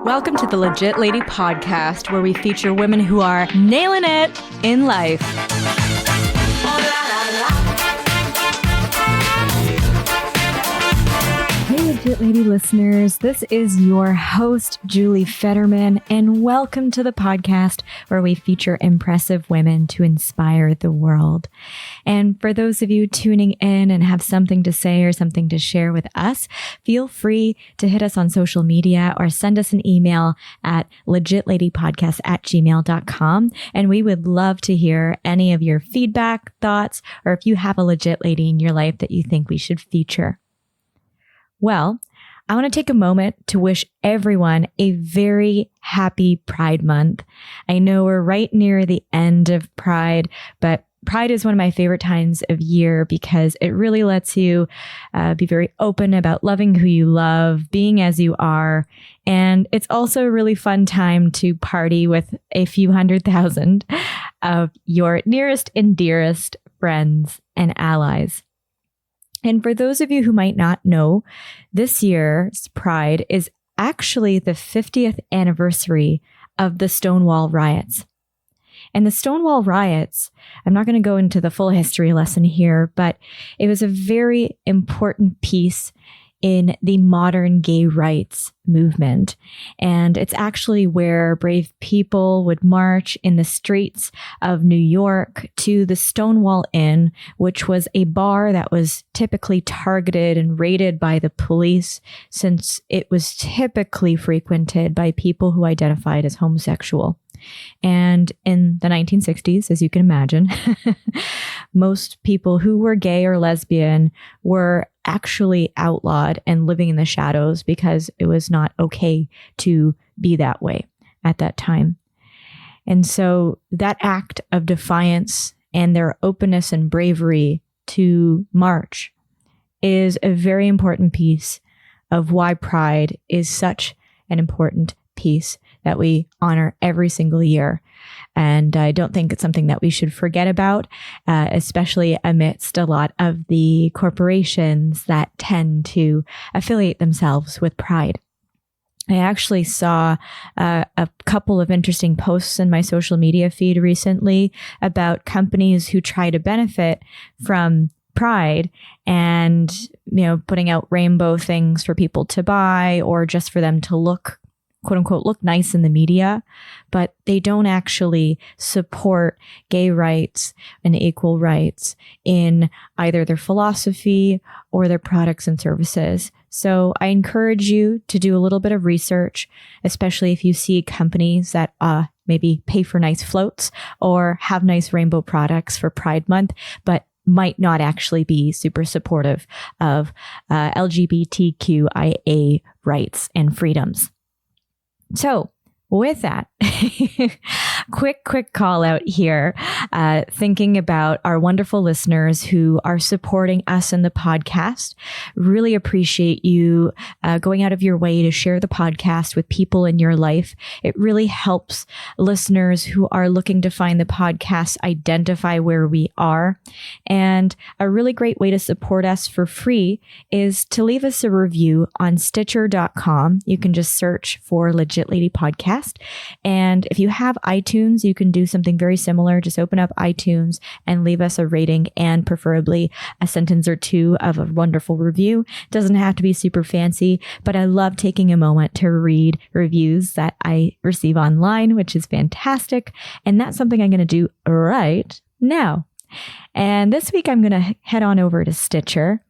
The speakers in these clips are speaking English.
Welcome to the Legit Lady podcast, where we feature women who are nailing it in life. Hey, Legit Lady listeners, this is your host, Julie Federman, and welcome to the podcast where we feature impressive women to inspire the world. And for those of you tuning in and have something to say or something to share with us, feel free to hit us on social media or send us an email at legitladypodcast@gmail.com. And we would love to hear any of your feedback, thoughts, or if you have a legit lady in your life that you think we should feature. Well, I want to take a moment to wish everyone a very happy Pride Month. I know we're right near the end of Pride, but Pride is one of my favorite times of year because it really lets you be very open about loving who you love, being as you are. And it's also a really fun time to party with a few 100,000 of your nearest and dearest friends and allies. And for those of you who might not know, this year's Pride is actually the 50th anniversary of the Stonewall riots. And the Stonewall riots, I'm not going to go into the full history lesson here, but it was a very important piece in the modern gay rights movement. And it's actually where brave people would march in the streets of New York to the Stonewall Inn, which was a bar that was typically targeted and raided by the police since it was typically frequented by people who identified as homosexual. And in the 1960s, as you can imagine, most people who were gay or lesbian were actually outlawed and living in the shadows because it was not okay to be that way at that time. And so that act of defiance and their openness and bravery to march is a very important piece of why Pride is such an important piece that we honor every single year. And I don't think it's something that we should forget about, especially amidst a lot of the corporations that tend to affiliate themselves with Pride. I actually saw a couple of interesting posts in my social media feed recently about companies who try to benefit from Pride and, putting out rainbow things for people to buy or just for them to look, quote unquote, look nice in the media, but they don't actually support gay rights and equal rights in either their philosophy or their products and services. So I encourage you to do a little bit of research, especially if you see companies that maybe pay for nice floats or have nice rainbow products for Pride Month, but might not actually be super supportive of LGBTQIA rights and freedoms. So with that, quick call out here, thinking about our wonderful listeners who are supporting us in the podcast. Really appreciate you going out of your way to share the podcast with people in your life. It really helps listeners who are looking to find the podcast identify where we are. And a really great way to support us for free is to leave us a review on Stitcher.com. You can just search for Legit Lady Podcast. And if you have iTunes, you can do something very similar. Just open up iTunes and leave us a rating and preferably a sentence or two of a wonderful review. It doesn't have to be super fancy, but I love taking a moment to read reviews that I receive online, which is fantastic. And that's something I'm going to do right now. And this week, I'm going to head on over to Stitcher.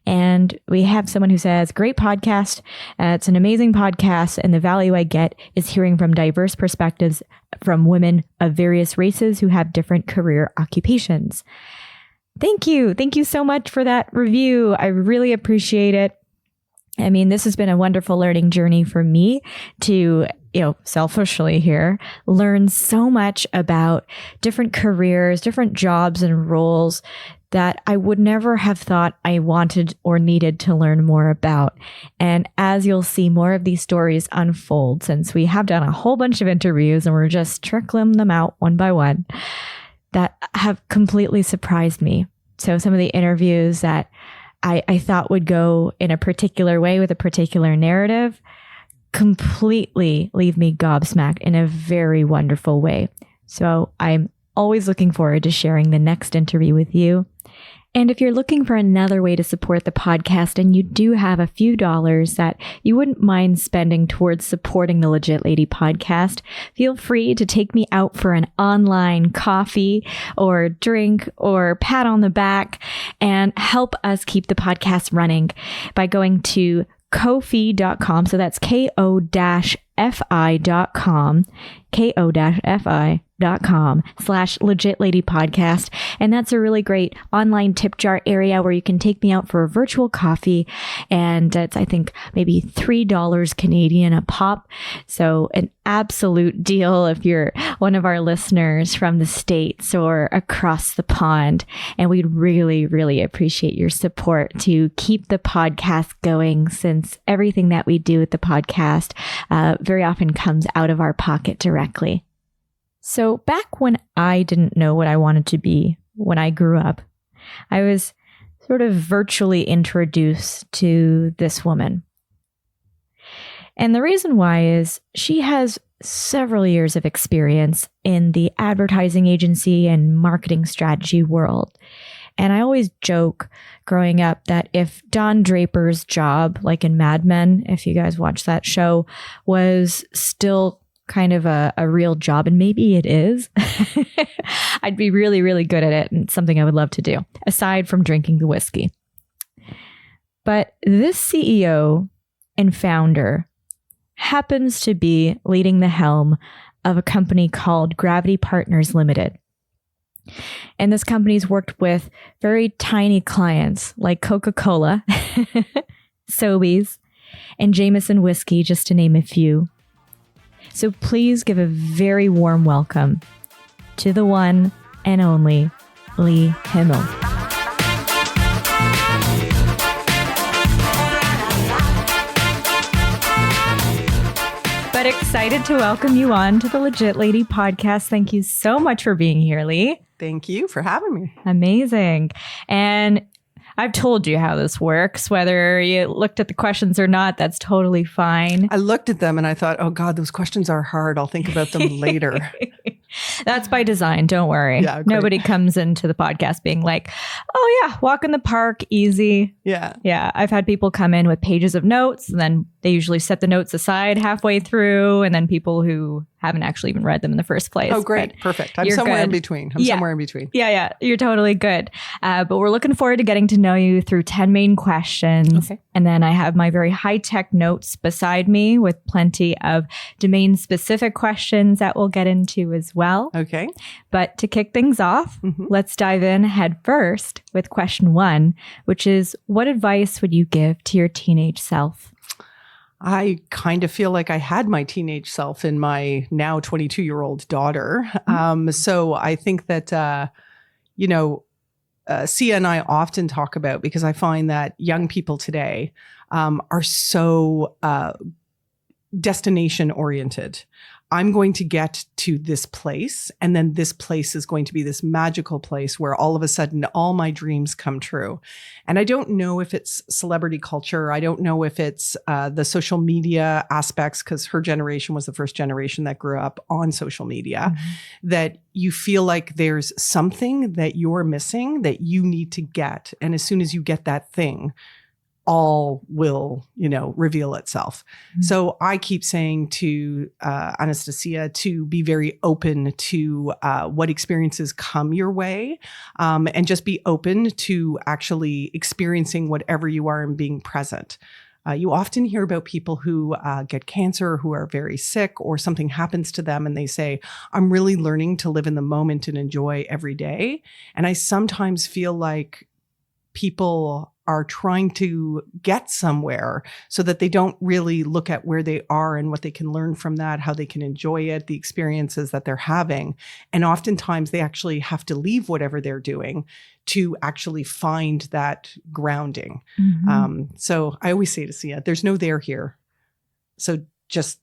And we have someone who says, great podcast. It's an amazing podcast. And the value I get is hearing from diverse perspectives from women of various races who have different career occupations. Thank you. Thank you so much for that review. I really appreciate it. I mean, this has been a wonderful learning journey for me to, selfishly here, learn so much about different careers, different jobs and roles that I would never have thought I wanted or needed to learn more about. And as you'll see more of these stories unfold, since we have done a whole bunch of interviews and we're just trickling them out one by one, that have completely surprised me. So some of the interviews that I thought would go in a particular way with a particular narrative completely leave me gobsmacked in a very wonderful way. So I'm always looking forward to sharing the next interview with you. And if you're looking for another way to support the podcast and you do have a few dollars that you wouldn't mind spending towards supporting the Legit Lady podcast, feel free to take me out for an online coffee or drink or pat on the back and help us keep the podcast running by going to ko-fi.com. So that's ko-fi.com, ko-fi.com/Legit Lady Podcast. And that's a really great online tip jar area where you can take me out for a virtual coffee. And it's, I think, maybe $3 Canadian a pop. So an absolute deal if you're one of our listeners from the States or across the pond. And we'd really, really appreciate your support to keep the podcast going, since everything that we do with the podcast very often comes out of our pocket directly. So back when I didn't know what I wanted to be when I grew up, I was sort of virtually introduced to this woman. And the reason why is she has several years of experience in the advertising agency and marketing strategy world. And I always joke growing up that if Don Draper's job, like in Mad Men, if you guys watch that show, was still kind of a real job, and maybe it is, I'd be really, really good at it, and it's something I would love to do, aside from drinking the whiskey. But this CEO and founder happens to be leading the helm of a company called Gravity Partners Limited. And this company's worked with very tiny clients like Coca-Cola, Sobeys, and Jameson Whiskey, just to name a few. So please give a very warm welcome to the one and only Leigh Himel. But excited to welcome you on to the Legit Lady podcast. Thank you so much for being here, Leigh. Thank you for having me. Amazing. And I've told you how this works. Whether you looked at the questions or not, that's totally fine. I looked at them and I thought, oh God, those questions are hard. I'll think about them later. That's by design. Don't worry. Yeah, nobody comes into the podcast being like, oh yeah, walk in the park, easy. Yeah. Yeah. I've had people come in with pages of notes, and then they usually set the notes aside halfway through. And then people who haven't actually even read them in the first place. Oh, great. But perfect. I'm somewhere in between. Somewhere in between. Yeah. You're totally good. But we're looking forward to getting to know you through 10 main questions. Okay. And then I have my very high-tech notes beside me with plenty of domain-specific questions that we'll get into as well. Okay. But to kick things off, let's dive in head first with question 1, which is, what advice would you give to your teenage self? I kind of feel like I had my teenage self in my now 22-year-old daughter. So I think that, Sia and I often talk about, because I find that young people today are so destination oriented. I'm going to get to this place, and then this place is going to be this magical place where all of a sudden all my dreams come true. And I don't know if it's celebrity culture. I don't know if it's the social media aspects, because her generation was the first generation that grew up on social media, that you feel like there's something that you're missing that you need to get. And as soon as you get that thing, all will, reveal itself. So I keep saying to Anastasia to be very open to what experiences come your way, and just be open to actually experiencing whatever you are and being present. You often hear about people who get cancer, who are very sick, or something happens to them and they say, I'm really learning to live in the moment and enjoy every day. And I sometimes feel like people are trying to get somewhere so that they don't really look at where they are and what they can learn from that, how they can enjoy it, the experiences that they're having. And oftentimes they actually have to leave whatever they're doing to actually find that grounding. So I always say to Sia, there's no there here. So just,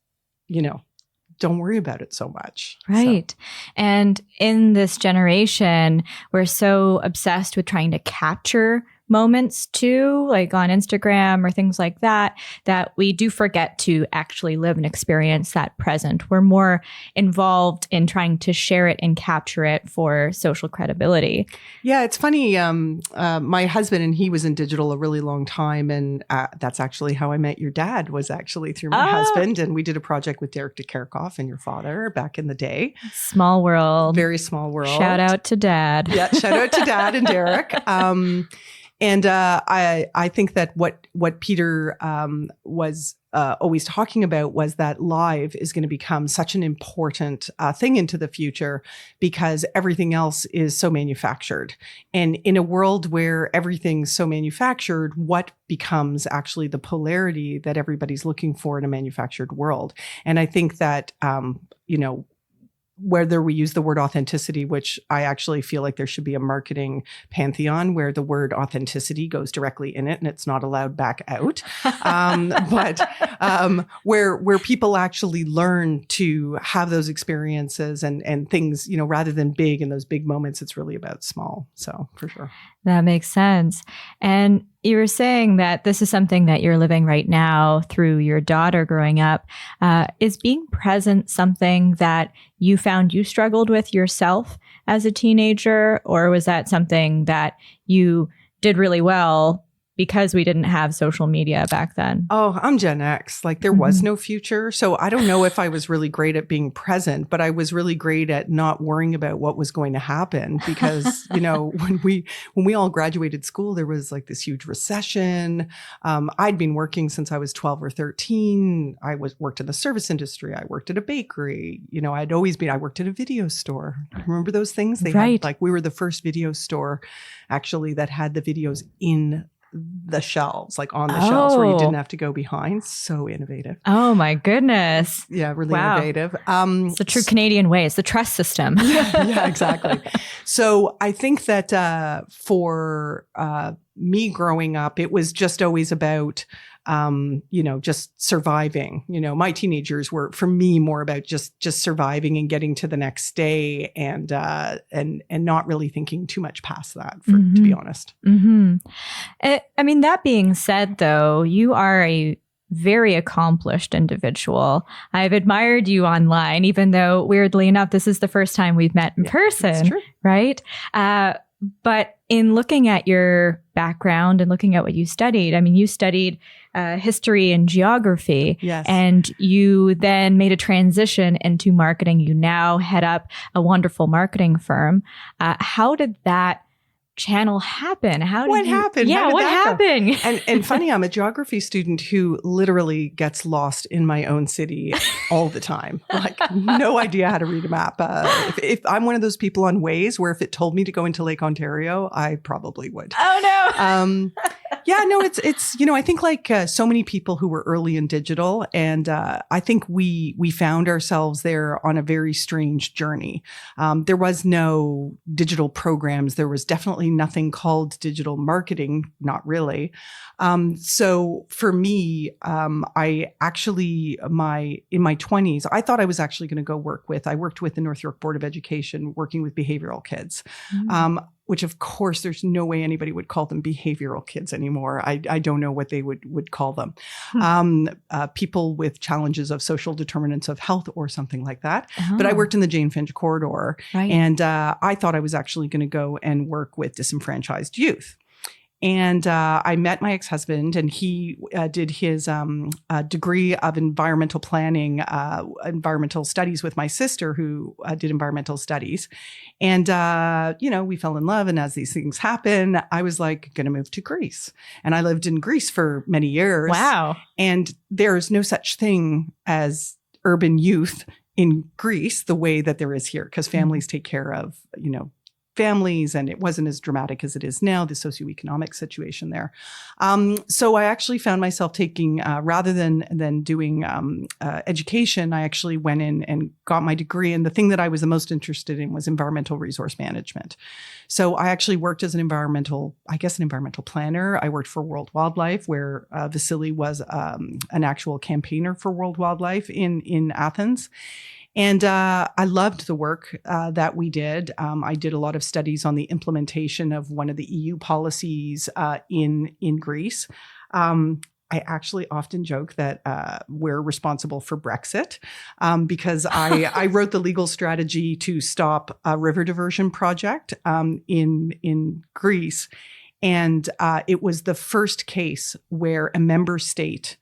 don't worry about it so much. Right. So. And in this generation, we're so obsessed with trying to capture moments too, like on Instagram or things like that, that we do forget to actually live and experience that present. We're more involved in trying to share it and capture it for social credibility. Yeah, it's funny. My husband, and he was in digital a really long time. And that's actually how I met your dad, was actually through my husband. And we did a project with Derek DeKerkhoff and your father back in the day. Small world. Very small world. Shout out to Dad. Yeah, shout out to Dad and Derek. And I think that what Peter was always talking about was that live is going to become such an important thing into the future, because everything else is so manufactured. And in a world where everything's so manufactured, what becomes actually the polarity that everybody's looking for in a manufactured world? And I think that, whether we use the word authenticity, which I actually feel like there should be a marketing pantheon where the word authenticity goes directly in it and it's not allowed back out. But where people actually learn to have those experiences and things, rather than big in those big moments, it's really about small. So for sure. That makes sense. And you were saying that this is something that you're living right now through your daughter growing up. Is being present something that you found you struggled with yourself as a teenager, or was that something that you did really well because we didn't have social media back then? Oh, I'm Gen X. Like there was no future. So I don't know if I was really great at being present, but I was really great at not worrying about what was going to happen, because, when we all graduated school, there was like this huge recession. I'd been working since I was 12 or 13. I worked in the service industry. I worked at a bakery. I worked at a video store. Remember those things? They had, we were the first video store actually that had the videos in the shelves, like on the shelves where you didn't have to go behind. So innovative. Oh my goodness. Yeah, really innovative. It's the true Canadian way. It's the trust system. Yeah, exactly. So I think that for me growing up, it was just always about just surviving. My teenagers were, for me, more about just surviving and getting to the next day, and not really thinking too much past that, to be honest. That being said, though, you are a very accomplished individual. I've admired you online, even though, weirdly enough, this is the first time we've met in person, that's true. Right? But in looking at your background and looking at what you studied, you studied history and geography. Yes. And you then made a transition into marketing. You now head up a wonderful marketing firm. How did that channel happen? What happened? Yeah, what happened? And funny, I'm a geography student who literally gets lost in my own city all the time. Like, no idea how to read a map. If I'm one of those people on Waze where if it told me to go into Lake Ontario, I probably would. Oh no. Yeah, no, it's I think like so many people who were early in digital, and I think we found ourselves there on a very strange journey. There was no digital programs. There was definitely nothing called digital marketing, not really. So for me, I actually in my 20s, I thought I was actually going to go I worked with the North York Board of Education, working with behavioral kids. Which of course, there's no way anybody would call them behavioral kids anymore. I don't know what they would call them. People with challenges of social determinants of health or something like that. But I worked in the Jane Finch corridor. Right. And I thought I was actually going to go and work with disenfranchised youth. And I met my ex-husband, and he did his degree of environmental planning, environmental studies with my sister, who did environmental studies. And, we fell in love. And as these things happen, I was like, going to move to Greece. And I lived in Greece for many years. Wow. And there's no such thing as urban youth in Greece the way that there is here, because families take care of, families, and it wasn't as dramatic as it is now, the socioeconomic situation there. So I actually found myself taking, rather than doing education, I actually went in and got my degree. And the thing that I was the most interested in was environmental resource management. So I actually worked as an environmental planner. I worked for World Wildlife, where Vasily was an actual campaigner for World Wildlife in Athens. And I loved the work that we did. I did a lot of studies on the implementation of one of the EU policies in Greece. I actually often joke that we're responsible for Brexit because I wrote the legal strategy to stop a river diversion project in Greece. And it was the first case where a member state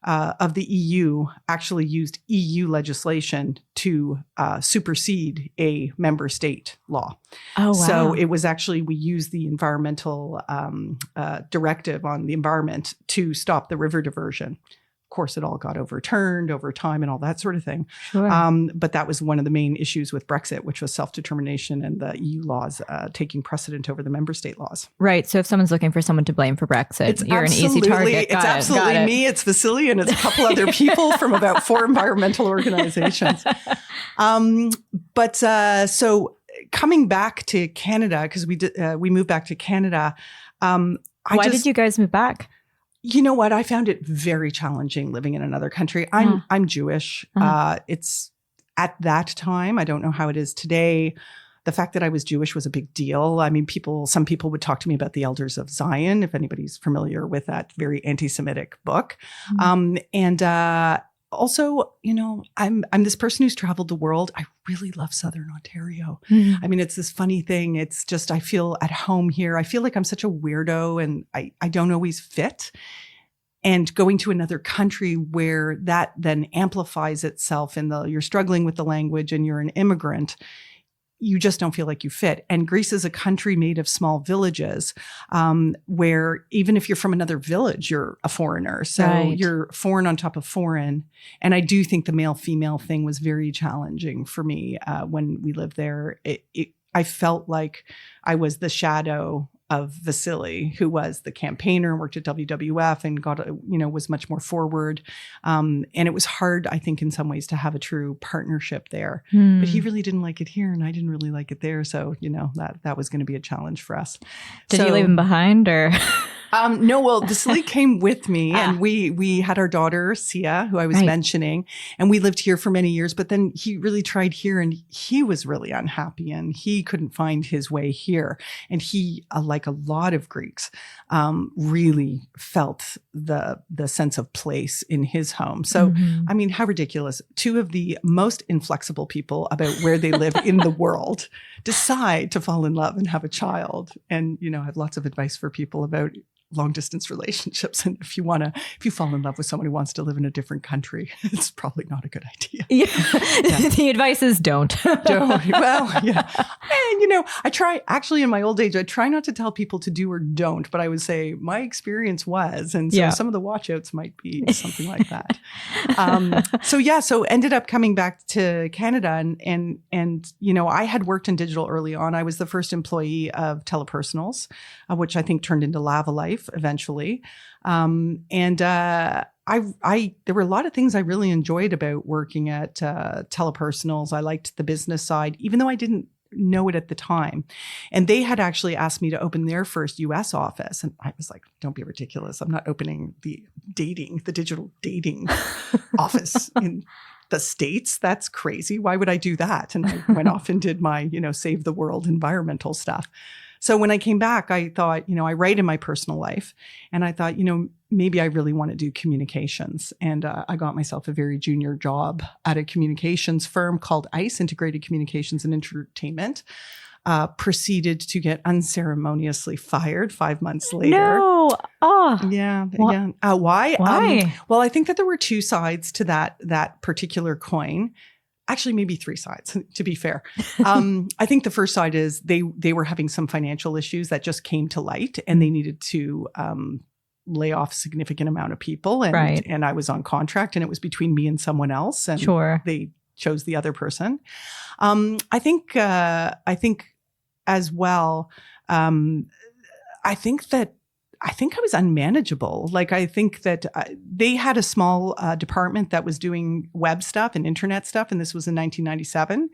of the EU actually used EU legislation to supersede a member state law. Oh, wow. So it was actually, we used the environmental directive on the environment to stop the river diversion. Of course, it all got overturned over time and all that sort of thing. Sure. But that was one of the main issues with Brexit, which was self-determination and the EU laws taking precedent over the member state laws. Right. So if someone's looking for someone to blame for Brexit, you're an easy target. It's absolutely me. It's Vasily, and it's a couple other people from about 4 environmental organizations. So coming back to Canada, because we moved back to Canada. Why did you guys move back? You know what? I found it very challenging living in another country. I'm Jewish. It's at that time. I don't know how it is today. The fact that I was Jewish was a big deal. I mean, some people would talk to me about the Elders of Zion, if anybody's familiar with that very anti-Semitic book. Also, I'm this person who's traveled the world. I really love Southern Ontario. I mean, it's this funny thing. It's just, I feel at home here. I feel like I'm such a weirdo and I don't always fit. And going to another country where that then amplifies itself you're struggling with the language and you're an immigrant, you just don't feel like you fit. And Greece is a country made of small villages where even if you're from another village, you're a foreigner. So you're foreign on top of foreign. And I do think the male-female thing was very challenging for me when we lived there. I felt like I was the shadow of Vasily, who was the campaigner and worked at WWF and was much more forward. And it was hard, I think, in some ways to have a true partnership there. But he really didn't like it here and I didn't really like it there. So, that was going to be a challenge for us. Did you leave him behind or? No, well, Vasily came with me and we had our daughter, Sia, who I was mentioning, and we lived here for many years, but then he really tried here and he was really unhappy and he couldn't find his way here. And he, like a lot of Greeks, really felt the sense of place in his home. So, I mean, how ridiculous. 2 of the most inflexible people about where they live in the world decide to fall in love and have a child. And, I have lots of advice for people about long distance relationships. And if you fall in love with someone who wants to live in a different country, it's probably not a good idea. Yeah. The advice is don't. Don't. Well, yeah. And, I try, actually in my old age, I try not to tell people to do or don't, but I would say my experience was, and so some of the watch outs might be something like that. So ended up coming back to Canada and I had worked in digital early on. I was the first employee of Telepersonals, which I think turned into Lava Life eventually. There were a lot of things I really enjoyed about working at Telepersonals. I liked the business side, even though I didn't know it at the time. And they had actually asked me to open their first US office. And I was like, don't be ridiculous. I'm not opening the digital dating office in the States. That's crazy. Why would I do that? And I went off and did my, save the world environmental stuff. So when I came back, I thought, I write in my personal life and I thought, maybe I really want to do communications. And I got myself a very junior job at a communications firm called ICE, Integrated Communications and Entertainment. Proceeded to get unceremoniously fired 5 months later. No. Oh. Yeah. What? Yeah. Why? Why? Well, I think that there were 2 sides to that particular coin. Actually, maybe 3 sides, to be fair. I think the first side is they were having some financial issues that just came to light and they needed to lay off a significant amount of people. And I was on contract and it was between me and someone else. And they chose the other person. I think as well, I think I was unmanageable. Like, I think that they had a small department that was doing web stuff and internet stuff. And this was in 1997.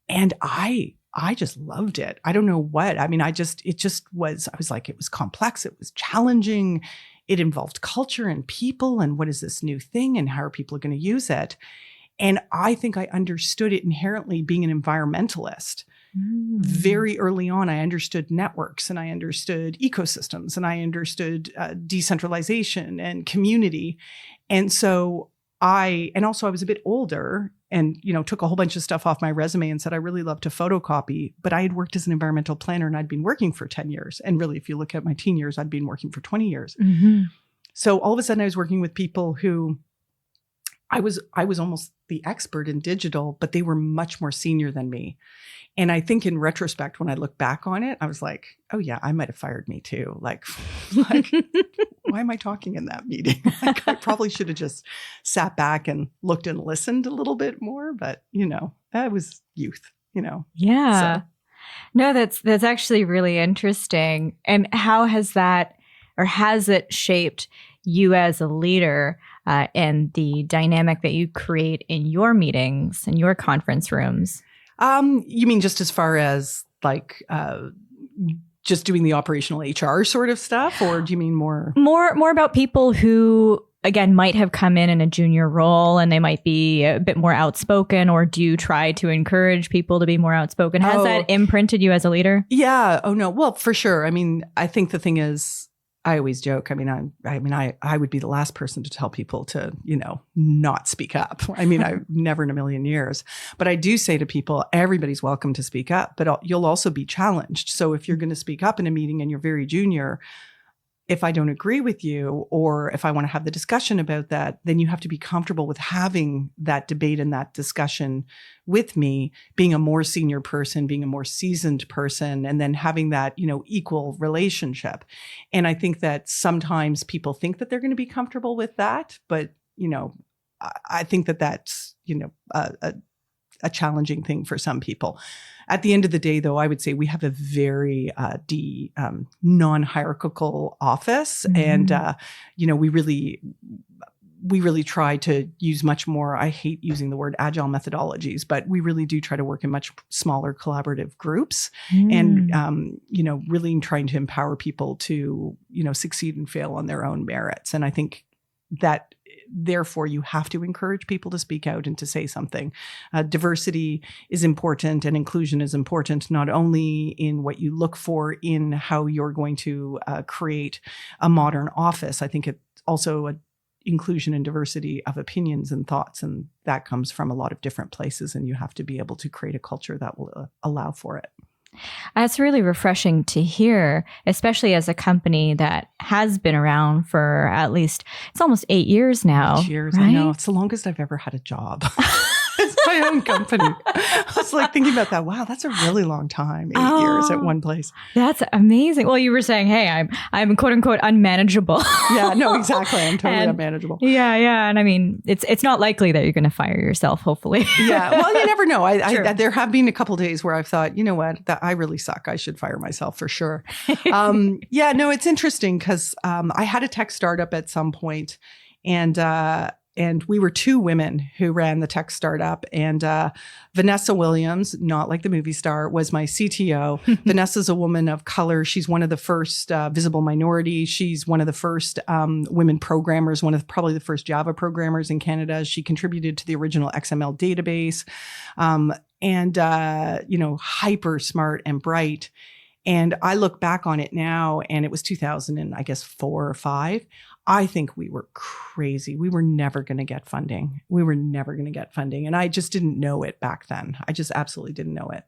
And I just loved it. I don't know what. I mean, I was like, it was complex. It was challenging. It involved culture and people. And what is this new thing? And how are people going to use it? And I think I understood it inherently being an environmentalist. Very early on, I understood networks and I understood ecosystems and I understood decentralization and community. And so I was a bit older and, took a whole bunch of stuff off my resume and said, I really love to photocopy, but I had worked as an environmental planner and I'd been working for 10 years. And really, if you look at my teen years, I'd been working for 20 years. Mm-hmm. So all of a sudden I was working with people who I was almost the expert in digital, but they were much more senior than me. And I think in retrospect, when I look back on it, I was like, oh yeah, I might have fired me too. Like why am I talking in that meeting? Like, I probably should have just sat back and looked and listened a little bit more, but that was youth, Yeah. So. No, that's actually really interesting. And how has it shaped you as a leader and the dynamic that you create in your meetings and your conference rooms? You mean just as far as like just doing the operational HR sort of stuff, or do you mean more about people who, again, might have come in a junior role and they might be a bit more outspoken, or do you try to encourage people to be more outspoken? Has that imprinted you as a leader? Yeah. Oh no. Well, for sure. I mean, I think the thing is, I always joke. I mean, I would be the last person to tell people to, not speak up. I mean, I never in a million years. But I do say to people, everybody's welcome to speak up, but you'll also be challenged. So if you're going to speak up in a meeting and you're very junior, if I don't agree with you, or if I want to have the discussion about that, then you have to be comfortable with having that debate and that discussion with me, being a more senior person, being a more seasoned person, and then having that, equal relationship. And I think that sometimes people think that they're going to be comfortable with that, but, I think that that's, a challenging thing for some people. At the end of the day, though, I would say we have a very non-hierarchical office. Mm-hmm. And, we really try to use much more, I hate using the word agile methodologies, but we really do try to work in much smaller collaborative groups and, really trying to empower people to, succeed and fail on their own merits. And I think that therefore you have to encourage people to speak out and to say something. Diversity is important and inclusion is important, not only in what you look for in how you're going to create a modern office. I think it's also a inclusion and diversity of opinions and thoughts. And that comes from a lot of different places. And you have to be able to create a culture that will allow for it. That's really refreshing to hear, especially as a company that has been around for at least, it's almost 8 years now. 8 years, right? I know. It's the longest I've ever had a job. It's my own company. I was like thinking about that. Wow, that's a really long time. 8 years at one place. That's amazing. Well, you were saying, hey, I'm quote unquote unmanageable. Yeah, no, exactly. I'm totally unmanageable. Yeah. And I mean, it's not likely that you're going to fire yourself, hopefully. Yeah. Well, you never know. I there have been a couple of days where I've thought, you know what, that I really suck. I should fire myself for sure. Yeah, no, it's interesting because I had a tech startup at some point, and we were 2 women who ran the tech startup. And Vanessa Williams, not like the movie star, was my CTO. Vanessa's a woman of color. She's one of the first visible minorities. She's one of the first women programmers, probably the first Java programmers in Canada. She contributed to the original XML database and hyper smart and bright. And I look back on it now, and it was 2004 or 5. I think we were crazy. We were never going to get funding. And I just didn't know it back then. I just absolutely didn't know it.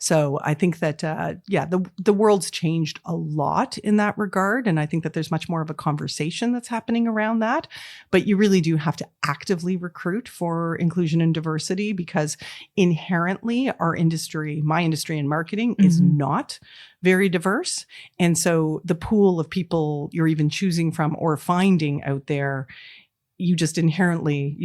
So I think that, the world's changed a lot in that regard. And I think that there's much more of a conversation that's happening around that. But you really do have to actively recruit for inclusion and diversity, because inherently our industry, my industry in marketing, is not very diverse. And so the pool of people you're even choosing from or finding out there, you just inherently,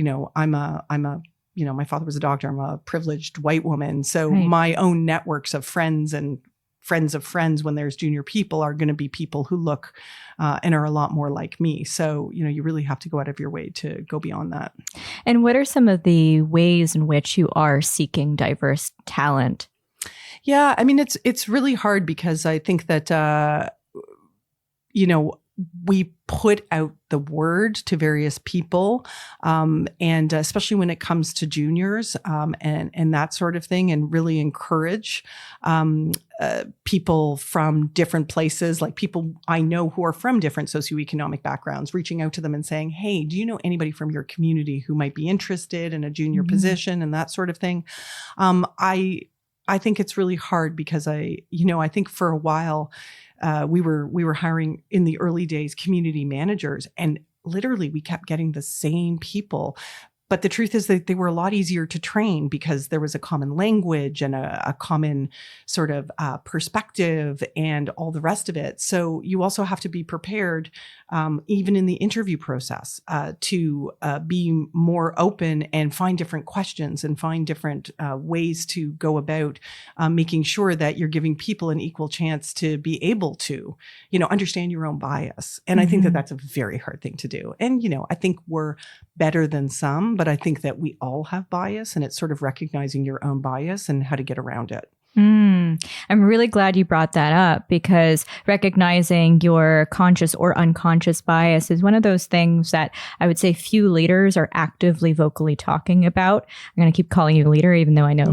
my father was a doctor. I'm a privileged white woman. So my own networks of friends and friends of friends, when there's junior people, are going to be people who look and are a lot more like me. So, you really have to go out of your way to go beyond that. And what are some of the ways in which you are seeking diverse talent? Yeah, I mean, it's really hard because I think that, we put out the word to various people, and especially when it comes to juniors, and that sort of thing, and really encourage people from different places, like people I know who are from different socioeconomic backgrounds, reaching out to them and saying, hey, do you know anybody from your community who might be interested in a junior position and that sort of thing? I think it's really hard because I think for a while, we were hiring in the early days community managers, and literally we kept getting the same people. But the truth is that they were a lot easier to train because there was a common language and a common sort of perspective and all the rest of it. So you also have to be prepared, even in the interview process, to be more open and find different questions and find different ways to go about making sure that you're giving people an equal chance to be able to, understand your own bias. And I think that that's a very hard thing to do. And, I think we're better than some, but I think that we all have bias, and it's sort of recognizing your own bias and how to get around it. I'm really glad you brought that up, because recognizing your conscious or unconscious bias is one of those things that I would say few leaders are actively vocally talking about. I'm going to keep calling you a leader, even though I know,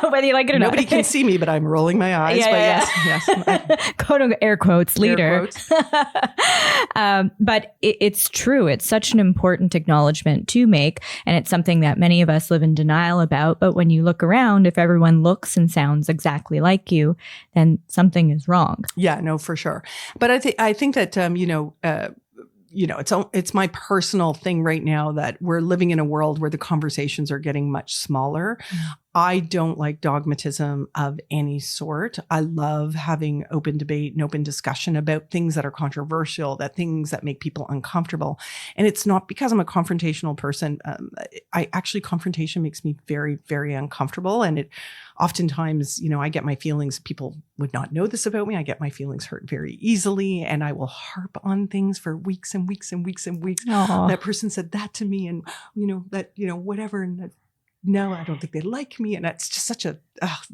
whether you like it or Nobody not. can see me, but I'm rolling my eyes. Yes. Quote air quotes, leader. Air quotes. But it's true. It's such an important acknowledgement to make. And it's something that many of us live in denial about. But when you look around, if everyone looks and sounds exactly like you, then something is wrong. Yeah, no, for sure. But I think that, it's my personal thing right now that we're living in a world where the conversations are getting much smaller. I don't like dogmatism of any sort. I love having open debate and open discussion about things that are controversial, things that make people uncomfortable. And it's not because I'm a confrontational person. Confrontation makes me very, very uncomfortable. And it oftentimes, I get my feelings. People would not know this about me. I get my feelings hurt very easily, and I will harp on things for weeks and weeks and weeks and weeks. Aww. That person said that to me, and whatever, and that. No, I don't think they like me. And it's just it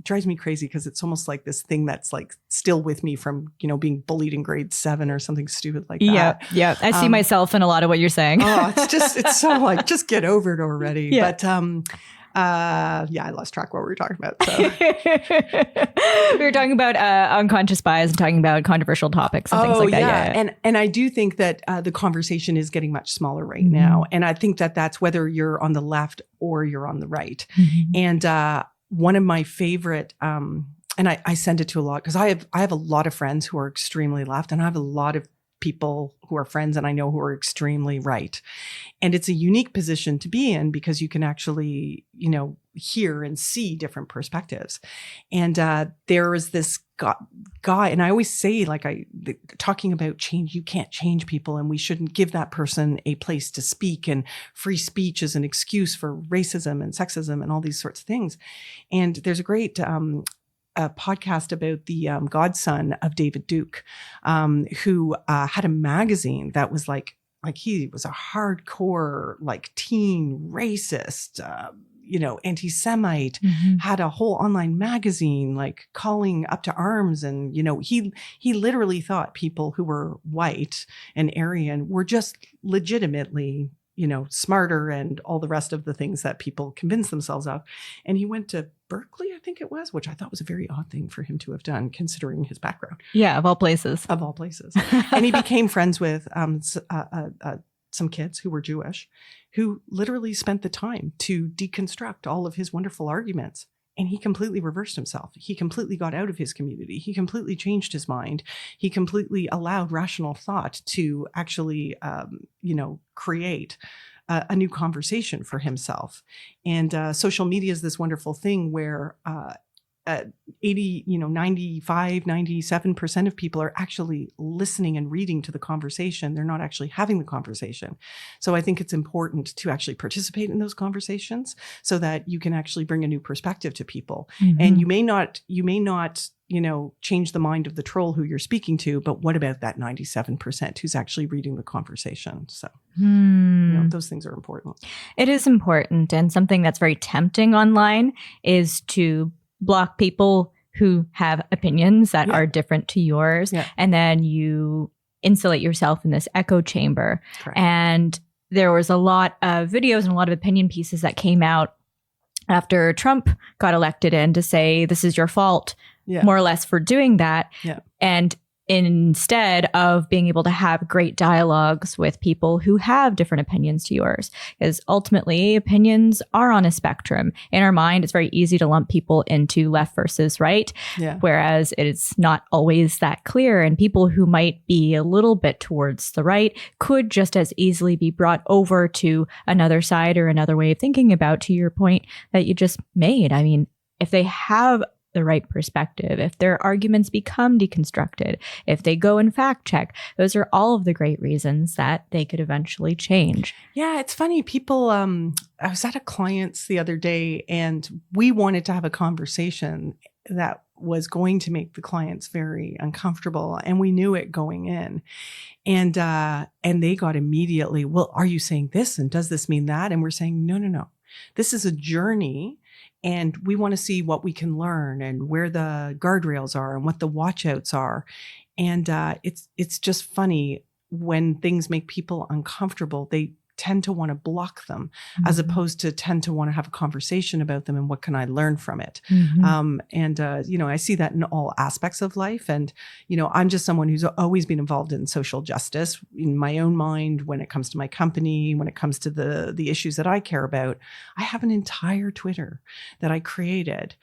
drives me crazy, because it's almost like this thing that's like still with me from, being bullied in grade 7 or something stupid like that. Yeah. I see myself in a lot of what you're saying. It's so like, just get over it already. Yeah. But, I lost track of what we were talking about. So. We were talking about unconscious bias and talking about controversial topics and things like that. Yeah. And I do think that the conversation is getting much smaller right now. And I think that that's whether you're on the left or you're on the right. And one of my favorite, and I send it to a lot, because I have a lot of friends who are extremely left, and I have a lot of people who are friends and I know who are extremely right. And it's a unique position to be in, because you can actually, hear and see different perspectives. And there is this guy, and I always say, talking about change, you can't change people, and we shouldn't give that person a place to speak, and free speech is an excuse for racism and sexism and all these sorts of things. And there's a great a podcast about the godson of David Duke, who had a magazine that was like he was a hardcore, teen racist, anti-Semite, had a whole online magazine, calling up to arms. And, he literally thought people who were white and Aryan were just legitimately, smarter and all the rest of the things that people convince themselves of. And he went to Berkeley, I think it was, which I thought was a very odd thing for him to have done, considering his background. Yeah, of all places. Of all places. And he became friends with some kids who were Jewish, who literally spent the time to deconstruct all of his wonderful arguments. And he completely reversed himself. He completely got out of his community. He completely changed his mind. He completely allowed rational thought to actually, create a new conversation for himself. And social media is this wonderful thing where 95, 97% of people are actually listening and reading to the conversation. They're not actually having the conversation. So I think it's important to actually participate in those conversations so that you can actually bring a new perspective to people. And you may not, change the mind of the troll who you're speaking to, but what about that 97% who's actually reading the conversation? So, those things are important. It is important. And something that's very tempting online is to block people who have opinions that are different to yours. Yeah. And then you insulate yourself in this echo chamber. Correct. And there was a lot of videos and a lot of opinion pieces that came out after Trump got elected in to say, this is your fault, more or less, for doing that. Yeah. And instead of being able to have great dialogues with people who have different opinions to yours, because ultimately opinions are on a spectrum. In our mind, it's very easy to lump people into left versus right, whereas it's not always that clear. And people who might be a little bit towards the right could just as easily be brought over to another side or another way of thinking about, to your point that you just made. I mean, if they have the right perspective, if their arguments become deconstructed, if they go and fact check, those are all of the great reasons that they could eventually change. Yeah, it's funny. People, I was at a client's the other day and we wanted to have a conversation that was going to make the clients very uncomfortable. And we knew it going in. And they got immediately, well, are you saying this? And does this mean that? And we're saying, no. This is a journey. And we want to see what we can learn and where the guardrails are and what the watchouts are. And it's just funny when things make people uncomfortable, they tend to want to block them as opposed to tend to want to have a conversation about them and what can I learn from it. I see that in all aspects of life. And, I'm just someone who's always been involved in social justice in my own mind when it comes to my company, when it comes to the issues that I care about. I have an entire Twitter that I created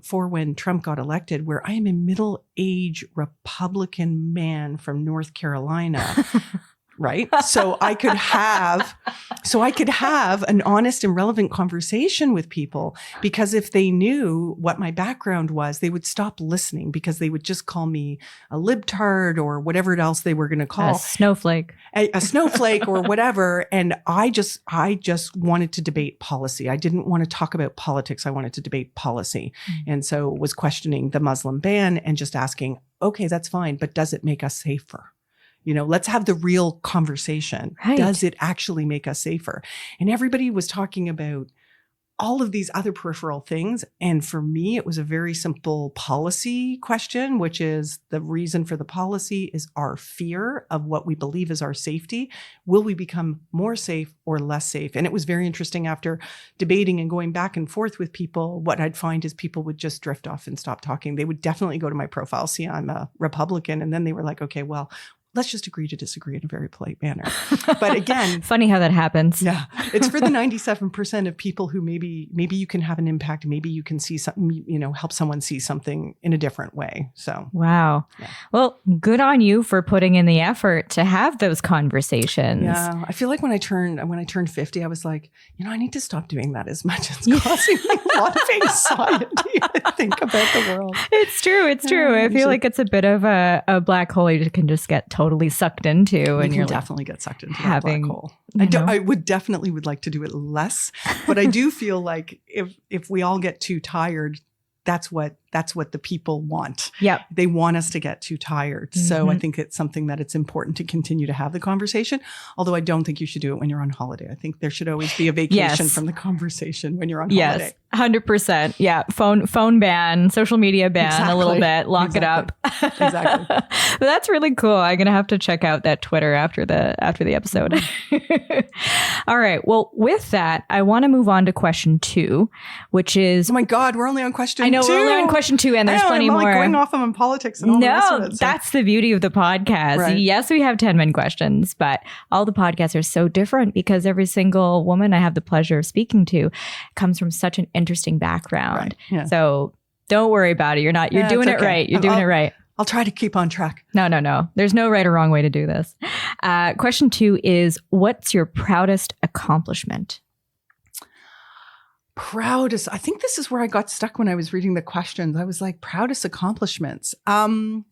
for when Trump got elected, where I am a middle-aged Republican man from North Carolina. Right. So I could have an honest and relevant conversation with people, because if they knew what my background was, they would stop listening because they would just call me a libtard or whatever else they were going to call. A snowflake. A snowflake or whatever. And I just wanted to debate policy. I didn't want to talk about politics. I wanted to debate policy. And so was questioning the Muslim ban and just asking, okay, that's fine, but does it make us safer? Let's have the real conversation. Right. Does it actually make us safer? And everybody was talking about all of these other peripheral things. And for me, it was a very simple policy question, which is the reason for the policy is our fear of what we believe is our safety. Will we become more safe or less safe? And it was very interesting after debating and going back and forth with people. What I'd find is people would just drift off and stop talking. They would definitely go to my profile, see I'm a Republican. And then they were like, okay, well, let's just agree to disagree in a very polite manner. But again, funny how that happens. Yeah. It's for the 97% of people who maybe you can have an impact. Maybe you can see something, help someone see something in a different way. So, wow. Yeah. Well, good on you for putting in the effort to have those conversations. Yeah. I feel like when I turned 50, I was like, I need to stop doing that as much. It's causing me a lot of anxiety to think about the world. It's true. It's true. I feel like it's a bit of a black hole you can just get totally sucked into, and you're definitely get sucked into that black hole. I would definitely like to do it less, but I do feel like if we all get too tired, that's what the people want. Yeah, they want us to get too tired. So I think it's something that it's important to continue to have the conversation. Although I don't think you should do it when you're on holiday. I think there should always be a vacation from the conversation when you're on holiday. Yes, 100%. Yeah, phone ban, social media ban, a little bit, lock it up. Exactly. But that's really cool. I'm gonna have to check out that Twitter after the episode. All right. Well, with that, I want to move on to question 2, which is, oh my God, we're only on question 2. I know we're only on question 2, and there's plenty more. Like going off on politics and all the rest of it. So. That's the beauty of the podcast. Right. Yes, we have 10-min questions, but all the podcasts are so different because every single woman I have the pleasure of speaking to comes from such an interesting background. Right. Yeah. So don't worry about it. You're doing it right. You're doing it right. I'll try to keep on track. No. There's no right or wrong way to do this. Question 2 is, what's your proudest accomplishment? Proudest. I think this is where I got stuck when I was reading the questions. I was like, proudest accomplishments. Well,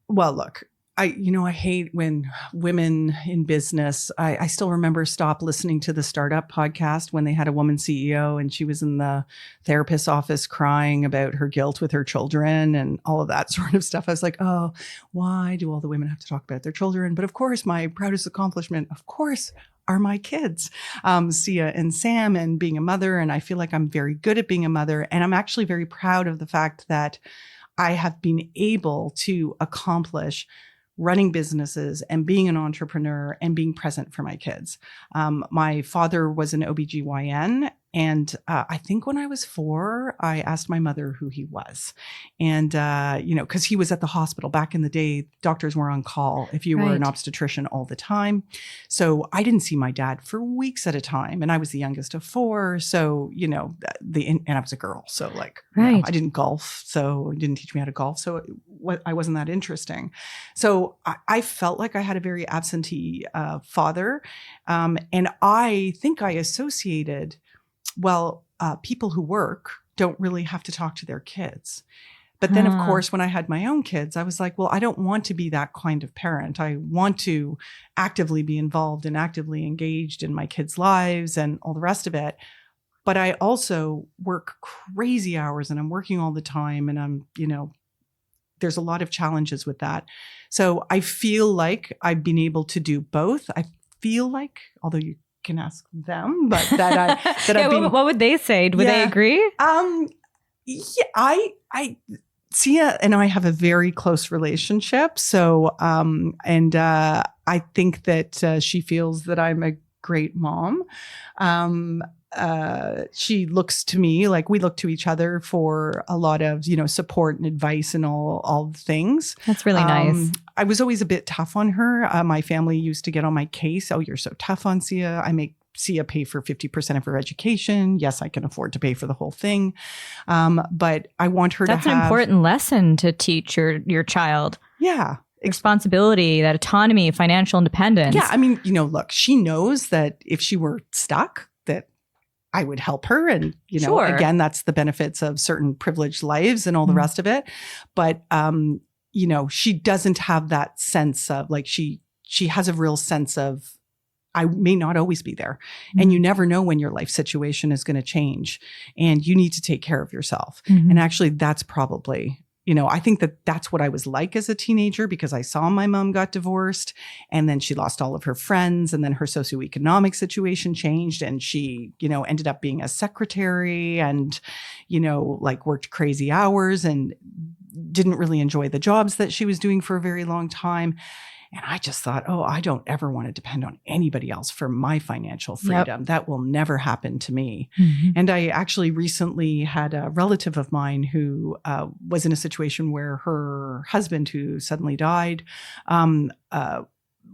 look, I hate when women in business, I still remember Stop listening to the Startup podcast when they had a woman CEO and she was in the therapist's office crying about her guilt with her children and all of that sort of stuff. I was like, oh, why do all the women have to talk about their children? But of course, my proudest accomplishment, of course, are my kids, Sia and Sam, and being a mother. And I feel like I'm very good at being a mother. And I'm actually very proud of the fact that I have been able to accomplish running businesses and being an entrepreneur and being present for my kids. My father was an OBGYN. And I think when I was 4, I asked my mother who he was. And, because he was at the hospital back in the day, doctors were on call if you were an obstetrician all the time. So I didn't see my dad for weeks at a time. And I was the youngest of 4. So, and I was a girl. So I didn't golf. So it didn't teach me how to golf. So I wasn't that interesting. So I felt like I had a very absentee father. And I think I associated, people who work don't really have to talk to their kids. But then, of course, when I had my own kids, I was like, well, I don't want to be that kind of parent. I want to actively be involved and actively engaged in my kids' lives and all the rest of it. But I also work crazy hours and I'm working all the time. And I'm, there's a lot of challenges with that. So I feel like I've been able to do both. I feel like, although you can ask them, but what would they say? Would they agree? I Sia and I have a very close relationship. So, I think that she feels that I'm a great mom. She looks to me like we look to each other for a lot of, support and advice and all the things. That's really nice. I was always a bit tough on her. My family used to get on my case. Oh, you're so tough on Sia. I make Sia pay for 50% of her education. Yes, I can afford to pay for the whole thing. But I want her That's to have— an important lesson to teach your child. Yeah. Responsibility, that autonomy, financial independence. Yeah. I mean, look, she knows that if she were stuck, that I would help her. And, again, that's the benefits of certain privileged lives and all the rest of it. But, she doesn't have that sense of she has a real sense of, I may not always be there. And you never know when your life situation is going to change and you need to take care of yourself. And actually that's probably, I think that that's what I was like as a teenager, because I saw my mom got divorced and then she lost all of her friends and then her socioeconomic situation changed and she, ended up being a secretary and, worked crazy hours and didn't really enjoy the jobs that she was doing for a very long time. And I just thought, I don't ever want to depend on anybody else for my financial freedom. Yep. That will never happen to me. And I actually recently had a relative of mine who was in a situation where her husband, who suddenly died,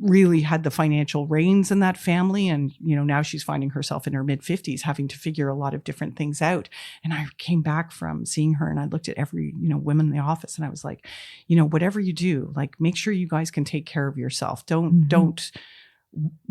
really had the financial reins in that family. And, now she's finding herself in her mid-50s having to figure a lot of different things out. And I came back from seeing her and I looked at every, women in the office and I was like, whatever you do, make sure you guys can take care of yourself. Don't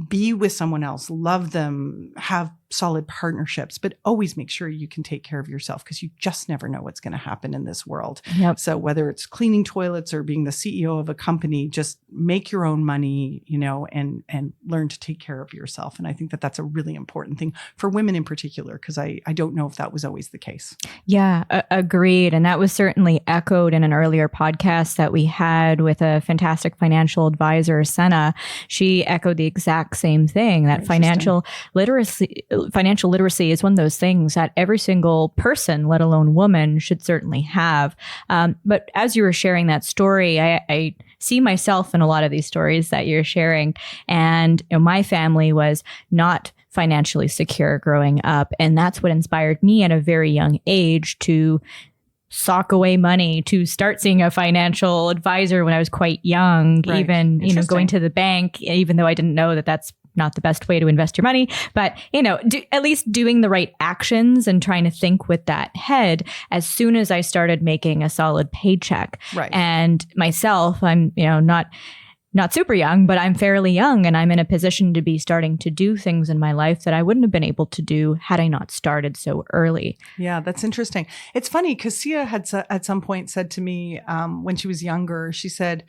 be with someone else, love them, have solid partnerships, but always make sure you can take care of yourself because you just never know what's going to happen in this world. Yep. So whether it's cleaning toilets or being the CEO of a company, just make your own money, and learn to take care of yourself. And I think that that's a really important thing for women in particular, because I don't know if that was always the case. Yeah, agreed. And that was certainly echoed in an earlier podcast that we had with a fantastic financial advisor, Senna. She echoed the exact same thing, that financial literacy is one of those things that every single person, let alone woman, should certainly have. But as you were sharing that story, I see myself in a lot of these stories that you're sharing. And my family was not financially secure growing up. And that's what inspired me at a very young age to sock away money, to start seeing a financial advisor when I was quite young, right. Even, going to the bank, even though I didn't know that that's not the best way to invest your money, but, at least doing the right actions and trying to think with that head as soon as I started making a solid paycheck. Right. And myself, I'm, not super young, but I'm fairly young and I'm in a position to be starting to do things in my life that I wouldn't have been able to do had I not started so early. Yeah, that's interesting. It's funny because Sia had at some point said to me when she was younger, she said,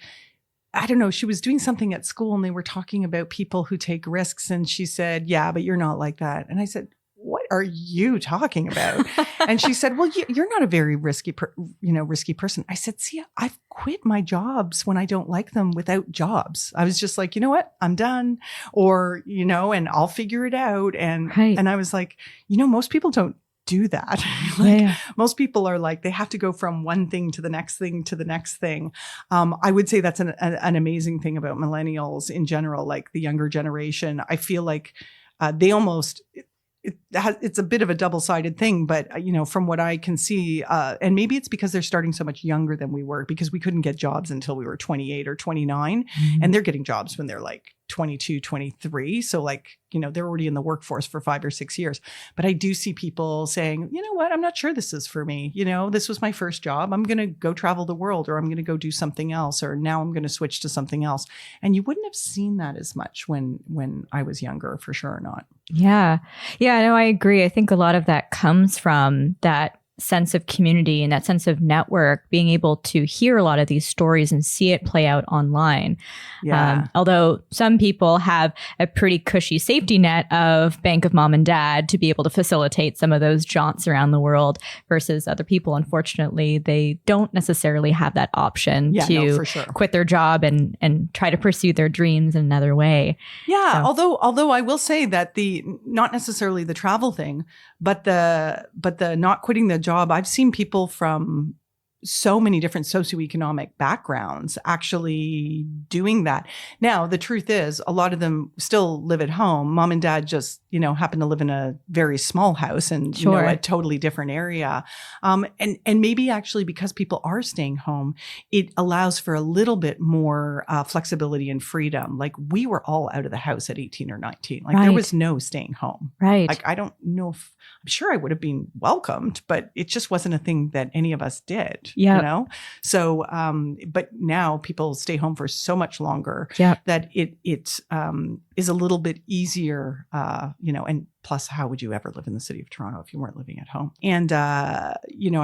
I don't know, she was doing something at school and they were talking about people who take risks. And she said, yeah, but you're not like that. And I said, what are you talking about? And she said, well, you're not a very risky person. I said, see, I've quit my jobs when I don't like them without jobs. I was just like, you know what? I'm done. Or, and I'll figure it out. And, right. and I was like, most people don't do that. Most people are like, they have to go from one thing to the next thing to the next thing. I would say that's an amazing thing about millennials in general, like the younger generation. I feel like they almost, it's a bit of a double-sided thing, but from what I can see, and maybe it's because they're starting so much younger than we were, because we couldn't get jobs until we were 28 or 29, and they're getting jobs when they're like 22, 23. So like, they're already in the workforce for 5 or 6 years. But I do see people saying, you know what, I'm not sure this is for me. This was my first job. I'm going to go travel the world, or I'm going to go do something else, or now I'm going to switch to something else. And you wouldn't have seen that as much when I was younger, for sure not. Yeah. Yeah, no, I agree. I think a lot of that comes from that sense of community and that sense of network, being able to hear a lot of these stories and see it play out online. Yeah. Although some people have a pretty cushy safety net of bank of mom and dad to be able to facilitate some of those jaunts around the world, versus other people, unfortunately, they don't necessarily have that option for sure. quit their job and try to pursue their dreams in another way. Yeah. So. Although I will say that not necessarily the travel thing, but the not quitting the job, I've seen people from so many different socioeconomic backgrounds actually doing that. Now, the truth is, a lot of them still live at home. Mom and dad just, happen to live in a very small house and, a totally different area. And maybe actually because people are staying home, it allows for a little bit more flexibility and freedom. Like, we were all out of the house at 18 or 19. Like, there was no staying home. Right. Like, I don't know if, I'm sure I would have been welcomed, but it just wasn't a thing that any of us did. Yeah. So, but now people stay home for so much longer that it is a little bit easier, and plus, how would you ever live in the city of Toronto if you weren't living at home? And, I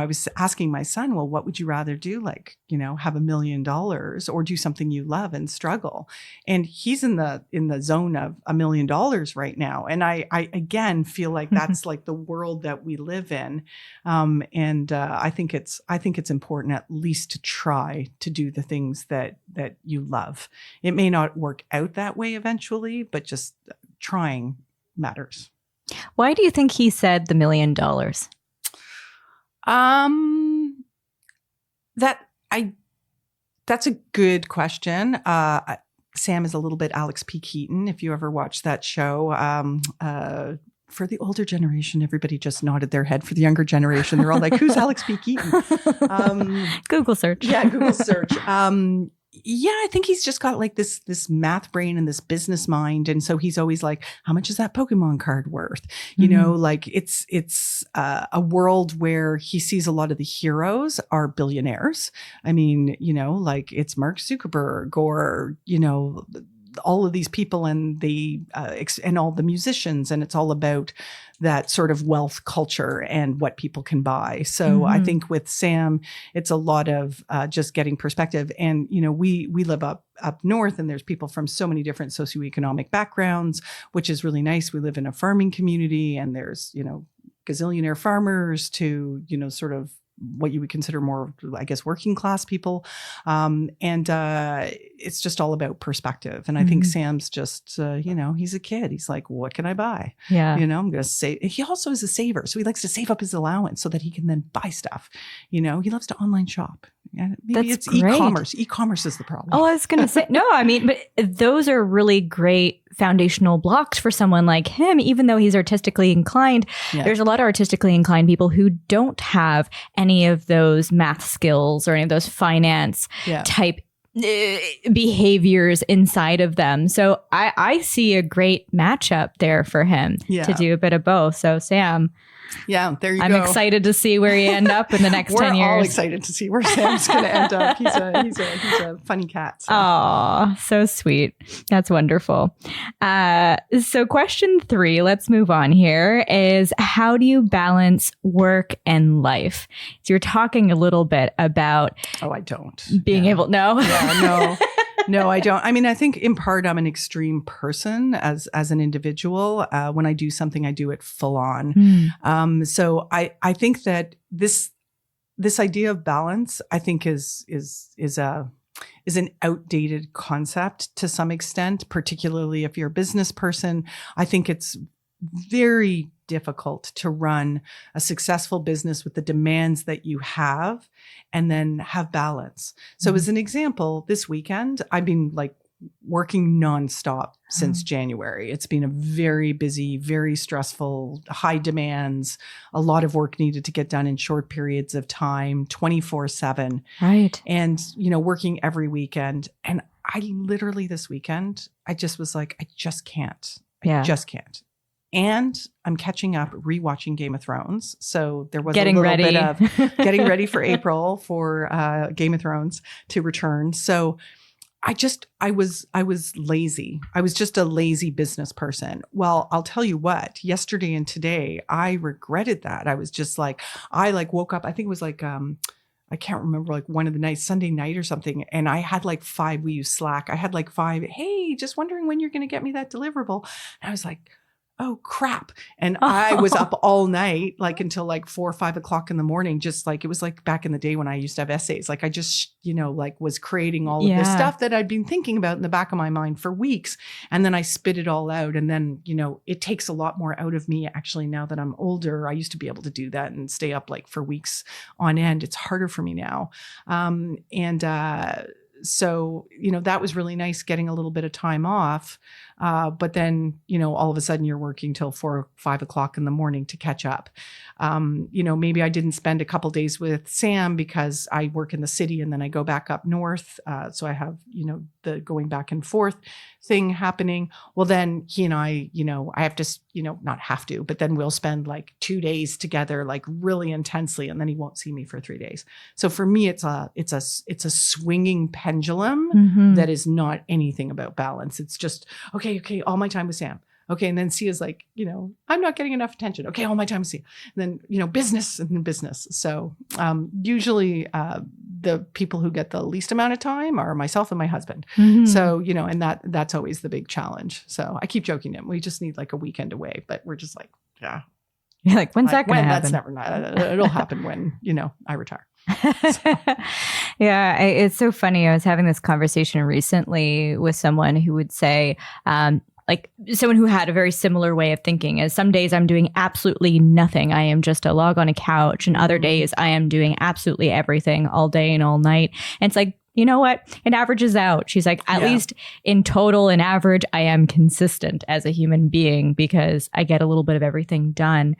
was asking my son, well, what would you rather do? Like, have $1 million or do something you love and struggle? And he's in the zone of $1 million right now. And I again feel like that's like the world that we live in. I think it's important at least to try to do the things that you love. It may not work out that way eventually, but just trying matters. Why do you think he said the $1 million? That's a good question. Sam is a little bit Alex P. Keaton, if you ever watched that show. For the older generation, everybody just nodded their head. For the younger generation, they're all like, who's Alex P. Keaton? Google search. Yeah, Google search. I think he's just got like this math brain and this business mind. And so he's always like, how much is that Pokemon card worth? Like it's a world where he sees a lot of the heroes are billionaires. I mean, like it's Mark Zuckerberg or, all of these people and and all the musicians, and it's all about that sort of wealth culture and what people can buy. So I think with Sam, it's a lot of just getting perspective. And, we live up north, and there's people from so many different socioeconomic backgrounds, which is really nice. We live in a farming community, and there's, gazillionaire farmers to, sort of what you would consider more, I guess, working class people. It's just all about perspective. And I think Sam's just, he's a kid. He's like, what can I buy? Yeah. I'm going to save. He also is a saver. So he likes to save up his allowance so that he can then buy stuff. He loves to online shop. Maybe it's e-commerce. E-commerce is the problem. Oh, I was going to say, no, I mean, but those are really great foundational blocks for someone like him, even though he's artistically inclined. Yeah. There's a lot of artistically inclined people who don't have any of those math skills or any of those finance type behaviors inside of them. So I see a great matchup there for him to do a bit of both. So Sam, there you I'm go. excited to see where you end up in the next 10 years. We're all excited to see where Sam's going to end up. He's a funny cat. So. Oh, so sweet. That's wonderful. So question 3, let's move on here, is how do you balance work and life? So you're talking a little bit about... Oh, I don't. Being able... No? Yeah, no. No, I don't. I mean, I think in part I'm an extreme person as an individual. When I do something, I do it full on. So I think that this idea of balance, I think is an outdated concept to some extent, particularly if you're a business person. I think it's very difficult to run a successful business with the demands that you have and then have balance. So as an example, this weekend, I've been like working nonstop since January. It's been a very busy, very stressful, high demands, a lot of work needed to get done in short periods of time, 24/7. Right. And, working every weekend. And I literally this weekend, I just was like, I just can't. I just can't. And I'm catching up, rewatching Game of Thrones. So there was a little bit of getting ready for April for Game of Thrones to return. So I was lazy. I was just a lazy business person. Well, I'll tell you what, yesterday and today, I regretted that. I was just like, I woke up, I think it was like, I can't remember, like one of the nights, Sunday night or something. And I had like 5, we use Slack. I had like 5, hey, just wondering when you're going to get me that deliverable. And I was like, oh crap. And I was up all night, like until like 4 or 5 o'clock in the morning. Just like, it was like back in the day when I used to have essays. Like I just, like was creating all of this stuff that I'd been thinking about in the back of my mind for weeks. And then I spit it all out. And then, it takes a lot more out of me actually now that I'm older. I used to be able to do that and stay up like for weeks on end. It's harder for me now. So, that was really nice getting a little bit of time off. But then, all of a sudden you're working till 4 or 5 o'clock in the morning to catch up. Maybe I didn't spend a couple days with Sam because I work in the city and then I go back up north. So I have, the going back and forth thing happening. Well, then he and I have to, not have to, but then we'll spend like 2 days together, like really intensely. And then he won't see me for 3 days. So for me, it's a swinging pendulum that is not anything about balance. It's just, okay, all my time with Sam. Okay. And then Sia's like, I'm not getting enough attention. Okay. All my time with Sia. And then, business and business. So usually the people who get the least amount of time are myself and my husband. So, and that's always the big challenge. So I keep joking him. We just need like a weekend away, but we're just like, yeah. You're like, when's that going to happen? That's never, it'll happen when, I retire. So. Yeah, it's so funny. I was having this conversation recently with someone who would say, like someone who had a very similar way of thinking is some days I'm doing absolutely nothing. I am just a log on a couch. And other days I am doing absolutely everything all day and all night. And it's like, you know what? It averages out. She's like, at least in total and average, I am consistent as a human being because I get a little bit of everything done.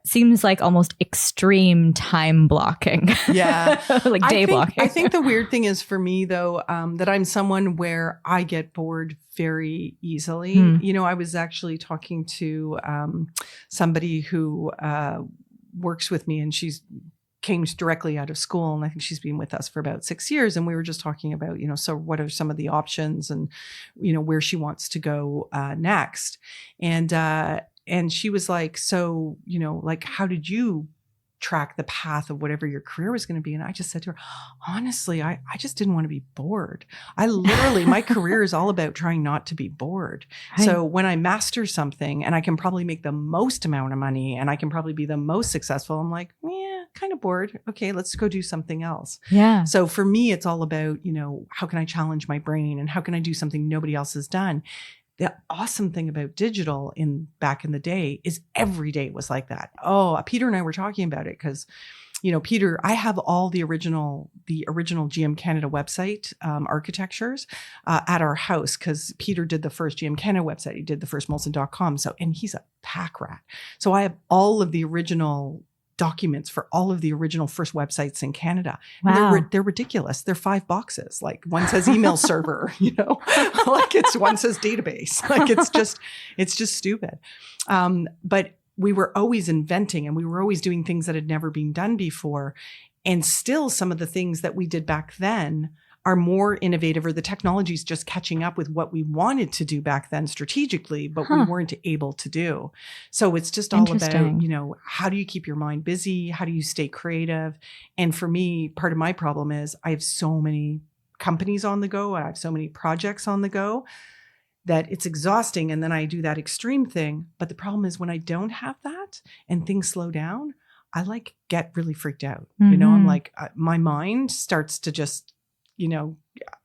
Seems like almost extreme time blocking. Yeah. Like day blocking. I think the weird thing is for me though, that I'm someone where I get bored very easily. I was actually talking to somebody who works with me and she's came directly out of school. And I think she's been with us for about 6 years. And we were just talking about, so what are some of the options and, where she wants to go next. And she was like, so, like, how did you track the path of whatever your career was going to be? And I just said to her, honestly, I just didn't want to be bored. I literally, my career is all about trying not to be bored. Right. So when I master something and I can probably make the most amount of money and I can probably be the most successful, I'm like, yeah, kind of bored. Okay, let's go do something else. Yeah. So for me, it's all about, how can I challenge my brain and how can I do something nobody else has done? The awesome thing about digital back in the day is every day was like that. Oh, Peter and I were talking about it because, Peter, I have all the original GM Canada website architectures at our house because Peter did the first GM Canada website. He did the first Molson.com. So, and he's a pack rat. So I have all of the original documents for all of the original first websites in Canada. Wow. They're ridiculous. They're 5 boxes. Like one says email server, like one says database. Like it's just stupid. But we were always inventing and we were always doing things that had never been done before. And still some of the things that we did back then are more innovative, or the technology is just catching up with what we wanted to do back then strategically, but we weren't able to do. So it's just all about, how do you keep your mind busy? How do you stay creative? And for me, part of my problem is I have so many companies on the go. I have so many projects on the go that it's exhausting. And then I do that extreme thing. But the problem is when I don't have that and things slow down, I get really freaked out. I'm like, my mind starts to just,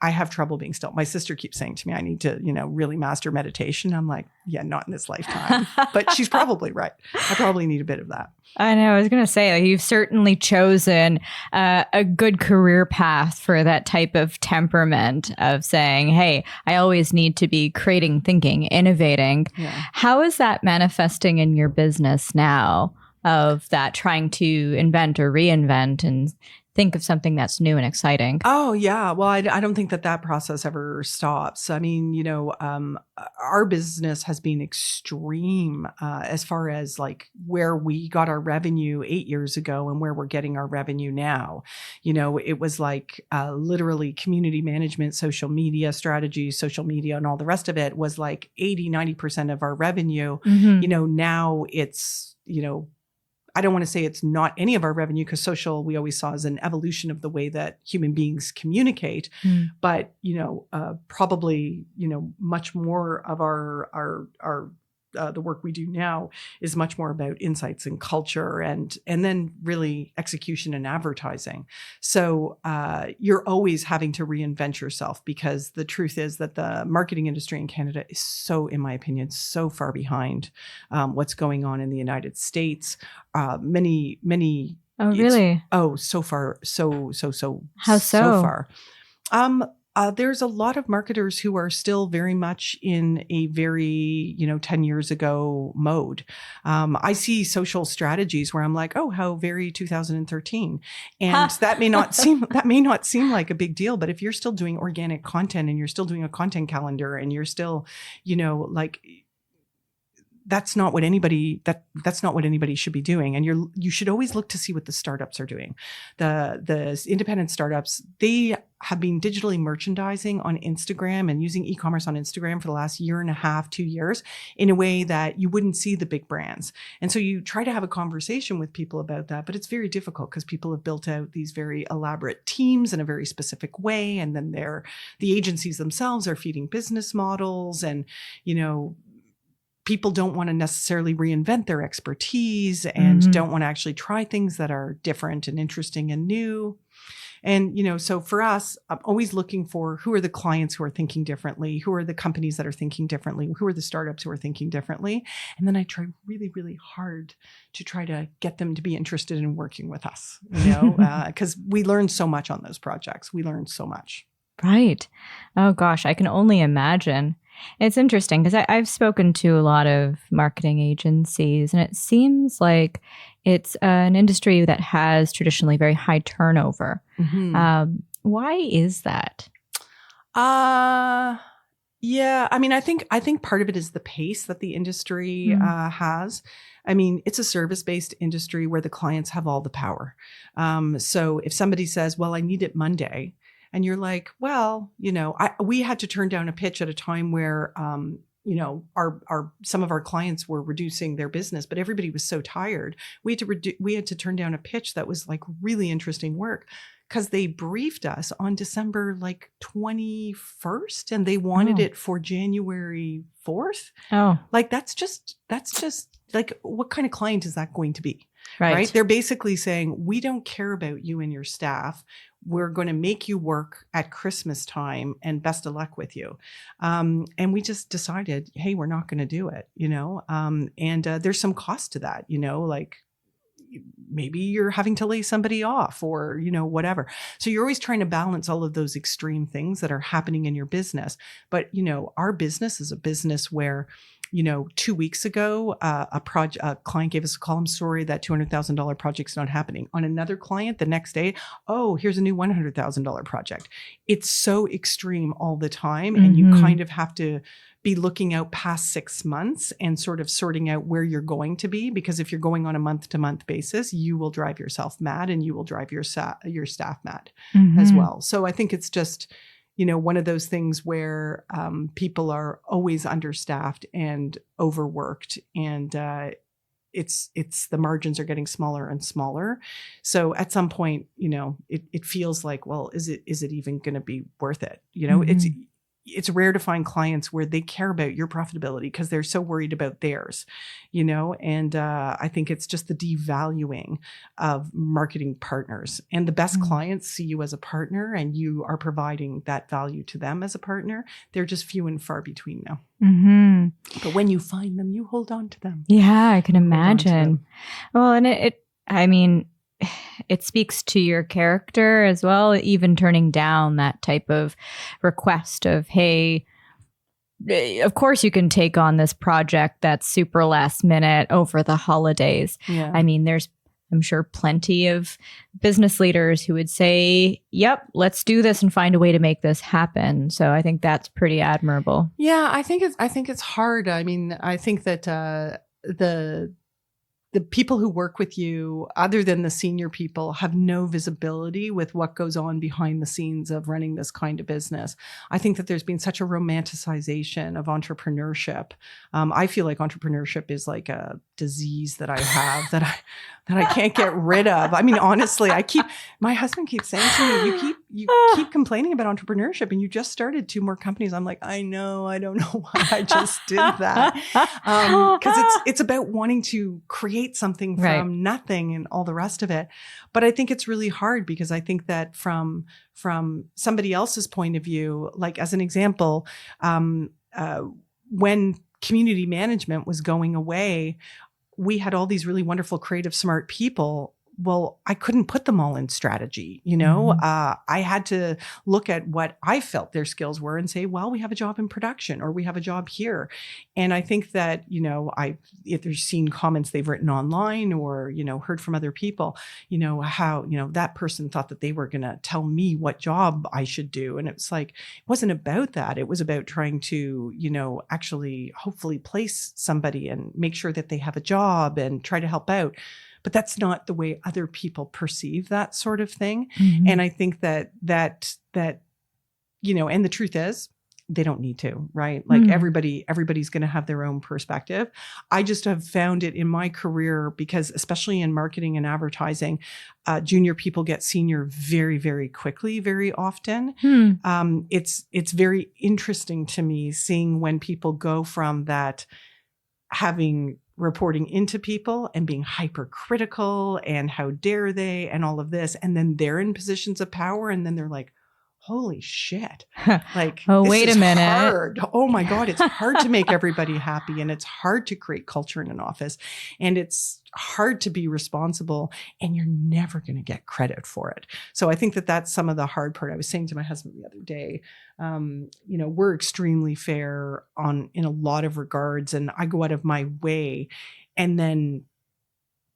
I have trouble being still. My sister keeps saying to me, I need to, really master meditation. I'm like, yeah, not in this lifetime. But she's probably right. I probably need a bit of that. I know. I was going to say, like, you've certainly chosen a good career path for that type of temperament of saying, hey, I always need to be creating, thinking, innovating. Yeah. How is that manifesting in your business now of that trying to invent or reinvent and think of something that's new and exciting? Oh, yeah. Well, I don't think that process ever stops. I mean, our business has been extreme as far as like where we got our revenue 8 years ago and where we're getting our revenue now. It was like literally community management, social media strategy, social media, and all the rest of it was like 80-90% of our revenue. Mm-hmm. Now it's, I don't want to say it's not any of our revenue, because social we always saw as an evolution of the way that human beings communicate. But, probably, much more of our the work we do now is much more about insights and culture and then really execution and advertising. So you're always having to reinvent yourself, because the truth is that the marketing industry in Canada is so, in my opinion, so far behind what's going on in the United States. Many. Oh, really? So far. So How so? So far. There's a lot of marketers who are still very much in a very, 10 years ago mode. I see social strategies where I'm like, oh, how very 2013. And that may not seem like a big deal, but if you're still doing organic content and you're still doing a content calendar and you're still, like, that's not what anybody should be doing. And you should always look to see what the startups are doing. The independent startups, they have been digitally merchandising on Instagram and using e-commerce on Instagram for the last year and a half, 2 years, in a way that you wouldn't see the big brands. And so you try to have a conversation with people about that, but it's very difficult because people have built out these very elaborate teams in a very specific way. And then the agencies themselves are feeding business models, and, people don't want to necessarily reinvent their expertise and don't want to actually try things that are different and interesting and new. And, so for us, I'm always looking for who are the clients who are thinking differently, who are the companies that are thinking differently, who are the startups who are thinking differently. And then I try really, really hard to try to get them to be interested in working with us, because we learn so much on those projects. We learn so much. Right. Oh, gosh, I can only imagine. It's interesting because I've spoken to a lot of marketing agencies, and it seems like it's an industry that has traditionally very high turnover. Why is that? Yeah. I mean, I think part of it is the pace that the industry has. I mean, it's a service-based industry where the clients have all the power. So if somebody says, well, I need it Monday, and you're like, well, we had to turn down a pitch at a time where, some of our clients were reducing their business, but everybody was so tired. We had to turn down a pitch that was like really interesting work, because they briefed us on December 21st, and they wanted it for January 4th. Oh, like that's just like, what kind of client is that going to be? Right. They're basically saying, we don't care about you and your staff. We're going to make you work at Christmas time, and best of luck with you. And we just decided, hey, we're not going to do it, and there's some cost to that, like maybe you're having to lay somebody off or, whatever. So you're always trying to balance all of those extreme things that are happening in your business. But, our business is a business where, 2 weeks ago, a client gave us a call. I'm sorry, that $200,000 project's not happening. On another client, the next day, oh, here's a new $100,000 project. It's so extreme all the time. And you kind of have to be looking out past 6 months and sort of sorting out where you're going to be. Because if you're going on a month-to-month basis, you will drive yourself mad, and you will drive your staff mad as well. So I think it's just, one of those things where people are always understaffed and overworked, and it's the margins are getting smaller and smaller. So at some point, it feels like, well, is it even going to be worth it? It's it's rare to find clients where they care about your profitability because they're so worried about theirs, and I think it's just the devaluing of marketing partners. And the best clients see you as a partner and you are providing that value to them as a partner. They're just few and far between now. Mm-hmm. But when you find them, you hold on to them. Yeah, I can imagine. Well, and it speaks to your character as well, even turning down that type of request of, hey, of course you can take on this project that's super last minute over the holidays. Yeah. I mean, there's, I'm sure, plenty of business leaders who would say, yep, let's do this and find a way to make this happen. So I think that's pretty admirable. Yeah, I think it's hard. I mean, I think that the people who work with you, other than the senior people, have no visibility with what goes on behind the scenes of running this kind of business. I think that there's been such a romanticization of entrepreneurship. I feel like entrepreneurship is like a disease that I have that I can't get rid of. I mean, honestly, my husband keeps saying to me, you keep complaining about entrepreneurship and you just started 2 more companies. I'm like, I know, I don't know why I just did that. Because it's about wanting to create something from nothing and all the rest of it. But I think it's really hard because I think that from somebody else's point of view, like as an example, when community management was going away, we had all these really wonderful, creative, smart people. Well, I couldn't put them all in strategy. I had to look at what I felt their skills were and say, well, we have a job in production or we have a job here. And I think that, if there's seen comments they've written online or, heard from other people, how, that person thought that they were going to tell me what job I should do. And it's like, it wasn't about that. It was about trying to, actually hopefully place somebody and make sure that they have a job and try to help out. But that's not the way other people perceive that sort of thing. Mm-hmm. And I think that, and the truth is they don't need to, right? Like everybody's going to have their own perspective. I just have found it in my career because especially in marketing and advertising, junior people get senior very, very quickly, very often. It's very interesting to me seeing when people go from that having reporting into people and being hypercritical and how dare they and all of this. And then they're in positions of power and then they're like, holy shit. Like, oh, wait a minute. Hard. Oh my God. It's hard to make everybody happy and it's hard to create culture in an office and it's hard to be responsible and you're never going to get credit for it. So I think that that's some of the hard part. I was saying to my husband the other day, we're extremely fair in a lot of regards and I go out of my way. And then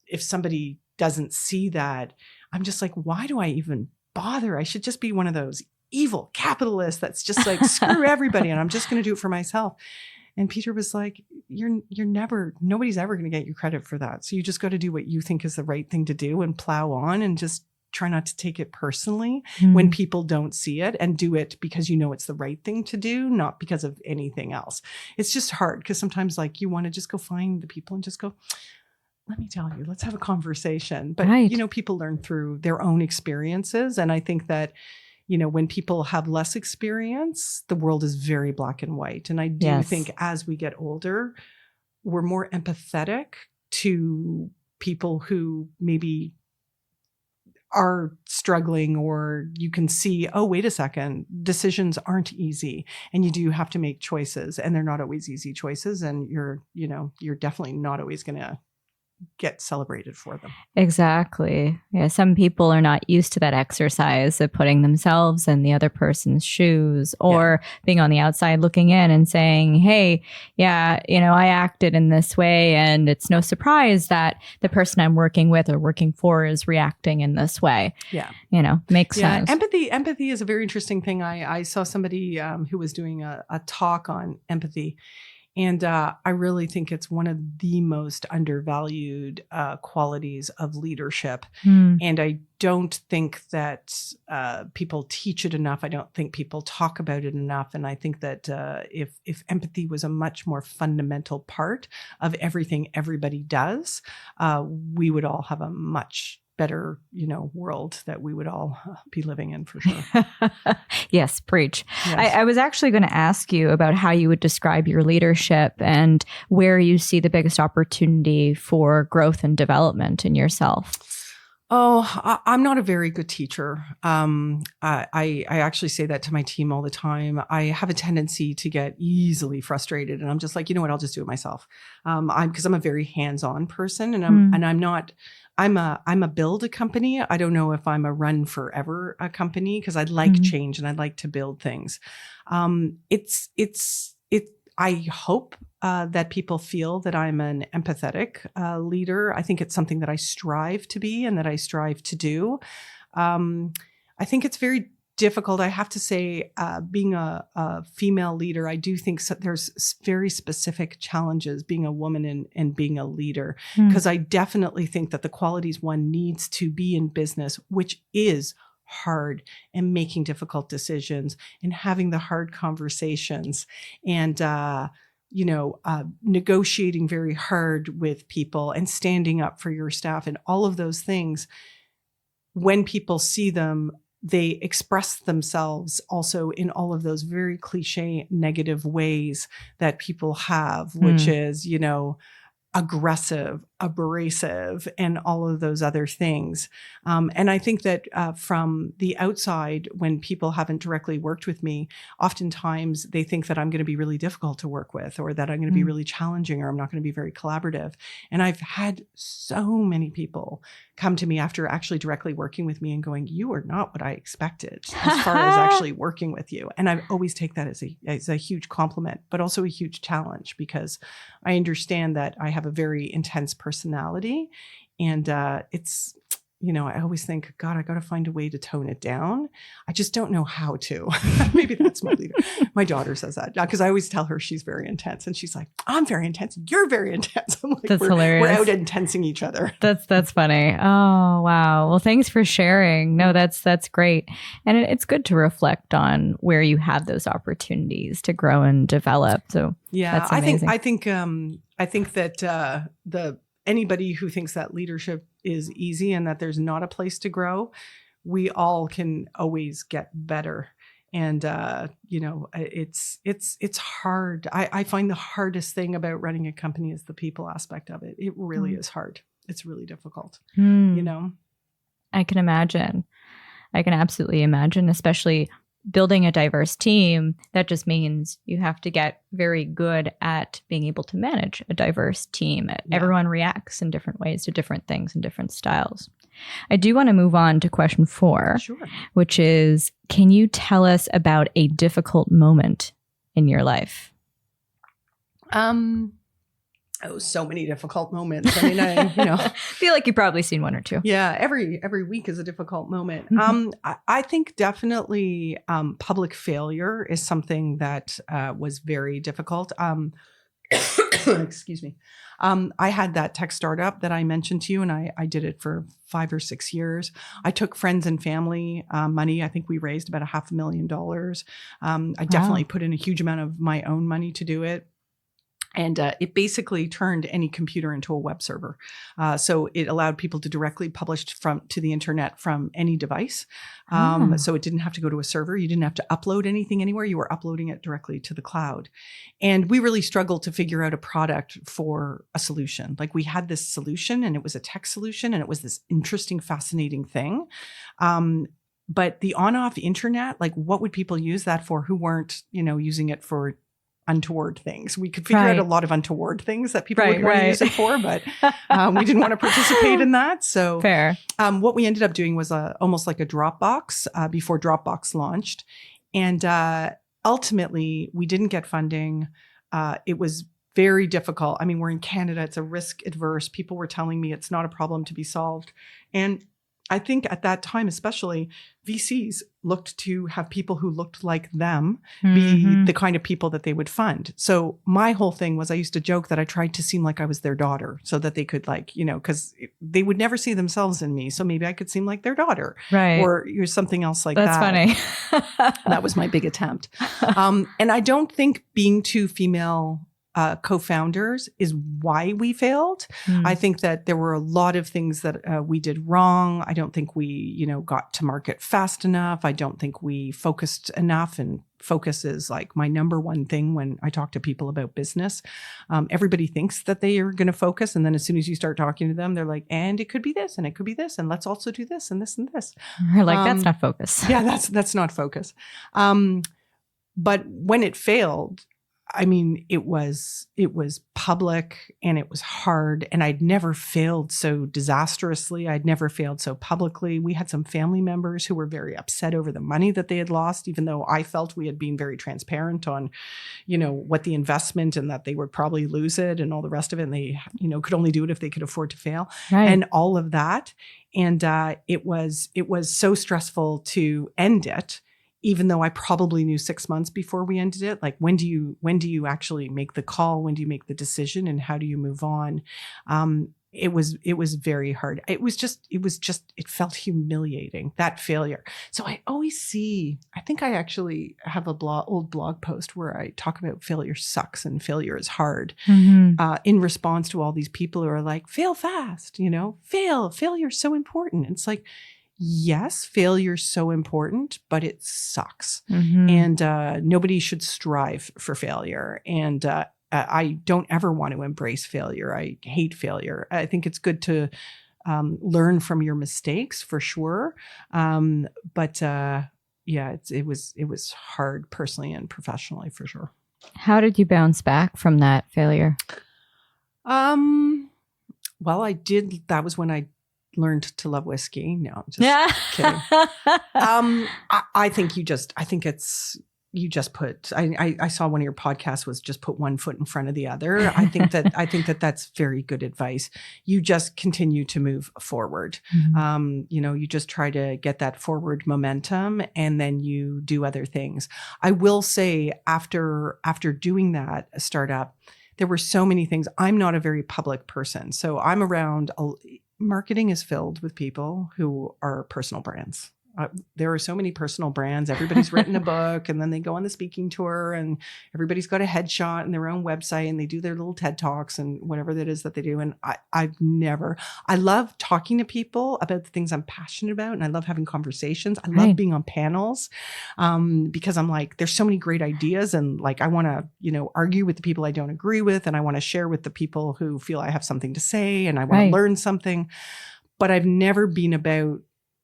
if somebody doesn't see that, I'm just like, why do I even bother? I should just be one of those evil capitalists that's just like, screw everybody. And I'm just going to do it for myself. And Peter was like, nobody's ever going to get you credit for that. So you just got to do what you think is the right thing to do and plow on and just try not to take it personally when people don't see it and do it because it's the right thing to do, not because of anything else. It's just hard because sometimes like you want to just go find the people and just go, let me tell you, let's have a conversation. But, people learn through their own experiences. And I think that, when people have less experience, the world is very black and white. And I do think as we get older, we're more empathetic to people who maybe are struggling or you can see, oh, wait a second, decisions aren't easy and you do have to make choices and they're not always easy choices. And you're definitely not always going to get celebrated for them. Exactly. Yeah. Some people are not used to that exercise of putting themselves in the other person's shoes or being on the outside looking in and saying, hey, I acted in this way and it's no surprise that the person I'm working with or working for is reacting in this way. Yeah. Makes sense. Empathy is a very interesting thing. I saw somebody who was doing a talk on empathy. And I really think it's one of the most undervalued qualities of leadership. And I don't think that people teach it enough. I don't think people talk about it enough. And I think that if empathy was a much more fundamental part of everything everybody does, we would all have a much better, world that we would all be living in for sure. Yes, preach. Yes. I was actually going to ask you about how you would describe your leadership and where you see the biggest opportunity for growth and development in yourself. Oh, I'm not a very good teacher. I actually say that to my team all the time. I have a tendency to get easily frustrated, and I'm just like, you know what? I'll just do it myself. Because I'm a very hands-on person, and I'm a build a company. I don't know if I'm a run forever a company, because I'd like change and I'd like to build things. I hope that people feel that I'm an empathetic leader. I think it's something that I strive to be and that I strive to do. I think it's very difficult. I have to say, being a female leader, I do think there's very specific challenges being a woman and being a leader, because I definitely think that the qualities one needs to be in business, which is hard, and making difficult decisions and having the hard conversations and, negotiating very hard with people and standing up for your staff and all of those things. When people see them, they express themselves also in all of those very cliche negative ways that people have, which is, aggressive, abrasive, and all of those other things. And I think that from the outside, when people haven't directly worked with me, oftentimes they think that I'm going to be really difficult to work with, or that I'm going to be really challenging, or I'm not going to be very collaborative. And I've had so many people come to me after actually directly working with me and going, you are not what I expected as far as actually working with you. And I always take that as a huge compliment, but also a huge challenge, because I understand that I have a very intense personality, and it's, I always think, God, I got to find a way to tone it down. I just don't know how to. Maybe that's my leader. My daughter says that, because I always tell her she's very intense, and she's like, I'm very intense. You're very intense. I'm like, that's hilarious. We're out intensing each other. That's funny. Oh, wow. Well, thanks for sharing. No, that's great. And it's good to reflect on where you have those opportunities to grow and develop. So yeah, that's amazing. I think that anybody who thinks that leadership is easy and that there's not a place to grow, we all can always get better. And, it's hard. I find the hardest thing about running a company is the people aspect of it. It really is hard. It's really difficult, I can imagine. I can absolutely imagine, especially building a diverse team. That just means you have to get very good at being able to manage a diverse team. Yeah. Everyone reacts in different ways to different things and different styles. I do want to move on to question 4, sure, which is, can you tell us about a difficult moment in your life? So many difficult moments. I mean, I feel like you've probably seen one or two. Yeah. Every week is a difficult moment. I think definitely, public failure is something that, was very difficult. Excuse me. I had that tech startup that I mentioned to you, and I did it for 5 or 6 years. I took friends and family, money. I think we raised about $500,000. I definitely put in a huge amount of my own money to do it. And it basically turned any computer into a web server. So it allowed people to directly publish to the internet from any device. So it didn't have to go to a server. You didn't have to upload anything anywhere. You were uploading it directly to the cloud. And we really struggled to figure out a product for a solution. Like, we had this solution, and it was a tech solution, and it was this interesting, fascinating thing. But the on-off internet, like, what would people use that for who weren't, using it for untoward things? We could figure out a lot of untoward things that people would want to use it for, but we didn't want to participate in that. So fair. What we ended up doing was almost like a Dropbox before Dropbox launched. And ultimately, we didn't get funding. It was very difficult. I mean, we're in Canada. It's a risk adverse. People were telling me it's not a problem to be solved. And I think at that time, especially, VCs looked to have people who looked like them be the kind of people that they would fund. So my whole thing was, I used to joke that I tried to seem like I was their daughter, so that they could, like, because they would never see themselves in me. So maybe I could seem like their daughter, right? Or something else like That's that. That's funny. That was my big attempt. And I don't think being too female co-founders is why we failed. Mm. I think that there were a lot of things that we did wrong. I don't think we, got to market fast enough. I don't think we focused enough, and focus is like my number one thing when I talk to people about business. Everybody thinks that they are going to focus. And then as soon as you start talking to them, they're like, and it could be this, and it could be this, and let's also do this and this and this. We're like, that's not focus. Yeah, that's not focus. But when it failed, I mean, it was public and it was hard, and I'd never failed so disastrously. I'd never failed so publicly. We had some family members who were very upset over the money that they had lost, even though I felt we had been very transparent on, what the investment and that they would probably lose it and all the rest of it. And they, could only do it if they could afford to fail, right, and all of that. And it was so stressful to end it, even though I probably knew 6 months before we ended it. Like, when do you actually make the call? When do you make the decision? And how do you move on? It was very hard. It felt humiliating, that failure. So I always I think I actually have a old blog post where I talk about failure sucks and failure is hard, in response to all these people who are like, fail fast, failure's so important. And it's like, yes, failure's so important, but it sucks. And nobody should strive for failure. And I don't ever want to embrace failure. I hate failure. I think it's good to learn from your mistakes, for sure. But it was hard personally and professionally, for sure. How did you bounce back from that failure? Well, I did. That was when I learned to love whiskey. No, I'm just kidding. I think I saw one of your podcasts was just put one foot in front of the other. I think that that's very good advice. You just continue to move forward. You just try to get that forward momentum, and then you do other things. I will say, after doing that startup, there were so many things. I'm not a very public person, so I'm around marketing is filled with people who are personal brands. There are so many personal brands. Everybody's written a book, and then they go on the speaking tour, and everybody's got a headshot and their own website, and they do their little TED Talks and whatever that is that they do. And I love talking to people about the things I'm passionate about, and I love having conversations. I love being on panels, because I'm like, there's so many great ideas, and like, I want to, argue with the people I don't agree with, and I want to share with the people who feel I have something to say, and I want to learn something. But I've never been about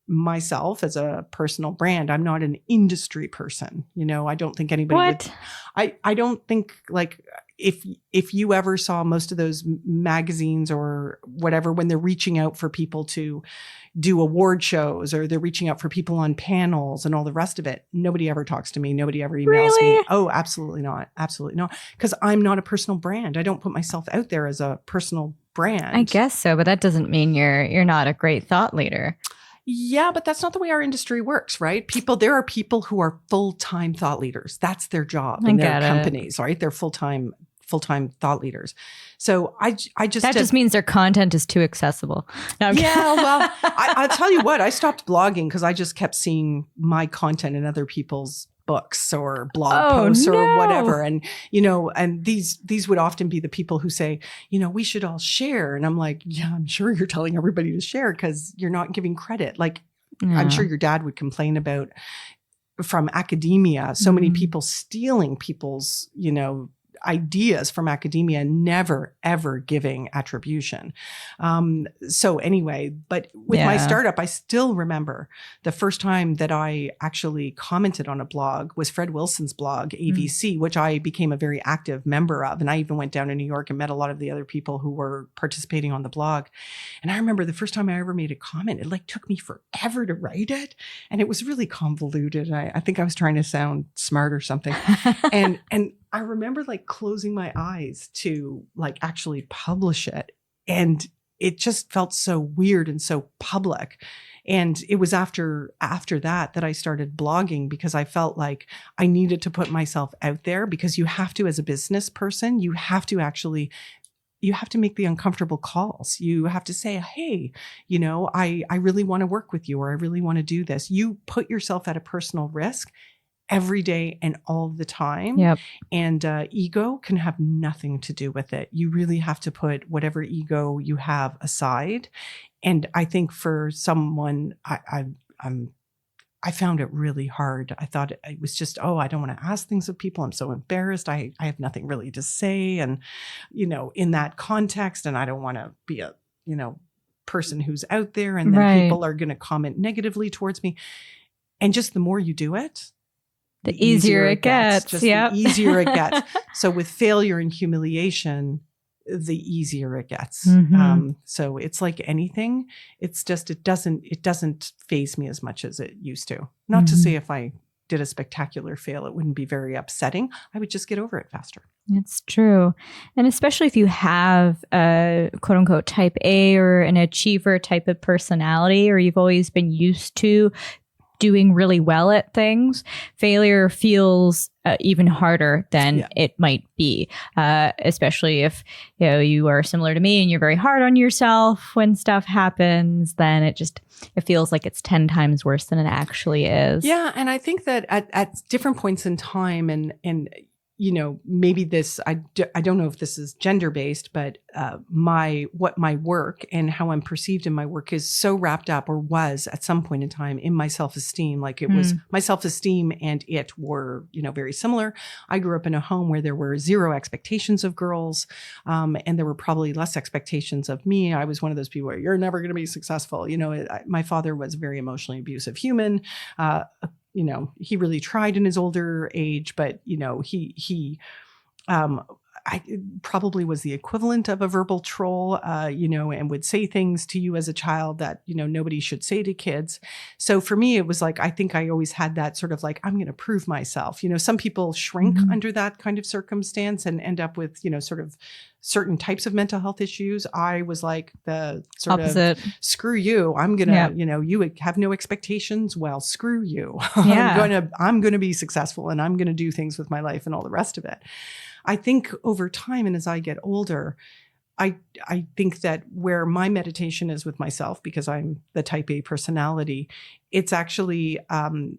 myself as a personal brand. I'm not an industry person. I don't think anybody would. I don't think, like, if you ever saw most of those magazines or whatever, when they're reaching out for people to do award shows, or they're reaching out for people on panels and all the rest of it, nobody ever talks to me. Nobody ever emails me. Oh, absolutely not. Absolutely not. Because I'm not a personal brand. I don't put myself out there as a personal brand. I guess so, but that doesn't mean you're not a great thought leader. Yeah, but that's not the way our industry works, right? There are people who are full-time thought leaders. That's their job in their companies, right? They're full-time thought leaders. So I just that just means their content is too accessible. No, well, I'll tell you what, I stopped blogging because I just kept seeing my content in other people's books or blog posts or whatever. And, and these would often be the people who say, we should all share. And I'm like, yeah, I'm sure you're telling everybody to share because you're not giving credit. Like, I'm sure your dad would complain about, from academia, so many people stealing people's, ideas from academia, never, ever giving attribution. So anyway, but with my startup, I still remember the first time that I actually commented on a blog was Fred Wilson's blog, AVC, which I became a very active member of. And I even went down to New York and met a lot of the other people who were participating on the blog. And I remember the first time I ever made a comment, it took me forever to write it. And it was really convoluted. I think I was trying to sound smart or something. And I remember closing my eyes to actually publish it. And it just felt so weird and so public. And it was after that I started blogging, because I felt like I needed to put myself out there, because you have to, as a business person, you have to make the uncomfortable calls. You have to say, hey, I really want to work with you, or I really want to do this. You put yourself at a personal risk. every day and all the time. Yep. And ego can have nothing to do with it. You really have to put whatever ego you have aside. And I think for someone, I found it really hard. I thought it was just, I don't want to ask things of people. I'm so embarrassed. I have nothing really to say. And, in that context, and I don't want to be a, person who's out there and then people are going to comment negatively towards me. And just the more you do it, the easier it gets. Just the easier it gets. So with failure and humiliation, the easier it gets. Mm-hmm. So it's like anything. It's just, it doesn't faze me as much as it used to. Not to say if I did a spectacular fail, it wouldn't be very upsetting. I would just get over it faster. It's true. And especially if you have a quote unquote type A or an achiever type of personality, or you've always been used to doing really well at things, failure feels even harder than it might be, especially if you are similar to me and you're very hard on yourself when stuff happens. Then it feels like it's 10 times worse than it actually is. Yeah, and I think that at different points in time, and maybe this, I don't know if this is gender based, but my work and how I'm perceived in my work is so wrapped up, or was at some point in time, in my self-esteem. Like it was my self-esteem and it were, very similar. I grew up in a home where there were zero expectations of girls. And there were probably less expectations of me. I was one of those people where you're never going to be successful. My father was a very emotionally abusive human. He really tried in his older age, but, I probably was the equivalent of a verbal troll, and would say things to you as a child that, nobody should say to kids. So for me, it was like, I think I always had that sort of like, I'm going to prove myself. Some people shrink under that kind of circumstance and end up with, sort of certain types of mental health issues. I was like the sort opposite. Of screw you. I'm going to, you have no expectations. Well, screw you. I'm going to be successful and I'm going to do things with my life and all the rest of it. I think over time, and as I get older, I think that where my meditation is with myself, because I'm the type A personality, it's actually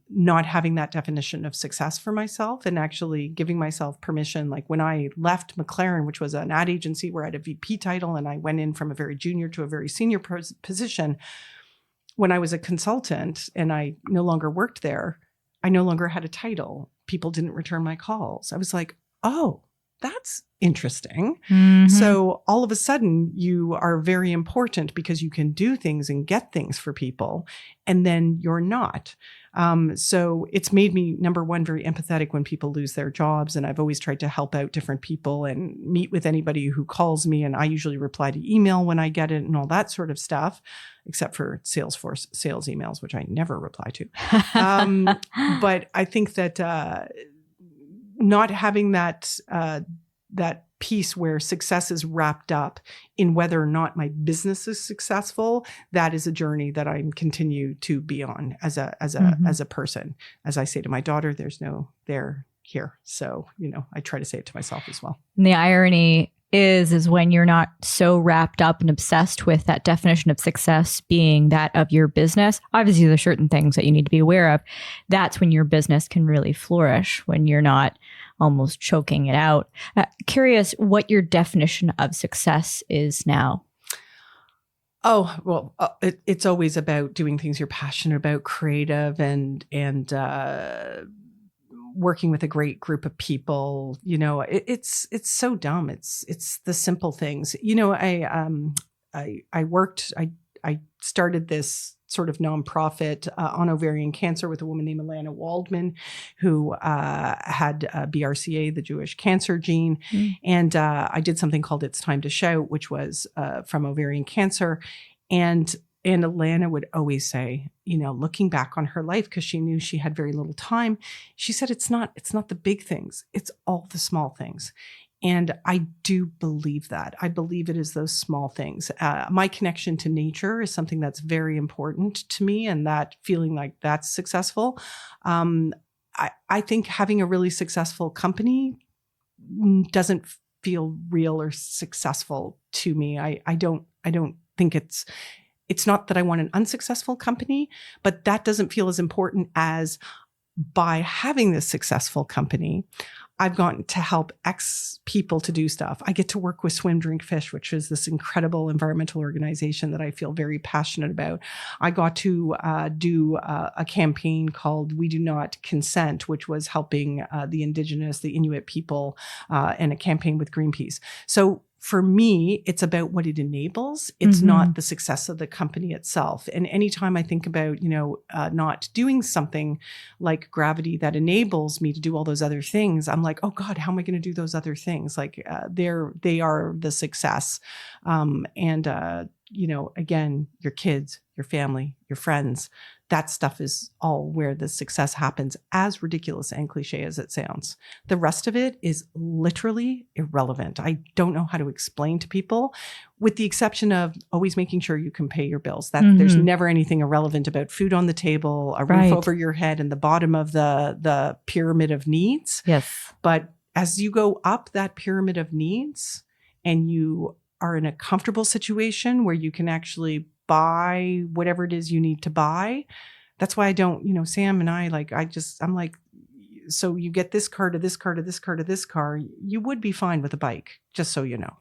not having that definition of success for myself and actually giving myself permission. Like when I left McLaren, which was an ad agency where I had a VP title, and I went in from a very junior to a very senior position. When I was a consultant and I no longer worked there, I no longer had a title. People didn't return my calls. I was like, oh, that's interesting. Mm-hmm. So all of a sudden you are very important because you can do things and get things for people, and then you're not. So it's made me, number one, very empathetic when people lose their jobs. And I've always tried to help out different people and meet with anybody who calls me. And I usually reply to email when I get it and all that sort of stuff, except for Salesforce sales emails, which I never reply to. But I think that not having that piece where success is wrapped up in whether or not my business is successful, that is a journey that I continue to be on as a person. As I say to my daughter, there's no there here. So, I try to say it to myself as well. And the irony is when you're not so wrapped up and obsessed with that definition of success being that of your business. Obviously, there's certain things that you need to be aware of. That's when your business can really flourish, when you're not almost choking it out. Curious what your definition of success is now. Oh, well, it's always about doing things you're passionate about, creative, and working with a great group of people. It's so dumb. It's the simple things. I started this sort of nonprofit on ovarian cancer with a woman named Alana Waldman, who had BRCA, the Jewish cancer gene. And I did something called It's Time to Shout, which was from ovarian cancer. And Alana would always say, looking back on her life, because she knew she had very little time, she said, it's not the big things. It's all the small things. And I do believe that. I believe it is those small things. My connection to nature is something that's very important to me, and that feeling like that's successful. I think having a really successful company doesn't feel real or successful to me. I don't think it's not that I want an unsuccessful company, but that doesn't feel as important as by having this successful company, I've gotten to help X people to do stuff. I get to work with Swim, Drink, Fish, which is this incredible environmental organization that I feel very passionate about. I got to do a campaign called We Do Not Consent, which was helping the Indigenous, the Inuit people, and a campaign with Greenpeace. So for me, it's about what it enables. It's not the success of the company itself. And anytime I think about, not doing something like Gravity that enables me to do all those other things, I'm like, oh God, how am I going to do those other things? Like they are the success. Again, your kids, your family, your friends, that stuff is all where the success happens, as ridiculous and cliche as it sounds. The rest of it is literally irrelevant. I don't know how to explain to people, with the exception of always making sure you can pay your bills. That there's never anything irrelevant about food on the table, a roof over your head, and the bottom of the pyramid of needs. Yes. But as you go up that pyramid of needs and you are in a comfortable situation where you can actually buy whatever it is you need to buy. That's why I don't, Sam and I, I'm like, so you get this car to this car to this car to this car, you would be fine with a bike, just so you know.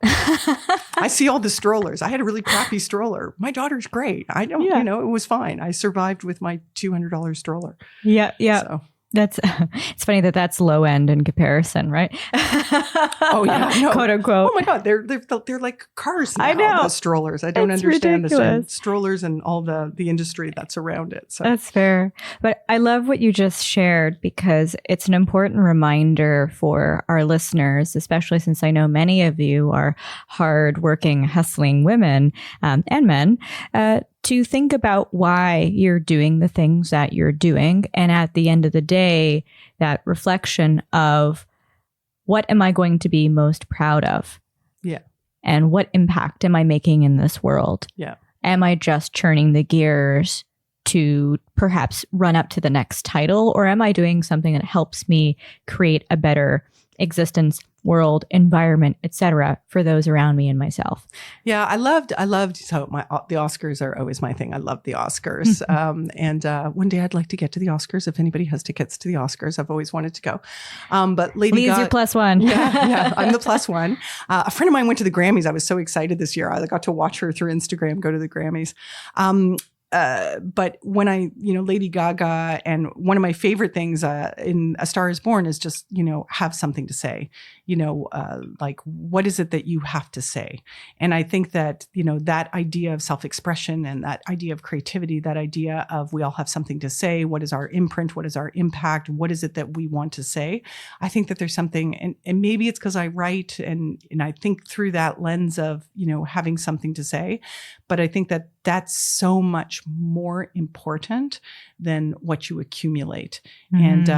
I see all the strollers. I had a really crappy stroller. My daughter's great. I don't, it was fine. I survived with my $200 stroller. Yeah. Yeah. So. It's funny that's low end in comparison, right? Oh yeah, no. Quote unquote. Oh my God, they're like cars now, I know. the strollers. I don't understand the strollers and all the industry that's around it. So that's fair. But I love what you just shared, because it's an important reminder for our listeners, especially since I know many of you are hardworking, hustling women and men, to think about why you're doing the things that you're doing. And at the end of the day, that reflection of, what am I going to be most proud of? Yeah. And what impact am I making in this world? Yeah. Am I just churning the gears to perhaps run up to the next title? Or am I doing something that helps me create a better existence, world, environment, etc., for those around me and myself? Yeah, I loved. So the Oscars are always my thing. I love the Oscars, and one day I'd like to get to the Oscars. If anybody has tickets to the Oscars, I've always wanted to go. But Leigh, your plus one. Yeah, I'm the plus one. A friend of mine went to the Grammys. I was so excited this year. I got to watch her through Instagram go to the Grammys. But when Lady Gaga, and one of my favorite things in A Star Is Born is just, have something to say, like, what is it that you have to say? And I think that, that idea of self-expression and that idea of creativity, that idea of we all have something to say, what is our imprint? What is our impact? What is it that we want to say? I think that there's something, and maybe it's because I write and I think through that lens of, having something to say, but I think that that's so much more important than what you accumulate. And,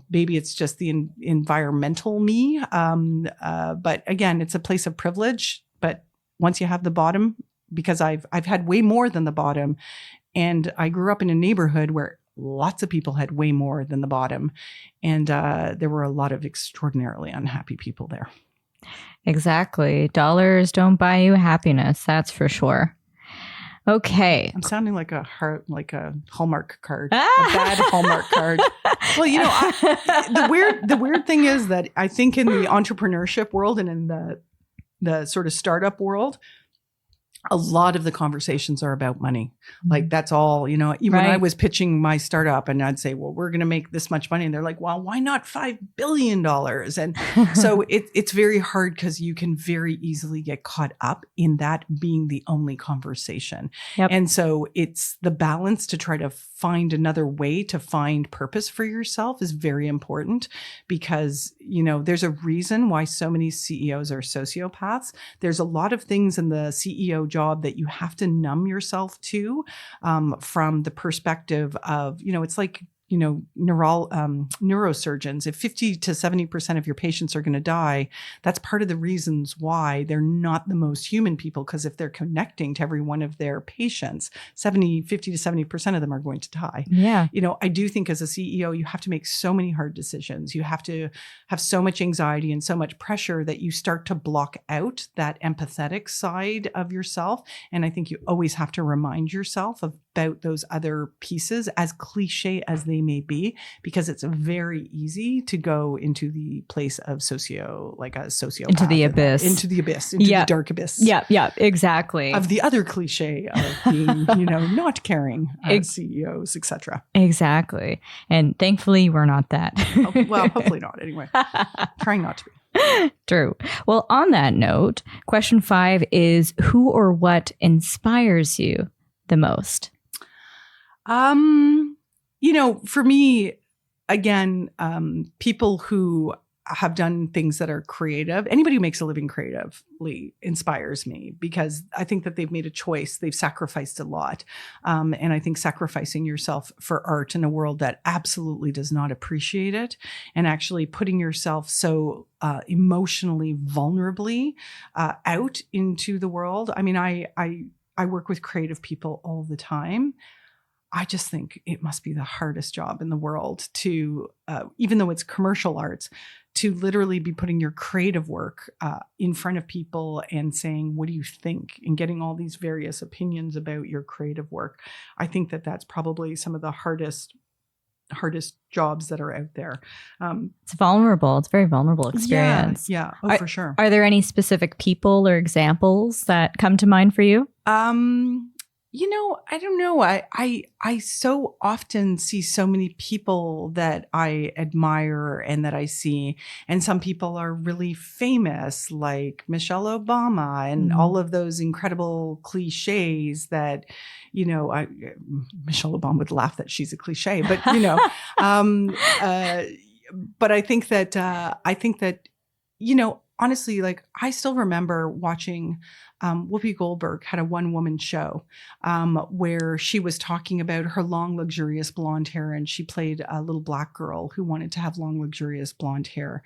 maybe it's just the environmental me. But again, it's a place of privilege. But once you have the bottom, because I've had way more than the bottom, and I grew up in a neighborhood where lots of people had way more than the bottom. And there were a lot of extraordinarily unhappy people there. Exactly. Dollars don't buy you happiness. That's for sure. Okay. I'm sounding like a Hallmark card, a bad Hallmark card. Well, the weird thing is that I think in the entrepreneurship world and in the sort of startup world, a lot of the conversations are about money. Like that's all, even when I was pitching my startup and I'd say, well, we're going to make this much money. And they're like, well, why not $5 billion? And so it's very hard because you can very easily get caught up in that being the only conversation. Yep. And so it's the balance to try to find another way to find purpose for yourself is very important, because, there's a reason why so many CEOs are sociopaths. There's a lot of things in the CEO job that you have to numb yourself to, from the perspective of, it's like, neurosurgeons, if 50 to 70% of your patients are going to die, that's part of the reasons why they're not the most human people. Because if they're connecting to every one of their patients, 50 to 70% of them are going to die. Yeah. I do think as a CEO, you have to make so many hard decisions. You have to have so much anxiety and so much pressure that you start to block out that empathetic side of yourself. And I think you always have to remind yourself about those other pieces, as cliche as they they may be, because it's very easy to go into the place of sociopath. Into the abyss. Into the dark abyss. Yeah, exactly. Of the other cliche of being, not caring CEOs, etc. Exactly. And thankfully, we're not that. Well, hopefully not anyway. Trying not to be. True. Well, on that note, question 5 is, who or what inspires you the most? For me, again, people who have done things that are creative. Anybody who makes a living creatively inspires me, because I think that they've made a choice. They've sacrificed a lot. And I think sacrificing yourself for art in a world that absolutely does not appreciate it, and actually putting yourself so emotionally vulnerably out into the world. I mean, I work with creative people all the time. I just think it must be the hardest job in the world to, even though it's commercial arts, to literally be putting your creative work in front of people and saying, what do you think? And getting all these various opinions about your creative work. I think that that's probably some of the hardest jobs that are out there. It's vulnerable. It's a very vulnerable experience. Yeah. Oh, for sure. Are there any specific people or examples that come to mind for you? I don't know. I so often see so many people that I admire and that I see. And some people are really famous, like Michelle Obama and all of those incredible cliches that, Michelle Obama would laugh that she's a cliche, but, but I think that, honestly, like, I still remember watching Whoopi Goldberg had a one-woman show where she was talking about her long, luxurious blonde hair, and she played a little Black girl who wanted to have long, luxurious blonde hair.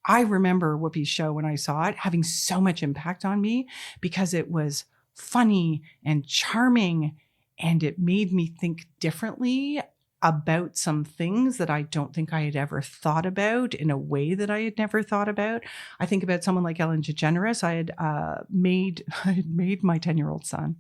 I remember Whoopi's show when I saw it having so much impact on me, because it was funny and charming, and it made me think differently about some things that I don't think I had ever thought about in a way that I had never thought about. I think about someone like Ellen DeGeneres. I had made my 10-year-old son,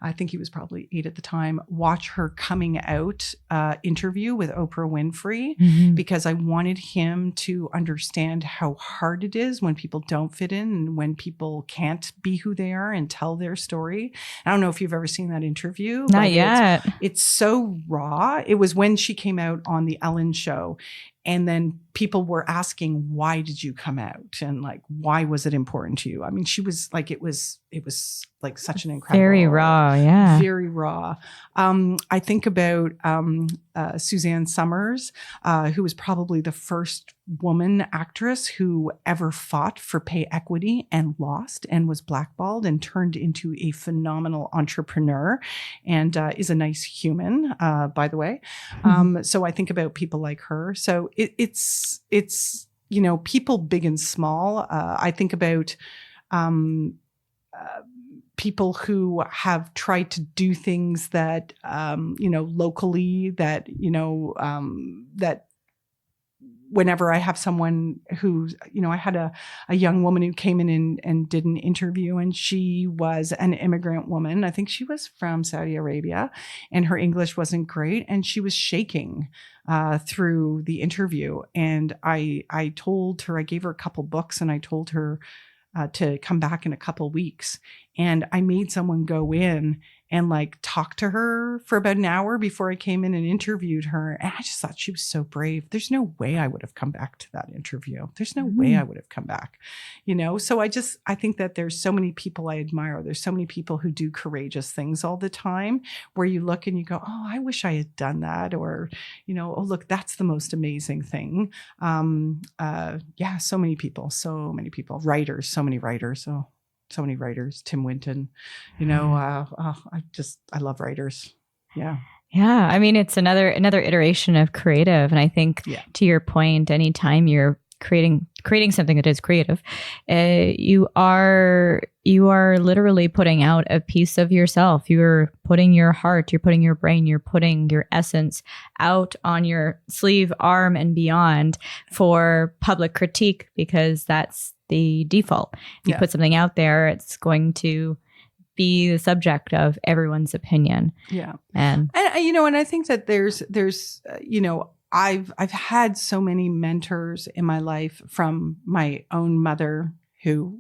I think he was probably 8 at the time, watch her coming out interview with Oprah Winfrey, because I wanted him to understand how hard it is when people don't fit in and when people can't be who they are and tell their story. I don't know if you've ever seen that interview. Not yet. It's so raw. It was when she came out on the Ellen show, and then people were asking, why did you come out? And like, why was it important to you? I mean, she was like, it was like such an incredible, very raw. Yeah. Very raw. I think about Suzanne Summers, who was probably the first woman actress who ever fought for pay equity and lost and was blackballed and turned into a phenomenal entrepreneur, and is a nice human, by the way. So I think about people like her. So it's people big and small. I think about people who have tried to do things that, locally, that, that whenever I have someone who, I had a young woman who came in and did an interview, and she was an immigrant woman. I think she was from Saudi Arabia, and her English wasn't great, and she was shaking through the interview. And I told her, I gave her a couple books, and I told her to come back in a couple weeks. And I made someone go in and like talk to her for about an hour before I came in and interviewed her. And I just thought she was so brave. There's no way I would have come back to that interview. There's no way I would have come back, So I think that there's so many people I admire. There's so many people who do courageous things all the time, where you look and you go, oh, I wish I had done that. Or, oh, look, that's the most amazing thing. So many people, writers, so many writers. So many writers, Tim Winton, I love writers. Yeah. Yeah. I mean, it's another iteration of creative. And I think to your point, anytime you're creating something that is creative, you are literally putting out a piece of yourself. You're putting your heart, you're putting your brain, you're putting your essence out on your sleeve, arm, and beyond for public critique, because that's the default. If you put something out there, it's going to be the subject of everyone's opinion. Yeah. And I think that there's I've had so many mentors in my life, from my own mother, who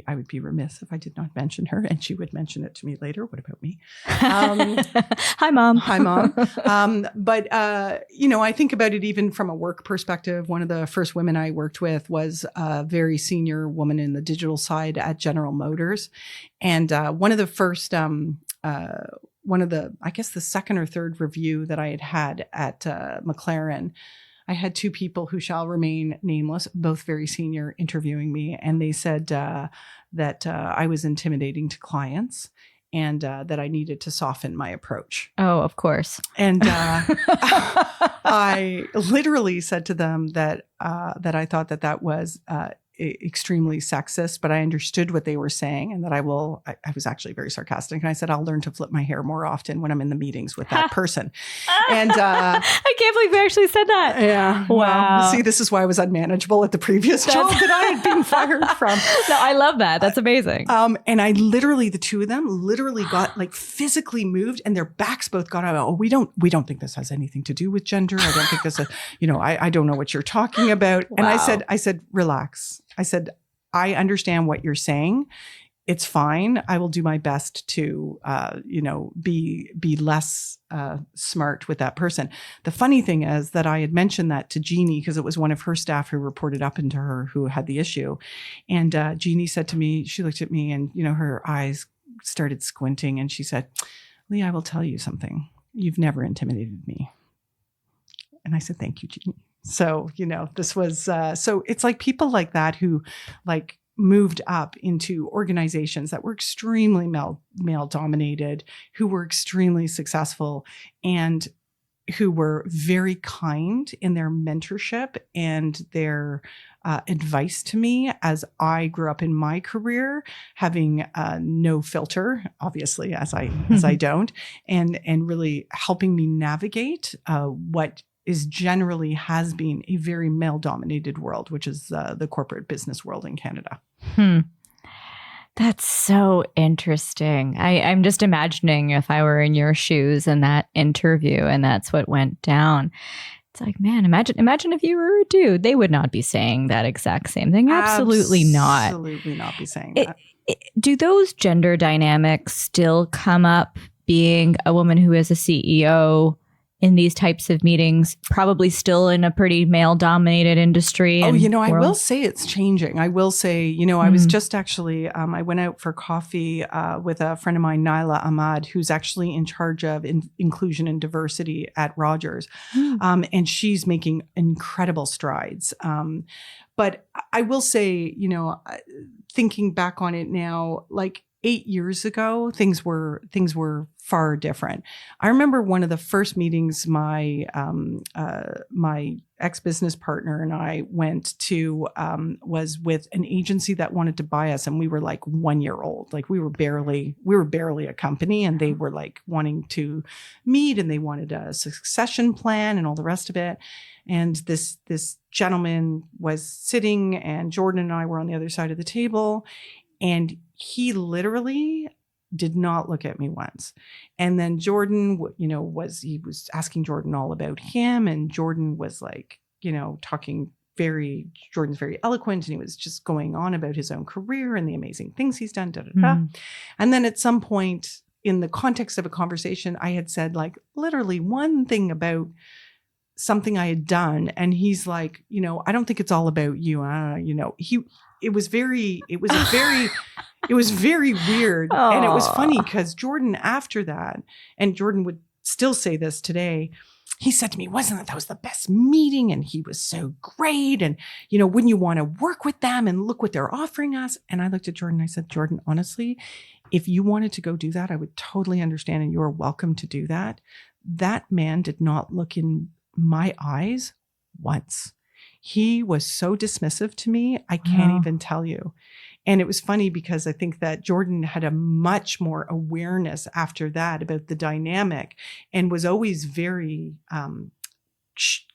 I would be remiss if I did not mention her, and she would mention it to me later. What about me? Hi, Mom. Hi, Mom. But I think about it even from a work perspective. One of the first women I worked with was a very senior woman in the digital side at General Motors. And one of the first, I guess the second or third review that I had at McLaren, I had two people who shall remain nameless, both very senior, interviewing me. And they said that I was intimidating to clients, and that I needed to soften my approach. Oh, of course. And I literally said to them that I thought that was extremely sexist, but I understood what they were saying, and that I was actually very sarcastic. And I said, I'll learn to flip my hair more often when I'm in the meetings with that person. And I can't believe you actually said that. Yeah. Wow. Well, see, this is why I was unmanageable at the previous job that I had been fired from. No, I love that. That's amazing. And I literally, the two of them literally got like physically moved, and their backs both got out. Oh, we don't think this has anything to do with gender. I don't think this, I don't know what you're talking about. Wow. And I said, relax. I said, I understand what you're saying. It's fine. I will do my best to, be less smart with that person. The funny thing is that I had mentioned that to Jeannie, because it was one of her staff who reported up into her who had the issue. And Jeannie said to me, she looked at me, and, her eyes started squinting, and she said, Leigh, I will tell you something. You've never intimidated me. And I said, thank you, Jeannie. So, this was, so it's like people like that who like moved up into organizations that were extremely male dominated, who were extremely successful, and who were very kind in their mentorship and their advice to me as I grew up in my career, having no filter, obviously, as I don't, and really helping me navigate what is generally has been a very male-dominated world, which is the corporate business world in Canada. That's so interesting. I'm just imagining if I were in your shoes in that interview and that's what went down. It's like, man, imagine if you were a dude, they would not be saying that exact same thing. Absolutely not. Absolutely not be saying that. Do those gender dynamics still come up being a woman who is a CEO in these types of meetings, probably still in a pretty male-dominated industry? Oh, I will say it's changing. I will say, I was just actually, I went out for coffee with a friend of mine, Naila Ahmad, who's actually in charge of inclusion and diversity at Rogers. And she's making incredible strides. But I will say, thinking back on it now, like 8 years ago, things were far different. I remember one of the first meetings my ex-business partner and I went to was with an agency that wanted to buy us, and we were like 1 year old. Like we were barely a company, and they were like wanting to meet, and they wanted a succession plan and all the rest of it. And this gentleman was sitting, and Jordan and I were on the other side of the table, and he literally did not look at me once. And then Jordan, he was asking Jordan all about him, and Jordan was like, talking Jordan's very eloquent, and he was just going on about his own career and the amazing things he's done, And then at some point in the context of a conversation, I had said like literally one thing about something I had done. And he's like, I don't think it's all about you. It was very weird. Aww. And it was funny because Jordan after that, and Jordan would still say this today, he said to me, wasn't that was the best meeting? And he was so great. And, wouldn't you want to work with them and look what they're offering us? And I looked at Jordan, and I said, Jordan, honestly, if you wanted to go do that, I would totally understand. And you are welcome to do that. That man did not look in my eyes once. He was so dismissive to me. I can't even tell you. And it was funny because I think that Jordan had a much more awareness after that about the dynamic, and was always very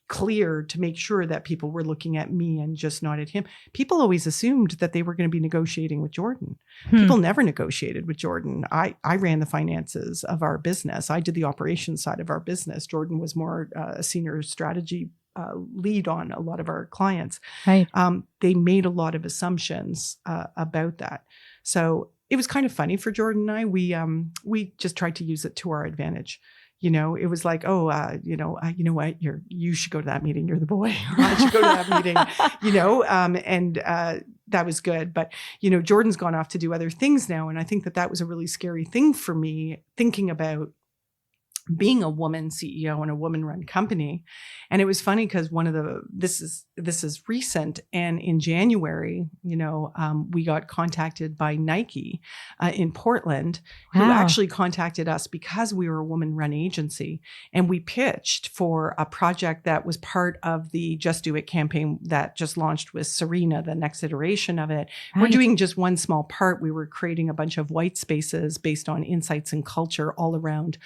clear to make sure that people were looking at me and just not at him. People always assumed that they were going to be negotiating with Jordan. People never negotiated with Jordan. I ran the finances of our business. I did the operations side of our business. Jordan was more a senior strategy lead on a lot of our clients. Right. They made a lot of assumptions about that. So it was kind of funny for Jordan and I. We just tried to use it to our advantage. It was like, you know what, you should go to that meeting. You're the boy. I should go to that meeting, and that was good. But, Jordan's gone off to do other things now. And I think that was a really scary thing for me, thinking about being a woman CEO in a woman-run company. And it was funny because this is recent. And in January, we got contacted by Nike in Portland, who actually contacted us because we were a woman-run agency. And we pitched for a project that was part of the Just Do It campaign that just launched with Serena, the next iteration of it. Right. We're doing just one small part. We were creating a bunch of white spaces based on insights and culture all around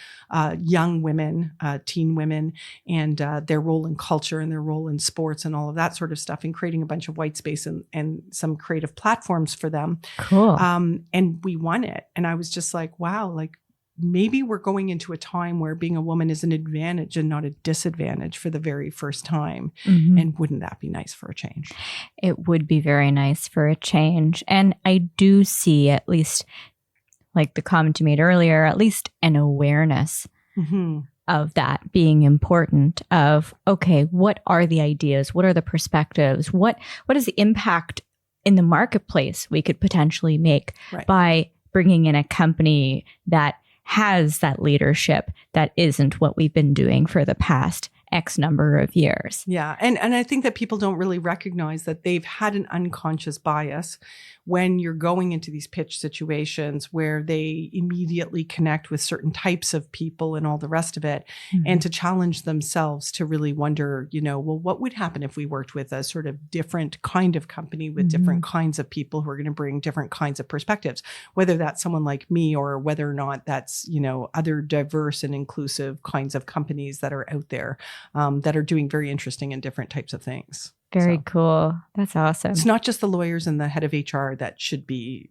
young women, teen women, and their role in culture and their role in sports and all of that sort of stuff, and creating a bunch of white space and some creative platforms for them. Cool. And we won it. And I was just like, wow, like maybe we're going into a time where being a woman is an advantage and not a disadvantage for the very first time. Mm-hmm. And wouldn't that be nice for a change? It would be very nice for a change. And I do see, at least like the comment you made earlier, at least an awareness of that being important, of, okay, what are the ideas? What are the perspectives? What is the impact in the marketplace we could potentially make by bringing in a company that has that leadership that isn't what we've been doing for the past X number of years. Yeah. And I think that people don't really recognize that they've had an unconscious bias when you're going into these pitch situations where they immediately connect with certain types of people and all the rest of it, and to challenge themselves to really wonder, well, what would happen if we worked with a sort of different kind of company with different kinds of people who are going to bring different kinds of perspectives, whether that's someone like me or whether or not that's, other diverse and inclusive kinds of companies that are out there that are doing very interesting and different types of things. Very cool. That's awesome. It's not just the lawyers and the head of HR that should be,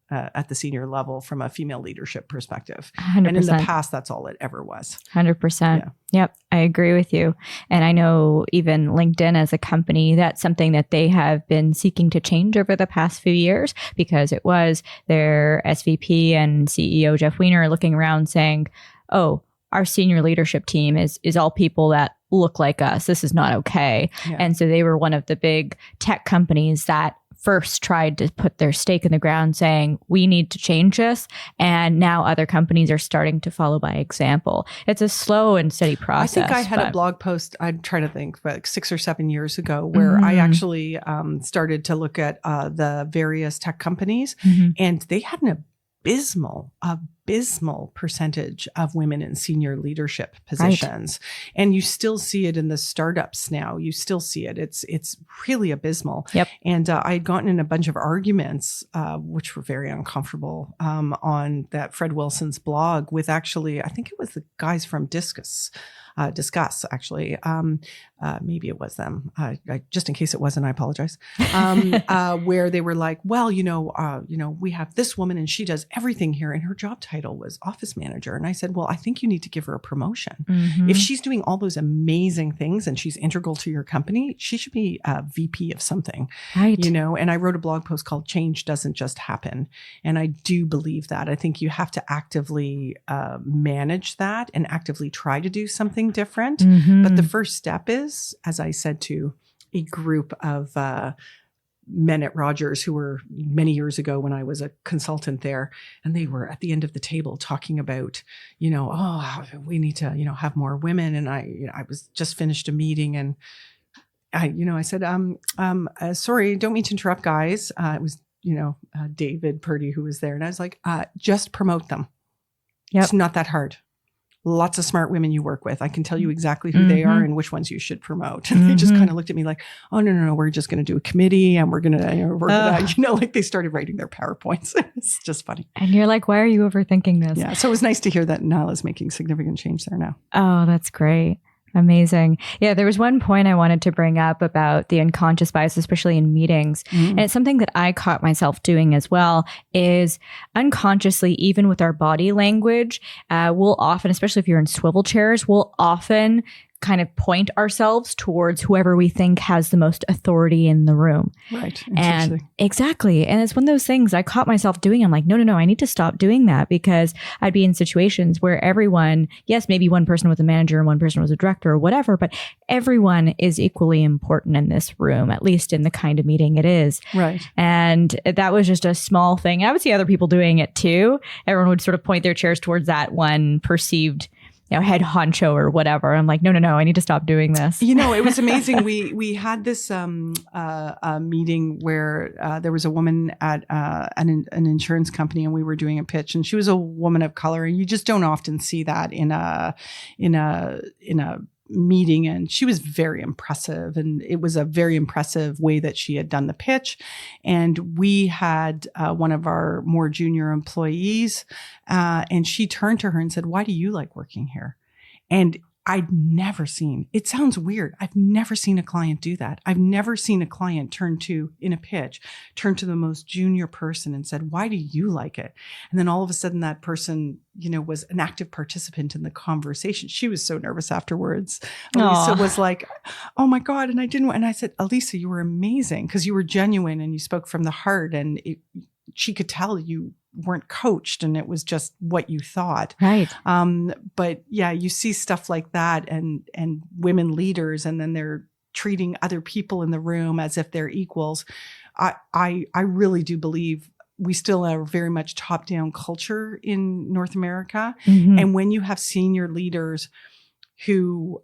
at the senior level from a female leadership perspective. 100%. And in the past, that's all it ever was. 100%. Yeah. Yep. I agree with you. And I know even LinkedIn as a company, that's something that they have been seeking to change over the past few years, because it was their SVP and CEO, Jeff Weiner, looking around saying, oh, our senior leadership team is all people that look like us. This is not okay. Yeah. And so they were one of the big tech companies that first tried to put their stake in the ground saying, we need to change this. And now other companies are starting to follow by example. It's a slow and steady process. I think I had a blog post, I'm trying to think, but 6 or 7 years ago, where I actually started to look at the various tech companies, and they had an abysmal percentage of women in senior leadership positions. Right. And you still see it in the startups now. You still see it. It's really abysmal. Yep. And I had gotten in a bunch of arguments, which were very uncomfortable, on that Fred Wilson's blog with actually, I think it was the guys from Discuss, actually. Maybe it was them. Just in case it wasn't, I apologize. Where they were like, well, we have this woman and she does everything here, and her job title was office manager. And I said, well, I think you need to give her a promotion. If she's doing all those amazing things and she's integral to your company, she should be a VP of something. Right. And I wrote a blog post called Change Doesn't Just Happen. And I do believe that. I think you have to actively manage that and actively try to do something different. But the first step is, as I said to a group of men at Rogers who were many years ago when I was a consultant there, and they were at the end of the table talking about, we need to, have more women. And I was just finished a meeting, and I said, sorry, don't mean to interrupt, guys. It was, David Purdy who was there. And I was like, just promote them. Yep. It's not that hard. Lots of smart women you work with. I can tell you exactly who they are and which ones you should promote. And they just kind of looked at me like, oh, no, we're just going to do a committee and we're going to work that. Like they started writing their PowerPoints. It's just funny. And you're like, why are you overthinking this? Yeah. So it was nice to hear that Nala's making significant change there now. Oh, that's great. Amazing. Yeah, there was one point I wanted to bring up about the unconscious bias, especially in meetings. And it's something that I caught myself doing as well, is unconsciously, even with our body language, we'll often, especially if you're in swivel chairs, we'll often kind of point ourselves towards whoever we think has the most authority in the room. Right. And exactly. And it's one of those things I caught myself doing. I'm like, no, I need to stop doing that, because I'd be in situations where everyone, yes, maybe one person was a manager and one person was a director or whatever, but everyone is equally important in this room, at least in the kind of meeting it is. Right. And that was just a small thing. I would see other people doing it too. Everyone would sort of point their chairs towards that one perceived head honcho or whatever. I'm like, no, I need to stop doing this. It was amazing. We had this meeting where there was a woman at an insurance company, and we were doing a pitch, and she was a woman of color, and you just don't often see that in a meeting. And she was very impressive, and it was a very impressive way that she had done the pitch. And we had one of our more junior employees, and she turned to her and said, "Why do you like working here?" And I'd never seen, it sounds weird, I've never seen a client do that. I've never seen a client in a pitch, turn to the most junior person and said, "Why do you like it?" And then all of a sudden that person, was an active participant in the conversation. She was so nervous afterwards. Elisa was like, "Oh my God." And I said, "Elisa, you were amazing, because you were genuine and you spoke from the heart, and she could tell you weren't coached, and it was just what you thought." Right. But yeah, you see stuff like that, and women leaders, and then they're treating other people in the room as if they're equals. I really do believe we still are very much top-down culture in North America. Mm-hmm. And when you have senior leaders who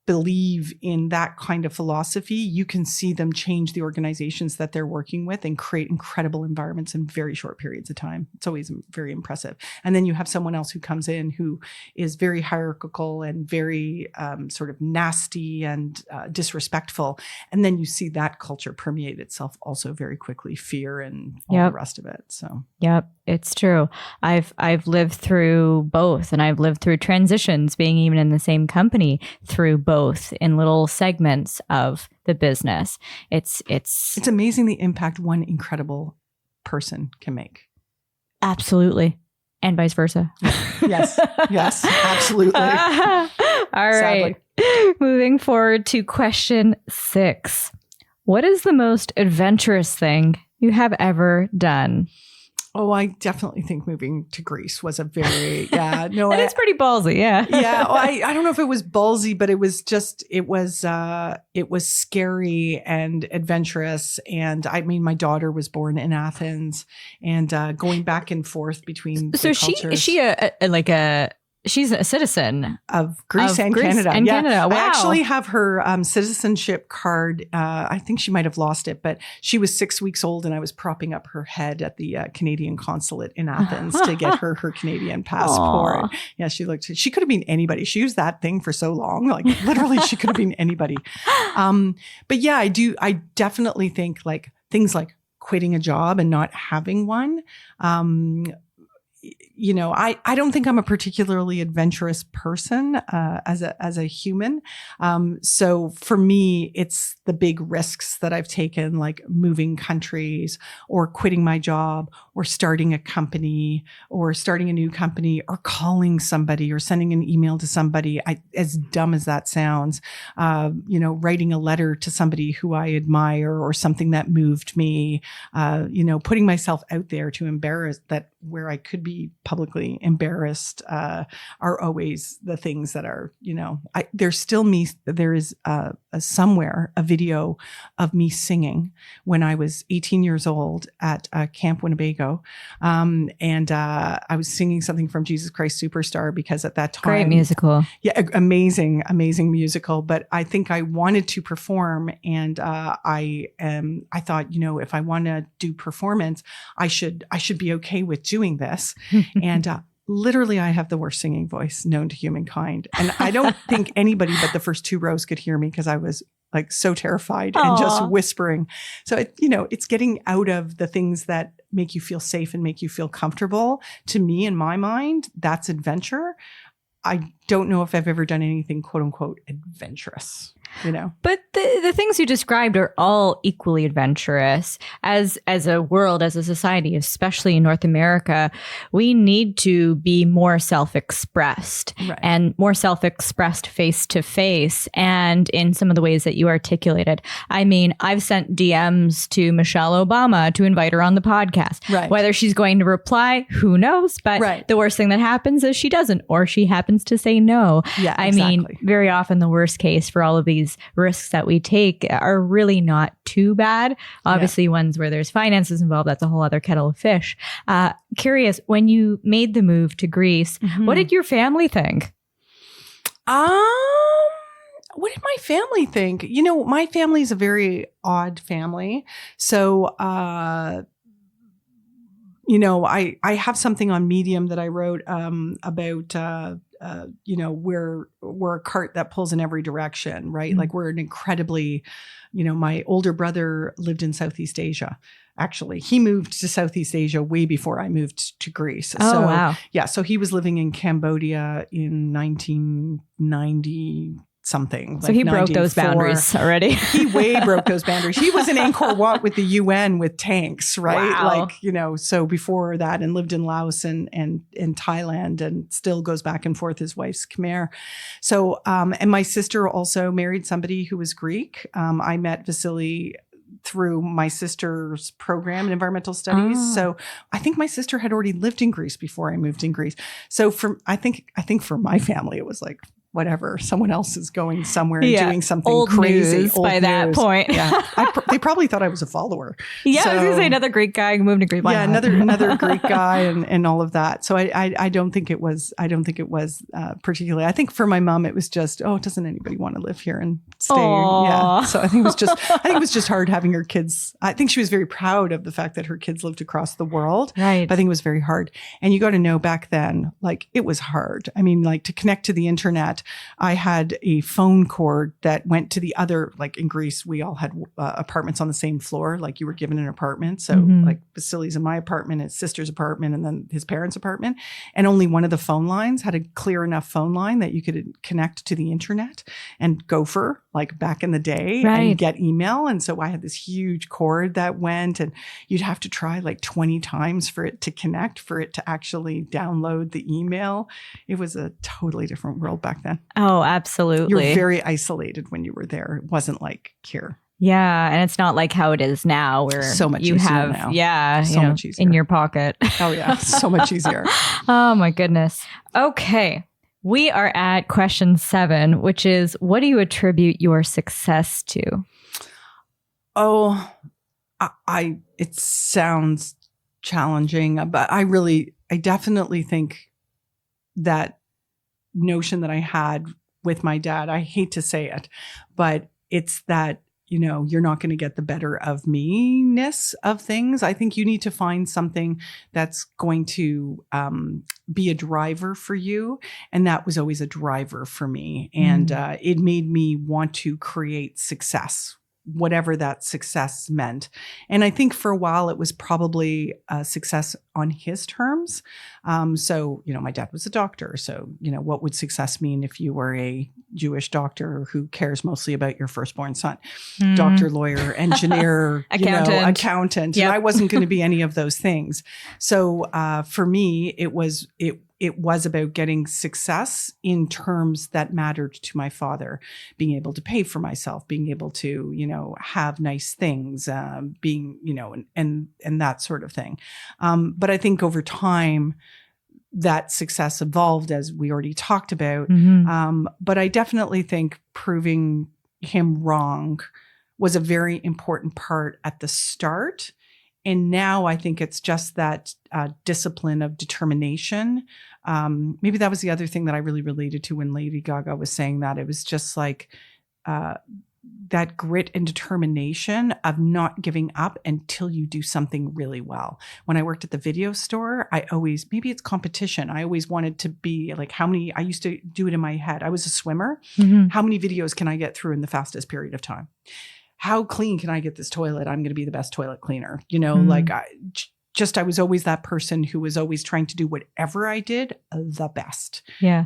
believe in that kind of philosophy, you can see them change the organizations that they're working with and create incredible environments in very short periods of time. It's always very impressive. And then you have someone else who comes in who is very hierarchical and very sort of nasty and disrespectful. And then you see that culture permeate itself also very quickly, fear and all the rest of it. So, yep, it's true. I've lived through both, and I've lived through transitions, being even in the same company, through both in little segments of the business. It's amazing the impact one incredible person can make. Absolutely. And vice versa. Yes, absolutely. All right. Sadly. Moving forward to question 6. What is the most adventurous thing you have ever done? Oh, I definitely think moving to Greece was a very, and it's pretty ballsy. Yeah. Yeah. Well, I don't know if it was ballsy, but it was scary and adventurous. And I mean, my daughter was born in Athens, and going back and forth between the cultures. She's a citizen of Greece and Canada. Canada. Wow. I actually have her citizenship card. I think she might have lost it, but she was 6 weeks old, and I was propping up her head at the Canadian consulate in Athens to get her Canadian passport. Aww. Yeah, she could have been anybody. She used that thing for so long. Like literally she could have been anybody. But yeah, I definitely think like things like quitting a job and not having one. I don't think I'm a particularly adventurous person as a human. So for me, it's the big risks that I've taken, like moving countries or quitting my job or starting a company or starting a new company or calling somebody or sending an email to somebody. As dumb as that sounds, writing a letter to somebody who I admire or something that moved me, putting myself out there to embarrass that where I could be publicly embarrassed are always the things that are, there's still me. There is somewhere a video of me singing when I was 18 years old at Camp Winnebago. And I was singing something from Jesus Christ Superstar because at that time. Great musical. Yeah, amazing musical. But I think I wanted to perform, and I thought, if I want to do performance, I should be okay with doing this. And literally, I have the worst singing voice known to humankind. And I don't think anybody but the first 2 rows could hear me because I was like so terrified and just whispering. So, it's getting out of the things that make you feel safe and make you feel comfortable. To me, in my mind, that's adventure. I don't know if I've ever done anything quote unquote adventurous, you know. But the things you described are all equally adventurous. As a world, as a society, especially in North America, we need to be more self-expressed and more self-expressed face to face and in some of the ways that you articulated. I mean, I've sent DMs to Michelle Obama to invite her on the podcast. Right. Whether she's going to reply, who knows? But the worst thing that happens is she doesn't, or she happens to say no. Yeah, I mean, very often the worst case for all of these risks that we take are really not too bad. Obviously, ones where there's finances involved, that's a whole other kettle of fish. Curious, when you made the move to Greece, what did your family think? What did my family think? You know, my family is a very odd family. So, you know, I have something on Medium that I wrote about, you know, we're a cart that pulls in every direction, right? Like we're an incredibly, you know, my older brother lived in Southeast Asia. Actually, he moved to Southeast Asia way before I moved to Greece. Oh, wow. Yeah. So he was living in Cambodia in 1990 something. So he broke those boundaries already. He way broke those boundaries. He was in Angkor Wat with the UN with tanks, right? Wow. Like, you know, so before that, and lived in Laos and in Thailand, and still goes back and forth. His wife's Khmer. So, and my sister also married somebody who was Greek. I met Vasily through my sister's program in environmental studies. So I think my sister had already lived in Greece before I moved in Greece. So I think for my family, it was like, whatever, someone else is going somewhere and doing something old crazy. News by that point. Yeah. They probably thought I was a follower. Yeah, I was going to say another Greek guy who moved to Greece. Yeah, another Greek guy and all of that. So I don't think it was particularly. I think for my mom, it was just, doesn't anybody want to live here and stay? Aww. Yeah. So I think it was just hard having her kids. I think she was very proud of the fact that her kids lived across the world. Right. But I think it was very hard. And you got to know back then, like it was hard. I mean, like to connect to the internet, I had a phone cord that went to the other, like in Greece, we all had apartments on the same floor, like you were given an apartment. So like Vasily's in my apartment, his sister's apartment, and then his parents' apartment. And only one of the phone lines had a clear enough phone line that you could connect to the internet and gopher, like back in the day, and get email. And so I had this huge cord that went, and you'd have to try like 20 times for it to connect, for it to actually download the email. It was a totally different world back then. Oh, absolutely. You're very isolated when you were there. It wasn't like here. Yeah. And it's not like how it is now where so much you easier have, now. So much easier. in your pocket. Oh, yeah. So much easier. Oh, my goodness. Okay. We are at question 7, which is, what do you attribute your success to? Oh, it sounds challenging, but I definitely think that notion that I had with my dad, I hate to say it, but it's that, you know, you're not going to get the better of me-ness of things. I think you need to find something that's going to be a driver for you. And that was always a driver for me. And it made me want to create success, whatever that success meant. And I think for a while it was probably a success on his terms. So, you know, my dad was a doctor. So, you know, what would success mean if you were a Jewish doctor who cares mostly about your firstborn son? Doctor, lawyer, engineer, accountant. Yep. And I wasn't going to be any of those things. So for me, it was about getting success in terms that mattered to my father, being able to pay for myself, being able to, you know, have nice things, being, you know, and that sort of thing. But I think over time, that success evolved, as we already talked about. But I definitely think proving him wrong was a very important part at the start. And now I think it's just that discipline of determination. Maybe that was the other thing that I really related to when Lady Gaga was saying that. It was just like that grit and determination of not giving up until you do something really well. When I worked at the video store, maybe it's competition. I always wanted to be like, I used to do it in my head. I was a swimmer. How many videos can I get through in the fastest period of time? How clean can I get this toilet? I'm going to be the best toilet cleaner. You know, like I was always that person who was always trying to do whatever I did the best. Yeah.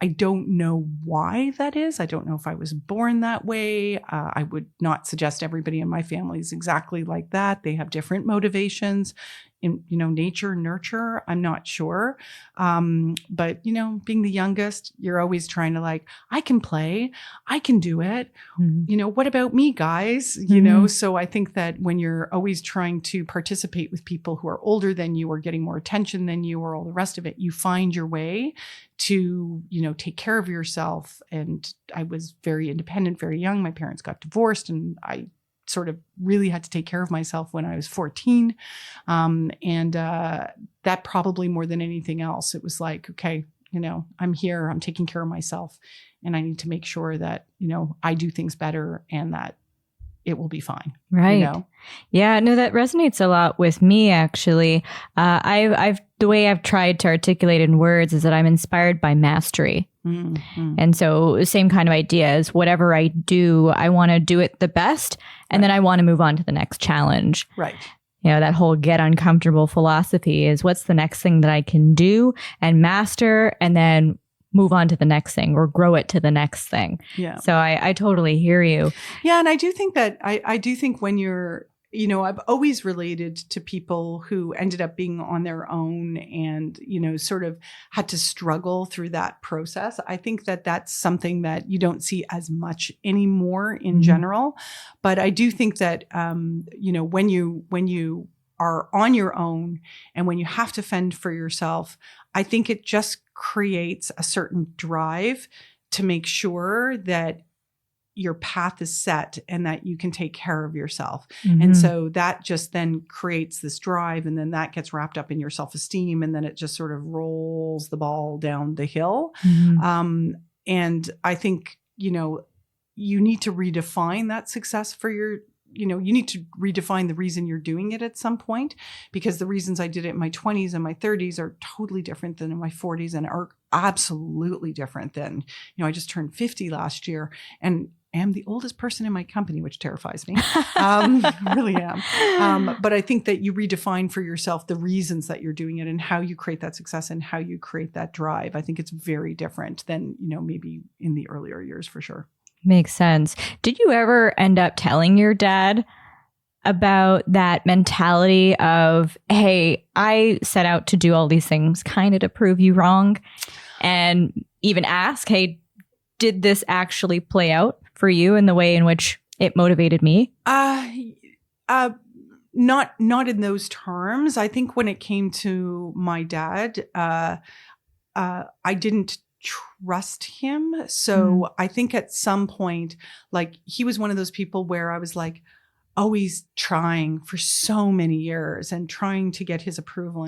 I don't know why that is. I don't know if I was born that way. I would not suggest everybody in my family is exactly like that. They have different motivations in, nature, nurture. I'm not sure. But, being the youngest, you're always trying to I can play, I can do it. Mm-hmm. What about me, guys? Mm-hmm. So I think that when you're always trying to participate with people who are older than you or getting more attention than you or all the rest of it, you find your way to, take care of yourself. And I was very independent, very young. My parents got divorced and I sort of really had to take care of myself when I was 14. That probably more than anything else, it was okay, I'm here, I'm taking care of myself and I need to make sure that, I do things better and that it will be fine. Right. Yeah, no, that resonates a lot with me, actually. The way I've tried to articulate in words is that I'm inspired by mastery. Mm-hmm. And so same kind of idea is whatever I do, I want to do it the best. And then I want to move on to the next challenge. Right. That whole get uncomfortable philosophy is what's the next thing that I can do and master and then move on to the next thing or grow it to the next thing. Yeah. So I totally hear you. Yeah. And I do think that I do think when you're, I've always related to people who ended up being on their own and, sort of had to struggle through that process. I think that that's something that you don't see as much anymore in general. But I do think that, when you are on your own and when you have to fend for yourself, I think it just creates a certain drive to make sure that your path is set and that you can take care of yourself. Mm-hmm. And so that just then creates this drive and then that gets wrapped up in your self-esteem and then it just sort of rolls the ball down the hill. Mm-hmm. And I think, you need to redefine that success for you need to redefine the reason you're doing it at some point because the reasons I did it in my 20s and my 30s are totally different than in my 40s and are absolutely different than, I just turned 50 last year and am the oldest person in my company, which terrifies me. I really am. But I think that you redefine for yourself the reasons that you're doing it and how you create that success and how you create that drive. I think it's very different than, maybe in the earlier years for sure. Makes sense. Did you ever end up telling your dad about that mentality of, hey, I set out to do all these things kind of to prove you wrong? And even ask, hey, did this actually play out for you in the way in which it motivated me? Not in those terms. I think when it came to my dad, I didn't trust him. So I think at some point, he was one of those people where I was always trying for so many years and trying to get his approval.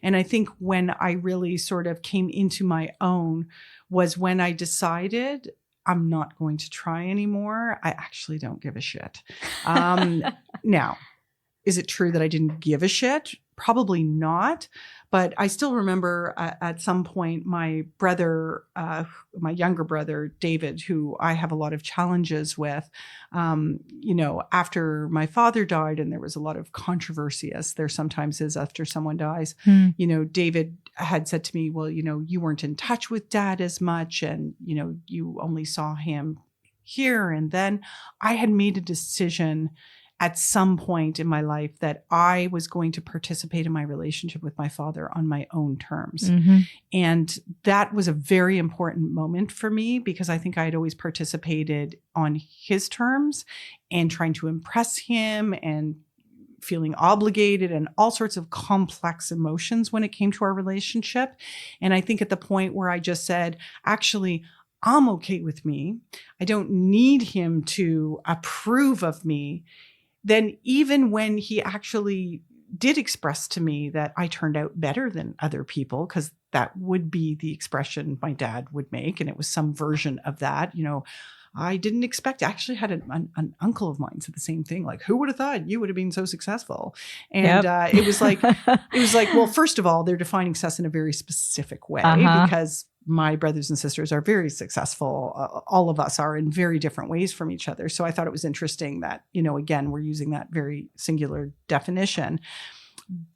And I think when I really sort of came into my own was when I decided I'm not going to try anymore. I actually don't give a shit. Now, is it true that I didn't give a shit? Probably not. But I still remember at some point my brother, my younger brother, David, who I have a lot of challenges with, after my father died and there was a lot of controversy as there sometimes is after someone dies, David had said to me, well, you weren't in touch with Dad as much and, you only saw him here. And then I had made a decision at some point in my life that I was going to participate in my relationship with my father on my own terms. Mm-hmm. And that was a very important moment for me because I think I had always participated on his terms and trying to impress him and feeling obligated and all sorts of complex emotions when it came to our relationship. And I think at the point where I just said, actually, I'm okay with me. I don't need him to approve of me. Then even when he actually did express to me that I turned out better than other people, because that would be the expression my dad would make, and it was some version of that, I didn't expect. I actually had an uncle of mine said the same thing. Who would have thought you would have been so successful? And it was like, well, first of all, they're defining success in a very specific way because my brothers and sisters are very successful. All of us are in very different ways from each other. So I thought it was interesting that, again, we're using that very singular definition.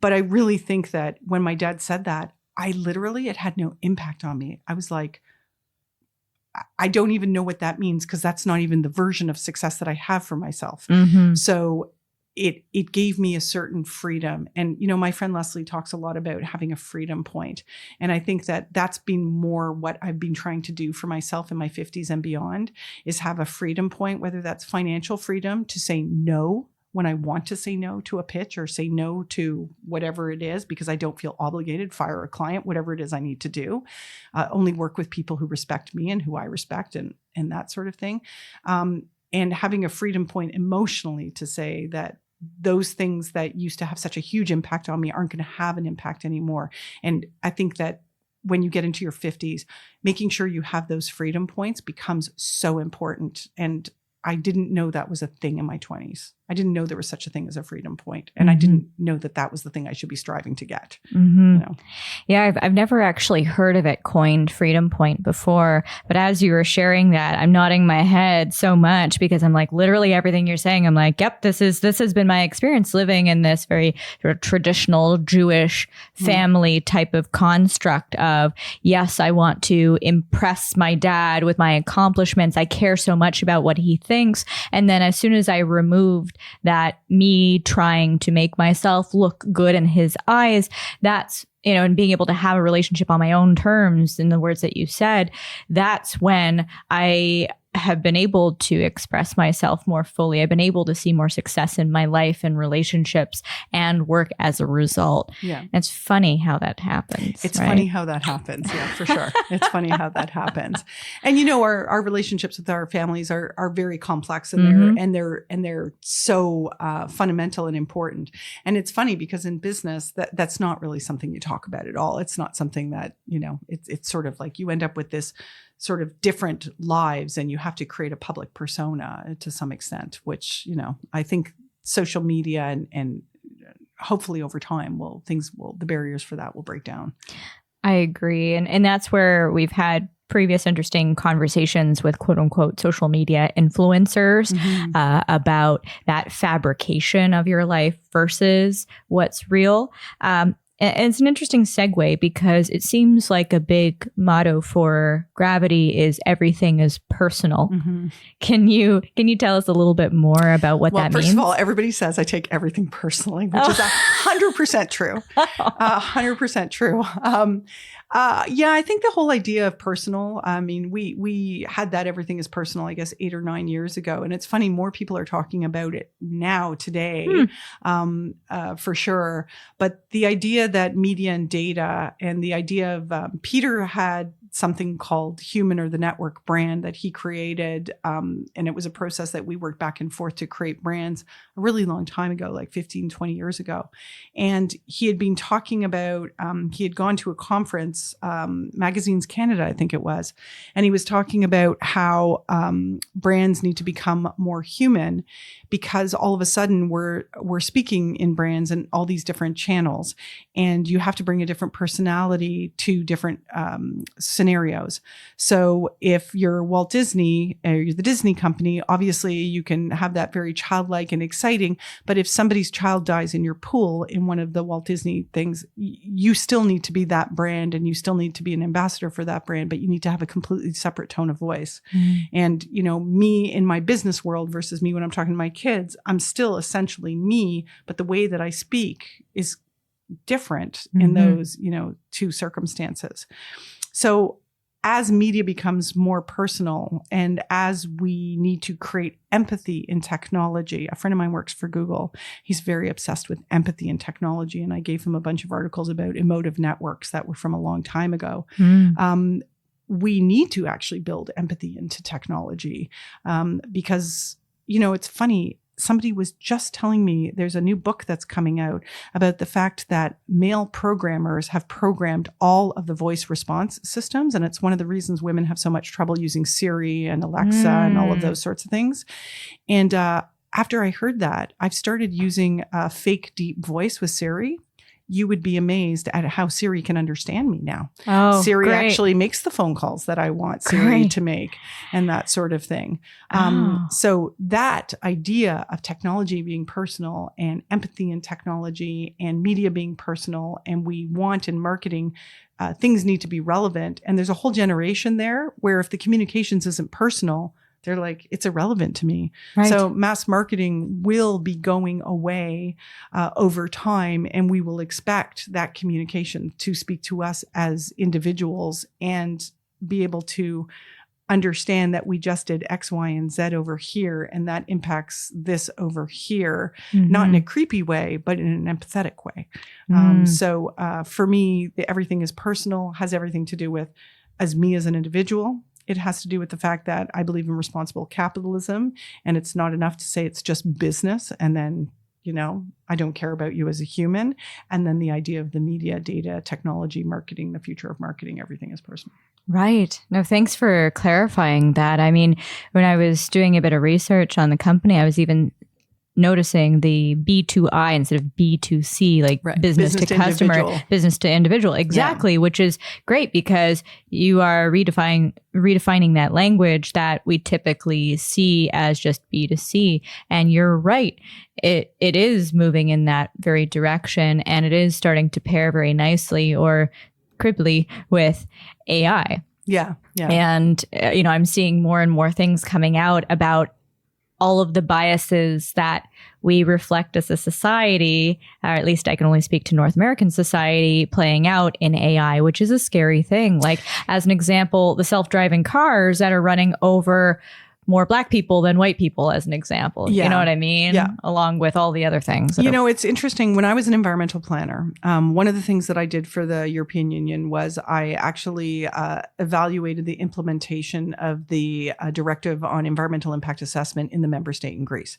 But I really think that when my dad said that, it had no impact on me. I was like, I don't even know what that means, because that's not even the version of success that I have for myself. So it gave me a certain freedom. And, my friend Leslie talks a lot about having a freedom point. And I think that that's been more what I've been trying to do for myself in my 50s and beyond, is have a freedom point, whether that's financial freedom to say no when I want to say no to a pitch, or say no to whatever it is, because I don't feel obligated, fire a client, whatever it is I need to do, only work with people who respect me and who I respect, and that sort of thing. And having a freedom point emotionally to say that those things that used to have such a huge impact on me aren't going to have an impact anymore. And I think that when you get into your 50s, making sure you have those freedom points becomes so important. And I didn't know that was a thing in my 20s. I didn't know there was such a thing as a freedom point. And I didn't know that that was the thing I should be striving to get. Yeah, I've never actually heard of it coined freedom point before. But as you were sharing that, I'm nodding my head so much, because I'm like, literally everything you're saying, I'm like, yep, this has been my experience living in this very sort of traditional Jewish family type of construct of, yes, I want to impress my dad with my accomplishments. I care so much about what he thinks. And then as soon as I removed that me trying to make myself look good in his eyes, that's, and being able to have a relationship on my own terms, in the words that you said, that's when I have been able to express myself more fully. I've been able to see more success in my life and relationships and work as a result. Yeah. It's funny how that happens. It's right? funny how that happens. Yeah, for sure. It's funny how that happens. And our relationships with our families are very complex, and they're so fundamental and important. And it's funny because in business that's not really something you talk about at all. It's not something that, it's sort of like you end up with this sort of different lives, and you have to create a public persona to some extent, which, I think social media and hopefully over time the barriers for that will break down. I agree. And that's where we've had previous interesting conversations with quote unquote social media influencers about that fabrication of your life versus what's real. And it's an interesting segue, because it seems like a big motto for Gravity is everything is personal. Can you tell us a little bit more about what that means? First of all, everybody says I take everything personally, which is 100% true. 100% true. Yeah, I think the whole idea of personal, we had that everything is personal, I guess, 8 or 9 years ago. And it's funny, more people are talking about it now today, for sure. But the idea that media and data, and the idea of Peter had something called Human, or the network brand, that he created. And it was a process that we worked back and forth to create brands a really long time ago, like 15, 20 years ago. And he had been talking about, he had gone to a conference, Magazines Canada, I think it was. And he was talking about how brands need to become more human, because all of a sudden we're speaking in brands and all these different channels, and you have to bring a different personality to different scenarios. So if you're Walt Disney, or you're the Disney company, obviously you can have that very childlike and exciting. But if somebody's child dies in your pool in one of the Walt Disney things, you still need to be that brand, and you still need to be an ambassador for that brand, but you need to have a completely separate tone of voice. And, me in my business world versus me when I'm talking to my kids, I'm still essentially me, but the way that I speak is different in those, two circumstances. So as media becomes more personal, and as we need to create empathy in technology, a friend of mine works for Google. He's very obsessed with empathy in technology. And I gave him a bunch of articles about emotive networks that were from a long time ago. We need to actually build empathy into technology, because, it's funny. Somebody was just telling me there's a new book that's coming out about the fact that male programmers have programmed all of the voice response systems. And it's one of the reasons women have so much trouble using Siri and Alexa and all of those sorts of things. And after I heard that, I've started using a fake deep voice with Siri. you would be amazed at how Siri can understand me now. Oh, Siri great. actually makes the phone calls that I want Siri Great. to make and that sort of thing. Oh. So that idea of technology being personal and empathy in technology and media being personal, and we want in marketing, things need to be relevant. And there's a whole generation there where if the communications isn't personal, they're like, it's irrelevant to me. Right. So mass marketing will be going away over time, and we will expect that communication to speak to us as individuals and be able to understand that we just did X, Y, and Z over here, and that impacts this over here, not in a creepy way, but in an empathetic way. So for me, everything is personal, has everything to do with as me as an individual. It has to do with the fact that I believe in responsible capitalism, and it's not enough to say it's just business and then, I don't care about you as a human. And then the idea of the media, data, technology, marketing, the future of marketing, everything is personal. Right. No, thanks for clarifying that. I mean, when I was doing a bit of research on the company, I was even noticing the B2I instead of B2C, like business to customer, individual. Business to individual. Exactly, which is great because you are redefining that language that we typically see as just B2C. And you're right. It is moving in that very direction, and it is starting to pair very nicely or cribbly with AI. Yeah. And, I'm seeing more and more things coming out about all of the biases that we reflect as a society, or at least I can only speak to North American society, playing out in AI, which is a scary thing. Like, as an example, the self-driving cars that are running over more Black people than white people, as an example. Yeah. You know what I mean? Yeah. Along with all the other things. It's interesting. When I was an environmental planner, one of the things that I did for the European Union was I actually evaluated the implementation of the directive on environmental impact assessment in the member state in Greece.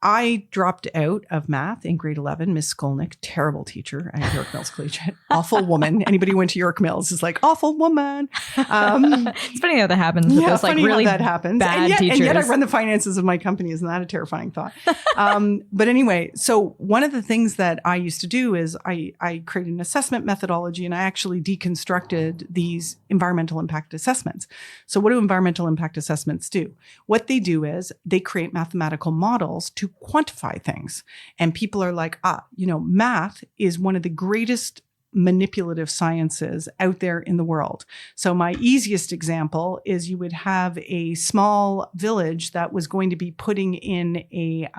I dropped out of math in grade 11. Miss Skolnick, terrible teacher at York Mills Collegiate. Awful woman. Anybody who went to York Mills is like, awful woman. It's funny how that happens with those really that happens. bad teachers. And yet I run the finances of my company. Isn't that a terrifying thought? But anyway, so one of the things that I used to do is I created an assessment methodology, and I actually deconstructed these environmental impact assessments. So what do environmental impact assessments do? What they do is they create mathematical models to quantify things. And people are like, math is one of the greatest manipulative sciences out there in the world. So my easiest example is you would have a small village that was going to be putting in a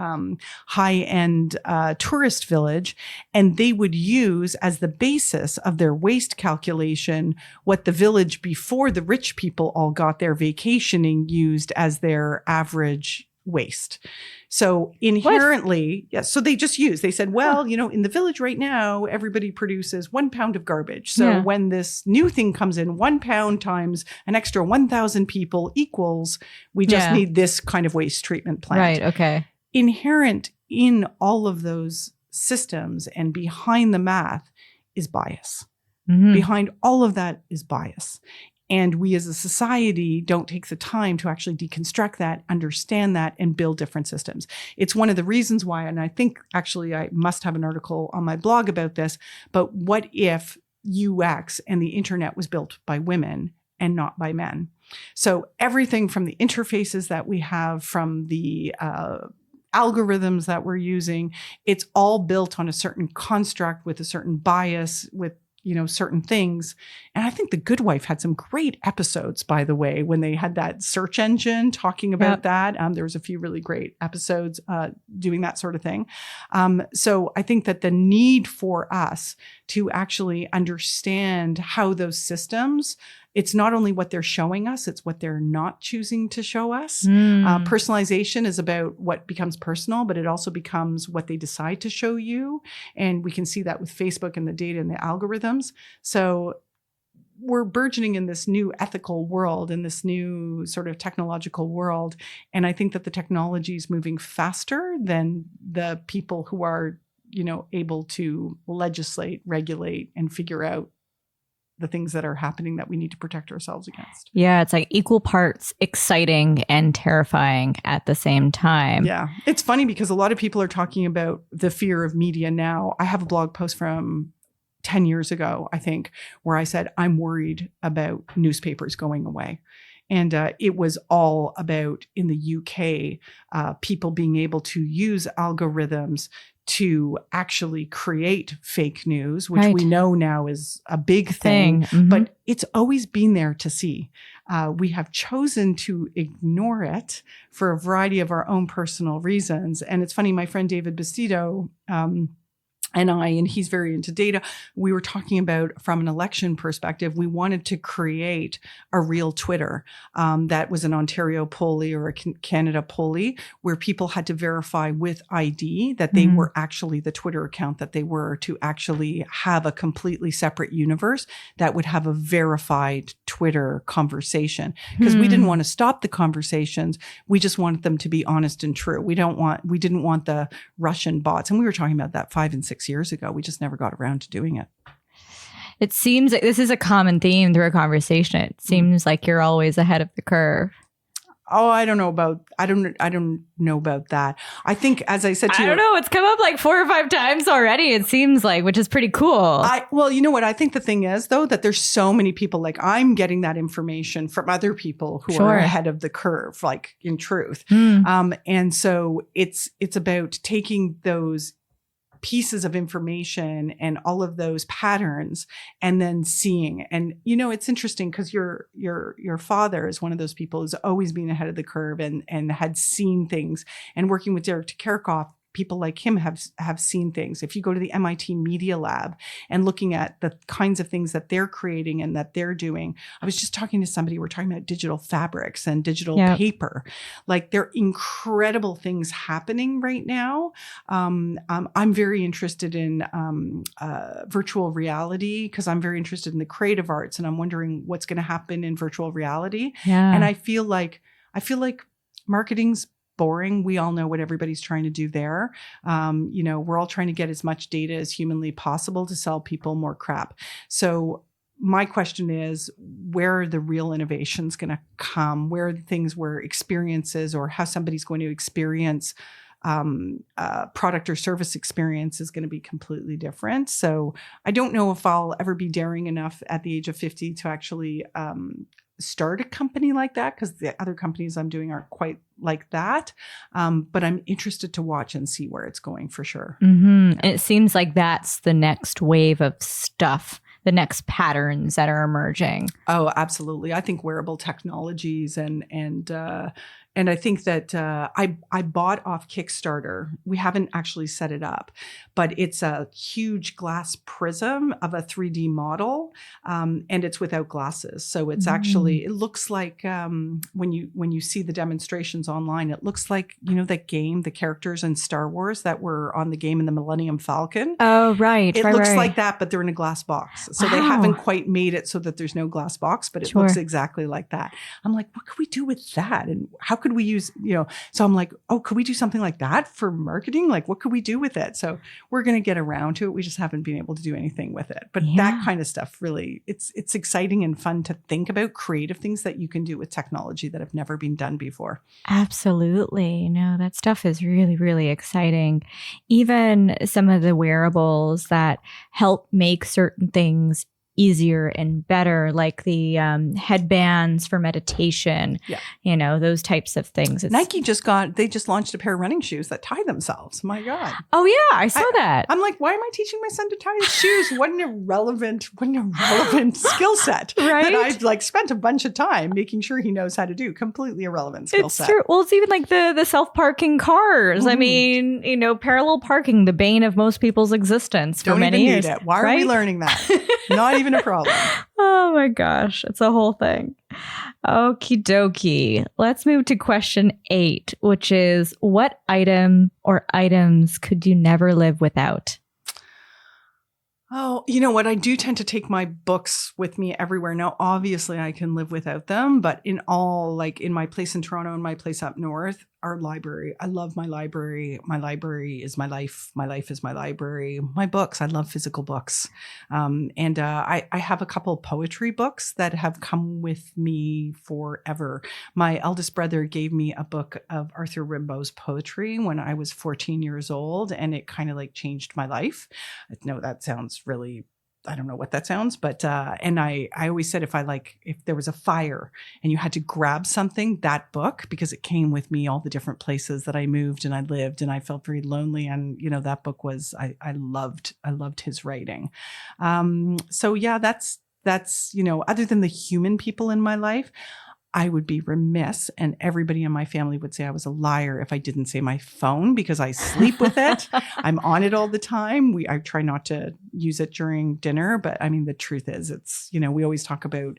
high-end tourist village, and they would use as the basis of their waste calculation what the village before the rich people all got their vacationing used as their average waste. So inherently, so they said, well, in the village right now, everybody produces 1 pound of garbage. So when this new thing comes in, 1 pound times an extra 1,000 people equals, we just need this kind of waste treatment plant. Right. Okay. Inherent in all of those systems and behind the math is bias. Behind all of that is bias. And we as a society don't take the time to actually deconstruct that, understand that, and build different systems. It's one of the reasons why, and I think actually I must have an article on my blog about this, but what if UX and the internet was built by women and not by men? So everything from the interfaces that we have, from the algorithms that we're using, it's all built on a certain construct with a certain bias, with certain things. And I think The Good Wife had some great episodes, by the way, when they had that search engine talking about that. There was a few really great episodes doing that sort of thing. So I think that the need for us to actually understand how those systems, it's not only what they're showing us, it's what they're not choosing to show us. Personalization is about what becomes personal, but it also becomes what they decide to show you. And we can see that with Facebook and the data and the algorithms. So we're burgeoning in this new ethical world, in this new sort of technological world. And I think that the technology is moving faster than the people who are, able to legislate, regulate, and figure out the things that are happening that we need to protect ourselves against. Yeah, it's like equal parts exciting and terrifying at the same time. Yeah. It's funny because a lot of people are talking about the fear of media now. I have a blog post from 10 years ago, I think, where I said, I'm worried about newspapers going away. And it was all about, in the UK, people being able to use algorithms to actually create fake news, which we know now is a big thing, but it's always been there to see. We have chosen to ignore it for a variety of our own personal reasons. And it's funny, my friend David Bastido, and he's very into data. We were talking about, from an election perspective, we wanted to create a real Twitter that was an Ontario Polly or a Canada Polly, where people had to verify with ID that they were actually the Twitter account that they were, to actually have a completely separate universe that would have a verified Twitter conversation. Because we didn't want to stop the conversations. We just wanted them to be honest and true. We didn't want the Russian bots. And we were talking about that 5 and 6 years ago. We just never got around to doing it. It seems like this is a common theme through a conversation. It seems like you're always ahead of the curve. Oh, I don't know about that. I think, as I said to you, I don't know. It's come up like 4 or 5 times already, it seems like, which is pretty cool. Well, you know what? I think the thing is, though, that there's so many people, like, I'm getting that information from other people who are ahead of the curve, like, in truth. And so it's about taking those pieces of information and all of those patterns and then seeing. And, you know, it's interesting because your father is one of those people who's always been ahead of the curve and had seen things. And working with Derek Tekerkhoff, people like him have seen things. If you go to the MIT Media Lab and looking at the kinds of things that they're creating and that they're doing. I was just talking to somebody, we're talking about digital fabrics and digital paper. Like, there are incredible things happening right now. I'm very interested in virtual reality because I'm very interested in the creative arts, and I'm wondering what's going to happen in virtual reality. Yeah. And I feel like marketing's boring. We all know what everybody's trying to do there. You know, we're all trying to get as much data as humanly possible to sell people more crap. So my question is, where are the real innovations going to come? Where are the things where experiences, or how somebody's going to experience product or service experience, is going to be completely different. So I don't know if I'll ever be daring enough at the age of 50 to actually start a company like that, because the other companies I'm doing aren't quite like that. But I'm interested to watch and see where it's going for sure. And it seems like that's the next wave of stuff, the next patterns that are emerging. Oh, absolutely. I think wearable technologies and I think that I bought off Kickstarter. We haven't actually set it up, but it's a huge glass prism of a 3D model, and it's without glasses. So it's actually, it looks like when you see the demonstrations online, it looks like, you know, that game, the characters in Star Wars that were on the game in the Millennium Falcon. Oh, right. It looks like that, but they're in a glass box. So they haven't quite made it so that there's no glass box, but it looks exactly like that. I'm like, what could we do with that? And how could we use, you know, so I'm like, oh, could we do something like that for marketing? Like, what could we do with it? So we're going to get around to it. We just haven't been able to do anything with it. But that kind of stuff, really, it's exciting and fun to think about creative things that you can do with technology that have never been done before. Absolutely. No, that stuff is really, really exciting. Even some of the wearables that help make certain things easier and better, like the headbands for meditation, you know, those types of things. Nike just launched a pair of running shoes that tie themselves. My God. Oh yeah, I saw that. I'm like, why am I teaching my son to tie his shoes? What an irrelevant skill set. Right? That I've like spent a bunch of time making sure he knows how to do. Completely irrelevant skill set. It's true. Well, it's even like the self-parking cars. I mean, you know, parallel parking, the bane of most people's existence for many years. Don't even need it. Why are we learning that? Not even a problem. Oh my gosh. It's a whole thing. Okie dokie. Let's move to question 8, which is, what item or items could you never live without? Oh, you know what? I do tend to take my books with me everywhere. Now, obviously, I can live without them, but in my place in Toronto and my place up north, our library. I love my library. My library is my life. My life is my library. My books. I love physical books. I have a couple of poetry books that have come with me forever. My eldest brother gave me a book of Arthur Rimbaud's poetry when I was 14 years old, and it kind of like changed my life. I know that sounds really, I don't know what that sounds, but and I always said if there was a fire and you had to grab something, that book, because it came with me all the different places that I moved and I lived, and I felt very lonely. And that book was, I loved his writing. So yeah, that's other than the human people in my life, I would be remiss, and everybody in my family would say I was a liar if I didn't say my phone, because I sleep with it. I'm on it all the time. I try not to use it during dinner, but I mean, the truth is it's, we always talk about,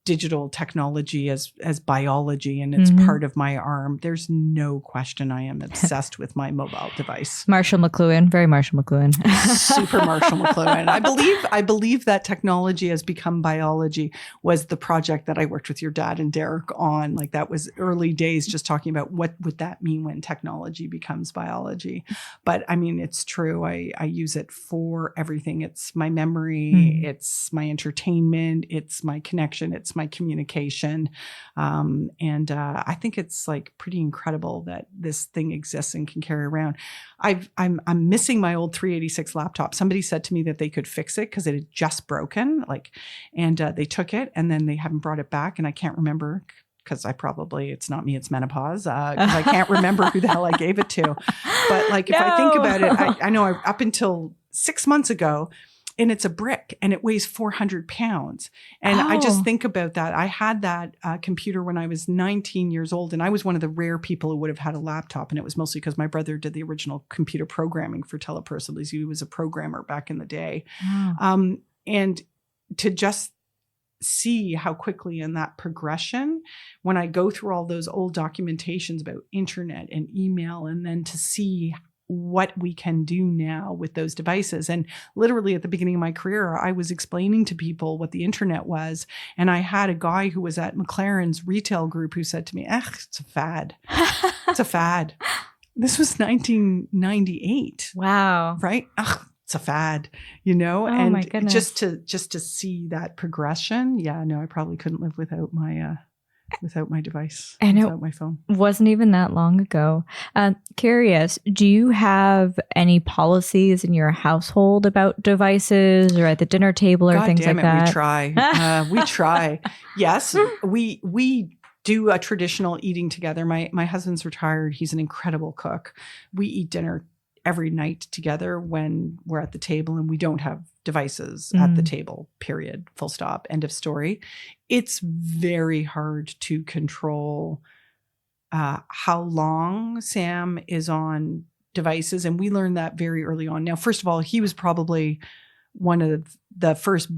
digital technology as biology, and it's part of my arm. There's no question I am obsessed with my mobile device. Marshall McLuhan, very Marshall McLuhan. Super Marshall McLuhan. I believe that technology has become biology was the project that I worked with your dad and Derek on. Like, that was early days, just talking about what would that mean when technology becomes biology. But I mean, it's true. I use it for everything. It's my memory. It's my entertainment. It's my connection. It's my communication. I think it's like pretty incredible that this thing exists and can carry around. I'm missing my old 386 laptop. Somebody said to me that they could fix it because it had just broken, and they took it and then they haven't brought it back. And I can't remember, because it's not me, it's menopause. Because I can't remember who the hell I gave it to. But if I think about it, I know up until 6 months ago, and it's a brick and it weighs 400 pounds. And I just think about that. I had that computer when I was 19 years old, and I was one of the rare people who would have had a laptop. And it was mostly because my brother did the original computer programming for telepersonals. He was a programmer back in the day. And to just see how quickly in that progression, when I go through all those old documentations about internet and email, and then to see what we can do now with those devices. And literally at the beginning of my career, I was explaining to people what the internet was. And I had a guy who was at McLaren's retail group who said to me, it's a fad. It's a fad. This was 1998. Wow. Right? It's a fad, Oh, my goodness. just to see that progression. Yeah, no, I probably couldn't live without my device, and without my phone. Wasn't even that long ago. Curious, do you have any policies in your household about devices or at the dinner table or things like that? We try. We try. Yes, we do a traditional eating together. My husband's retired. He's an incredible cook. We eat dinner every night together when we're at the table, and we don't have devices at the table, period, full stop, end of story. It's very hard to control how long Sam is on devices. And we learned that very early on. Now, first of all, he was probably one of the first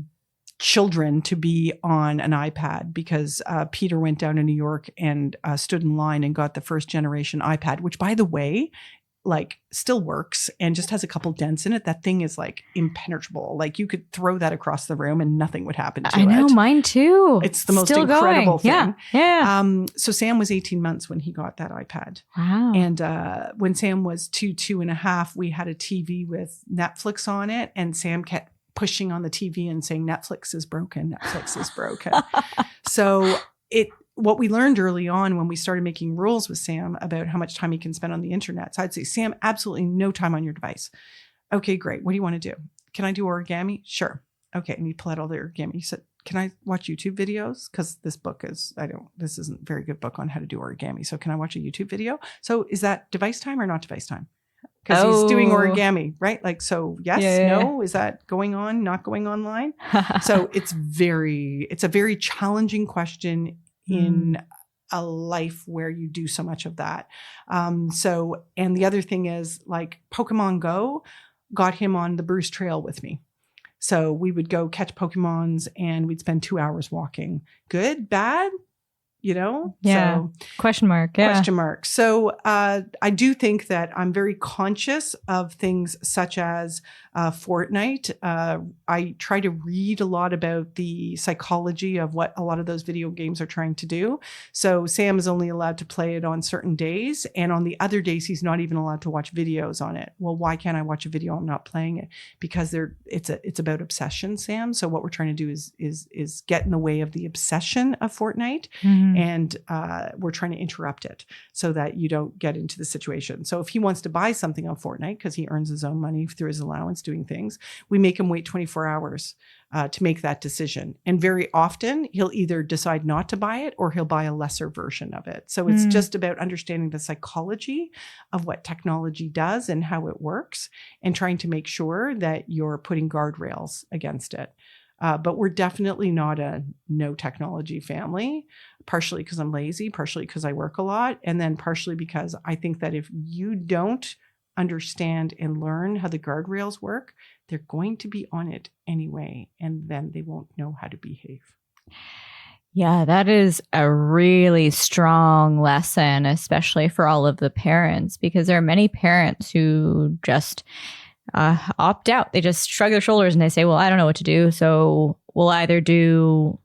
children to be on an iPad, because Peter went down to New York and stood in line and got the first generation iPad, which, by the way, still works and just has a couple dents in it. That thing is impenetrable. You could throw that across the room and nothing would happen to it. I know, mine too. It's the most incredible thing. Yeah. So Sam was 18 months when he got that iPad. Wow. And when Sam was 2.5, we had a TV with Netflix on it, and Sam kept pushing on the TV and saying, Netflix is broken. Netflix is broken. So what we learned early on when we started making rules with Sam about how much time he can spend on the internet. So I'd say, Sam, absolutely no time on your device. Okay, great. What do you want to do? Can I do origami? Sure. Okay. And you pull out all the origami. He said, can I watch YouTube videos? Because this isn't a very good book on how to do origami. So can I watch a YouTube video? So is that device time or not device time? Because he's doing origami, right? Yes, no, is that going on, not going online? So it's a very challenging question in a life where you do so much of that. And the other thing is Pokemon Go got him on the Bruce Trail with me. So we would go catch Pokemons and we'd spend 2 hours walking. Good, bad? Yeah. So, Question mark. Yeah. question mark. So I do think that I'm very conscious of things such as Fortnite. I try to read a lot about the psychology of what a lot of those video games are trying to do. So Sam is only allowed to play it on certain days, and on the other days he's not even allowed to watch videos on it. Well, why can't I watch a video? I'm not playing it because it's about obsession, Sam. So what we're trying to do is get in the way of the obsession of Fortnite. Mhm. And we're trying to interrupt it so that you don't get into the situation. So if he wants to buy something on Fortnite because he earns his own money through his allowance doing things, we make him wait 24 hours to make that decision. And very often he'll either decide not to buy it or he'll buy a lesser version of it. So it's just about understanding the psychology of what technology does and how it works and trying to make sure that you're putting guardrails against it. But we're definitely not a no technology family, partially because I'm lazy, partially because I work a lot, and then partially because I think that if you don't understand and learn how the guardrails work, they're going to be on it anyway, and then they won't know how to behave. Yeah, that is a really strong lesson, especially for all of the parents, because there are many parents who just opt out. They just shrug their shoulders and they say, well, I don't know what to do. So we'll either do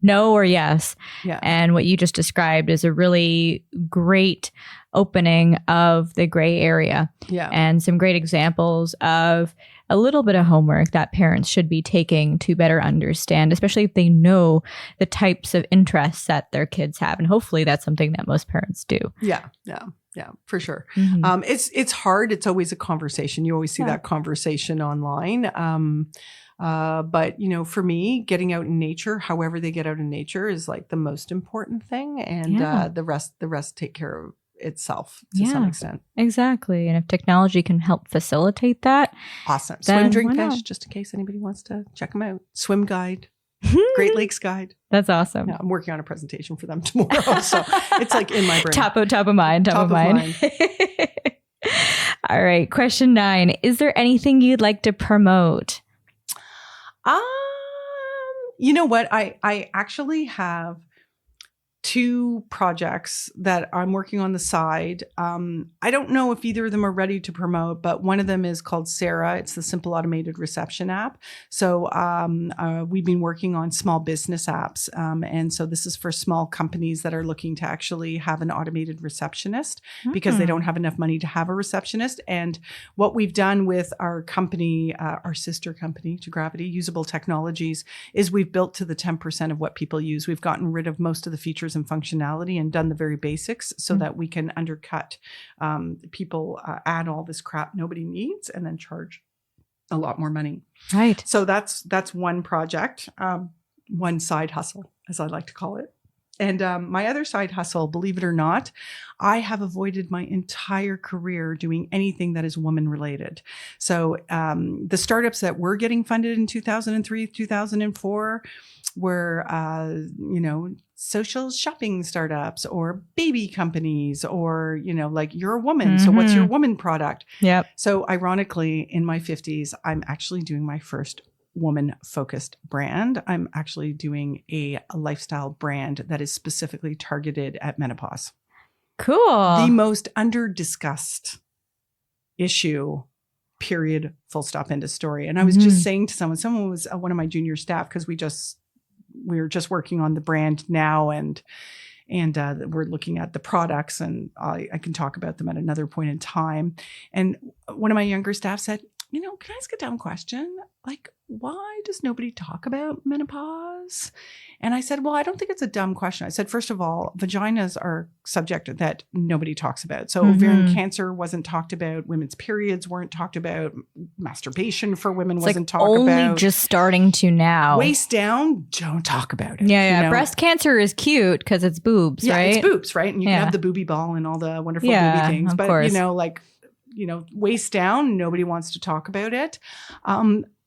no or yes. Yeah. And what you just described is a really great opening of the gray area. Yeah. And some great examples of a little bit of homework that parents should be taking to better understand, especially if they know the types of interests that their kids have. And hopefully that's something that most parents do. Yeah, for sure. Mhm. It's hard. It's always a conversation. You always see that conversation online. But for me, getting out in nature, however they get out in nature, is like the most important thing, and the rest take care of itself to some extent. Exactly. And if technology can help facilitate that, awesome. then Swim, drink, why fish, not? just in case anybody wants to check them out. Swim guide, Great Lakes guide. That's awesome. Yeah, I'm working on a presentation for them tomorrow, so it's like in my brain. Top of mind. All right. Question 9. Is there anything you'd like to promote? You know what? I actually have 2 projects that I'm working on the side. I don't know if either of them are ready to promote, but one of them is called Sarah. It's the Simple Automated Reception app. So we've been working on small business apps. And so this is for small companies that are looking to actually have an automated receptionist because they don't have enough money to have a receptionist. And what we've done with our company, our sister company to Gravity, Usable Technologies, is we've built to the 10% of what people use. We've gotten rid of most of the features and functionality and done the very basics so that we can undercut people, add all this crap nobody needs and then charge a lot more money. Right. So that's one project, one side hustle, as I like to call it. And my other side hustle, believe it or not, I have avoided my entire career doing anything that is woman related. So the startups that were getting funded in 2003, 2004 were, social shopping startups or baby companies or, like you're a woman. So what's your woman product? Yep. So ironically, in my 50s, I'm actually doing my first woman-focused brand. I'm actually doing a lifestyle brand that is specifically targeted at menopause. Cool. The most under-discussed issue, period, full stop, end of story. And I was just saying to someone was one of my junior staff, because we were just working on the brand now and we're looking at the products, and I can talk about them at another point in time. And one of my younger staff said, can I ask a dumb question? Like, why does nobody talk about menopause? And I said, well, I don't think it's a dumb question. I said, first of all, vaginas are a subject that nobody talks about. So ovarian cancer wasn't talked about. Women's periods weren't talked about. Masturbation for women wasn't talked about. Only just starting to now. Waist down, don't talk about it. Yeah. Breast cancer is cute because it's boobs, right? Yeah, it's boobs, right? And you can have the booby ball and all the wonderful booby things. But, course. Waist down, nobody wants to talk about it.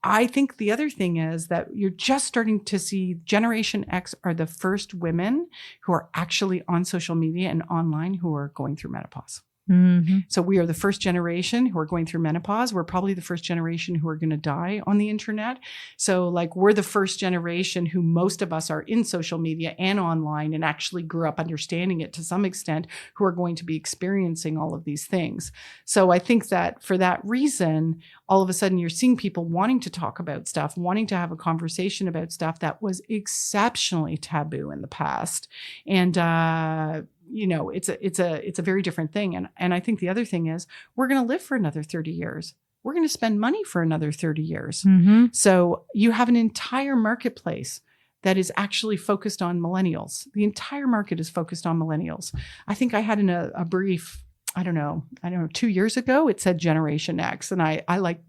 I think the other thing is that you're just starting to see Generation X are the first women who are actually on social media and online who are going through menopause. Mm-hmm. So we are the first generation who are going through menopause. We're probably the first generation who are going to die on the internet. So like we're the first generation who most of us are in social media and online and actually grew up understanding it to some extent, who are going to be experiencing all of these things. So I think that for that reason, all of a sudden you're seeing people wanting to talk about stuff, wanting to have a conversation about stuff that was exceptionally taboo in the past. And, it's a very different thing. And I think the other thing is we're going to live for another 30 years. We're going to spend money for another 30 years. Mm-hmm. So you have an entire marketplace that is actually focused on millennials. The entire market is focused on millennials. I think I had in a brief, I don't know, 2 years ago, it said Generation X. And I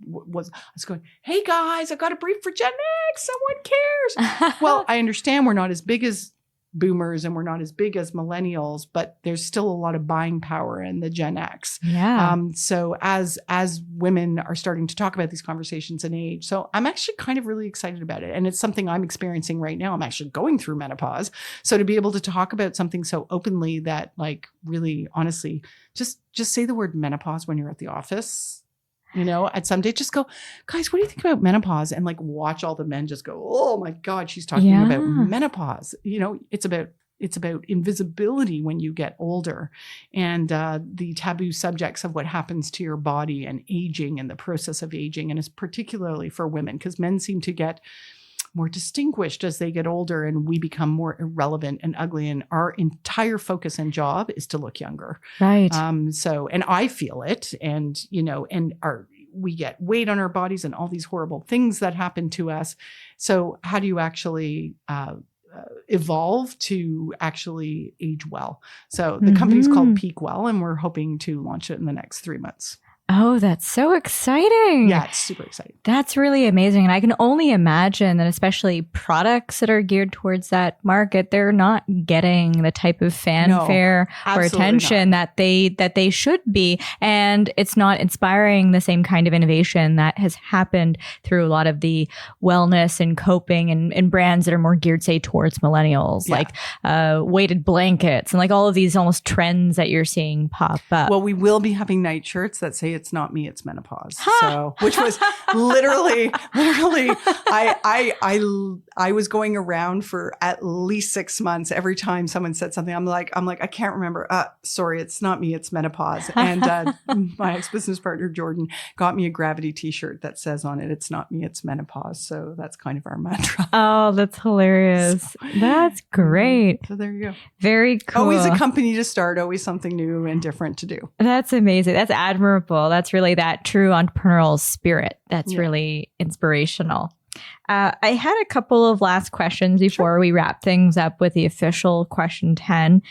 was going, hey guys, I got a brief for Gen X. Someone cares. Well, I understand we're not as big as boomers and we're not as big as millennials, but there's still a lot of buying power in the Gen X. Yeah. So as women are starting to talk about these conversations in age, so I'm actually kind of really excited about it. And it's something I'm experiencing right now. I'm actually going through menopause. So to be able to talk about something so openly that like really honestly, just say the word menopause when you're at the office. At some day, just go, guys, what do you think about menopause? And like watch all the men just go, oh my God, she's talking about menopause. It's about invisibility when you get older and the taboo subjects of what happens to your body and aging and the process of aging. And it's particularly for women because men seem to get more distinguished as they get older and we become more irrelevant and ugly. And our entire focus and job is to look younger. Right. And I feel it and we get weight on our bodies and all these horrible things that happen to us. So how do you actually, evolve to actually age well? So the company's called Peak Well, and we're hoping to launch it in the next 3 months. Oh, that's so exciting. Yeah, it's super exciting. That's really amazing. And I can only imagine that especially products that are geared towards that market, they're not getting the type of fanfare or attention that they should be. And it's not inspiring the same kind of innovation that has happened through a lot of the wellness and coping and brands that are more geared, say, towards millennials, like weighted blankets and like all of these almost trends that you're seeing pop up. Well, we will be having night shirts that say it's not me, it's menopause. So, which was literally, I was going around for at least 6 months. Every time someone said something, I'm like, I can't remember. Sorry, it's not me, it's menopause. And my ex-business partner, Jordan, got me a Gravity t-shirt that says on it, it's not me, it's menopause. So that's kind of our mantra. Oh, that's hilarious. So, that's great. So there you go. Very cool. Always a company to start, always something new and different to do. That's amazing. That's admirable. That's really that true entrepreneurial spirit. That's really inspirational. I had a couple of last questions before we wrap things up with the official question 10.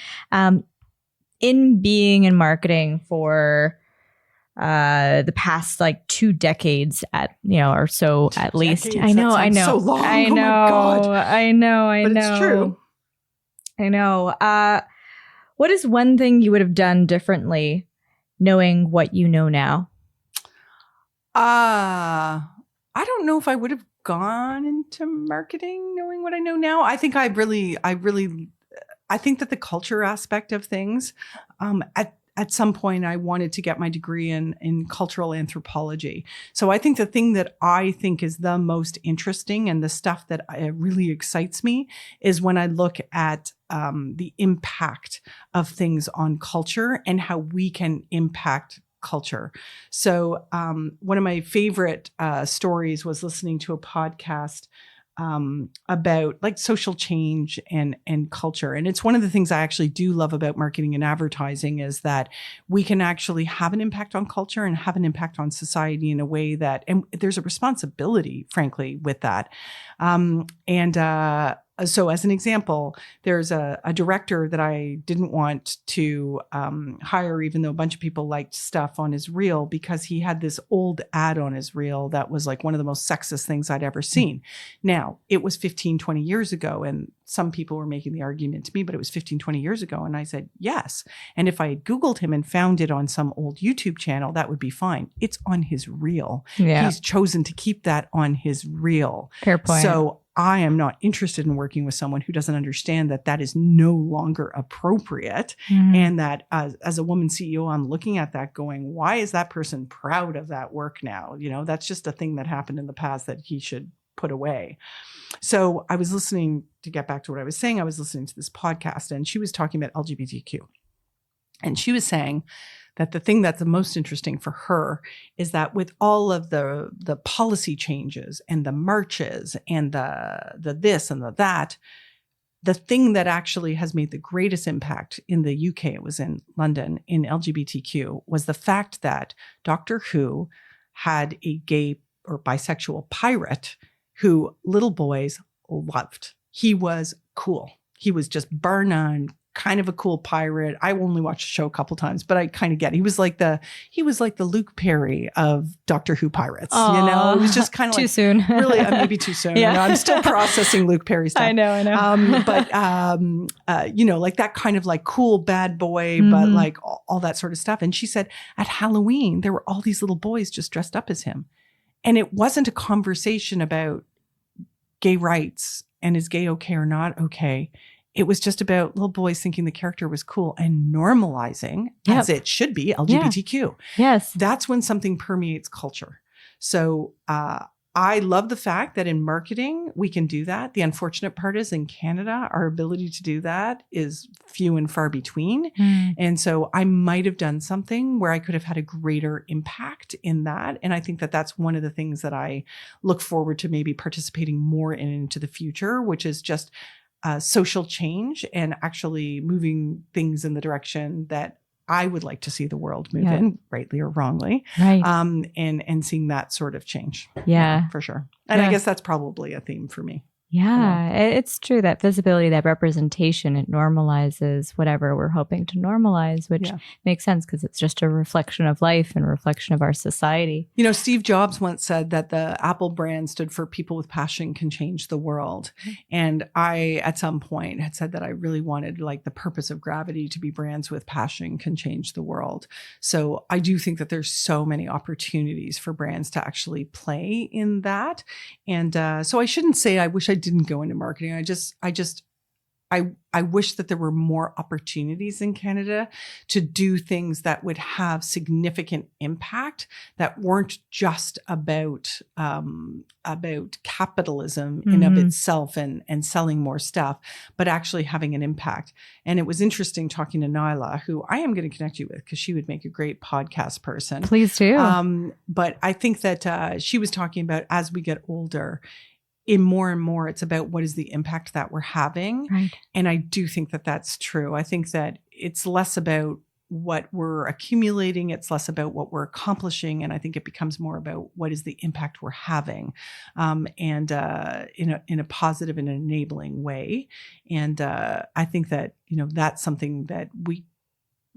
In being in marketing for the past like 2 decades or so at least. Decades, I know. So long. I know. Oh my God. I know. But it's true. I know. What is one thing you would have done differently knowing what you know now? I don't know if I would have gone into marketing knowing what I know now. I think I think that the culture aspect of things, at some point I wanted to get my degree in cultural anthropology. So I think the thing that I think is the most interesting and the stuff that really excites me is when I look at the impact of things on culture and how we can impact culture. So one of my favorite stories was listening to a podcast about like social change and culture. And it's one of the things I actually do love about marketing and advertising is that we can actually have an impact on culture and have an impact on society in a way that, and there's a responsibility, frankly, with that. So as an example, there's a director that I didn't want to hire, even though a bunch of people liked stuff on his reel, because he had this old ad on his reel that was like one of the most sexist things I'd ever seen. Now, it was 15, 20 years ago, and some people were making the argument to me, but it was 15, 20 years ago. And I said, yes. And if I had Googled him and found it on some old YouTube channel, that would be fine. It's on his reel. Yeah. He's chosen to keep that on his reel. Fair point. So I am not interested in working with someone who doesn't understand that that is no longer appropriate. And that as a woman CEO, I'm looking at that going, why is that person proud of that work now? That's just a thing that happened in the past that he should put away. So I was listening, to get back to what I was saying, I was listening to this podcast and she was talking about LGBTQ. And she was saying that the thing that's the most interesting for her is that with all of the policy changes and the marches and the this and the that, the thing that actually has made the greatest impact in the UK, it was in London, in LGBTQ, was the fact that Doctor Who had a gay or bisexual pirate who little boys loved. He was cool. He was just bar none, kind of a cool pirate. I only watched the show a couple times, but I kind of get it. He was like the Luke Perry of Doctor Who pirates. It was just kind of too soon. Really, maybe too soon. Yeah. I'm still processing Luke Perry stuff. I know. But like that kind of like cool bad boy, but like all that sort of stuff. And she said at Halloween there were all these little boys just dressed up as him, and it wasn't a conversation about gay rights and is gay okay or not okay. It was just about little boys thinking the character was cool and normalizing, as it should be, LGBTQ. Yeah. Yes. That's when something permeates culture. So I love the fact that in marketing, we can do that. The unfortunate part is in Canada, our ability to do that is few and far between. And so I might have done something where I could have had a greater impact in that. And I think that that's one of the things that I look forward to maybe participating more in into the future, which is just social change and actually moving things in the direction that I would like to see the world move in, rightly or wrongly. Right. And seeing that sort of change. Yeah. For sure. And I guess that's probably a theme for me. Yeah, it's true that visibility, that representation, it normalizes whatever we're hoping to normalize, which makes sense because it's just a reflection of life and a reflection of our society. Steve Jobs once said that the Apple brand stood for people with passion can change the world. And I, at some point, had said that I really wanted like the purpose of Gravity to be brands with passion can change the world. So I do think that there's so many opportunities for brands to actually play in that. And so I shouldn't say I wish I didn't go into marketing. I wish that there were more opportunities in Canada to do things that would have significant impact that weren't just about capitalism in of itself and selling more stuff, but actually having an impact. And it was interesting talking to Nyla, who I am going to connect you with because she would make a great podcast person. Please do. But I think that she was talking about as we get older, in more and more, it's about what is the impact that we're having. Right. And I do think that that's true. I think that it's less about what we're accumulating. It's less about what we're accomplishing. And I think it becomes more about what is the impact we're having and in a positive and enabling way. And I think that, that's something that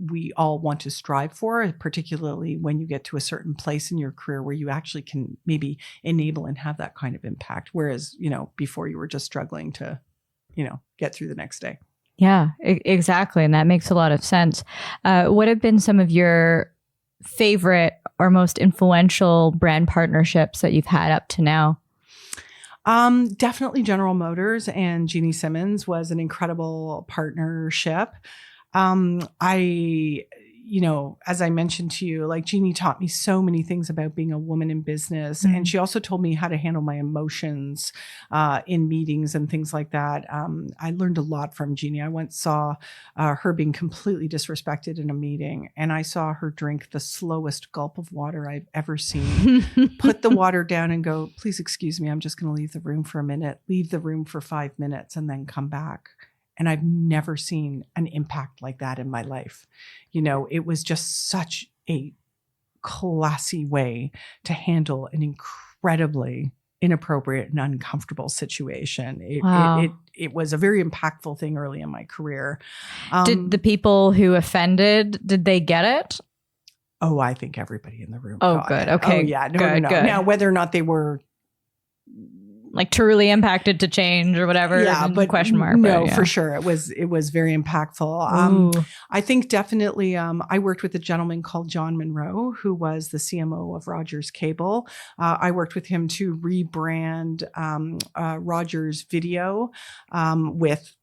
we all want to strive for, particularly when you get to a certain place in your career where you actually can maybe enable and have that kind of impact. Whereas, before you were just struggling to, get through the next day. Yeah, exactly. And that makes a lot of sense. What have been some of your favorite or most influential brand partnerships that you've had up to now? Definitely General Motors and Jeannie Simmons was an incredible partnership. As I mentioned to you, like Jeannie taught me so many things about being a woman in business. And she also told me how to handle my emotions in meetings and things like that. I learned a lot from Jeannie. I once saw her being completely disrespected in a meeting, and I saw her drink the slowest gulp of water I've ever seen, put the water down and go, "Please excuse me, I'm just going to leave the room for a minute," leave the room for 5 minutes and then come back. And I've never seen an impact like that in my life. It was just such a classy way to handle an incredibly inappropriate and uncomfortable situation. It was a very impactful thing early in my career. Did the people who offended, did they get it? Oh, I think everybody in the room. Oh, good. It. Okay. Oh, yeah. No. Good. Now, whether or not they were like truly impacted to change or whatever. Yeah, but question mark. No, but, for sure. It was very impactful. Ooh. I think definitely, I worked with a gentleman called John Monroe, who was the CMO of Rogers Cable. I worked with him to rebrand Rogers Video with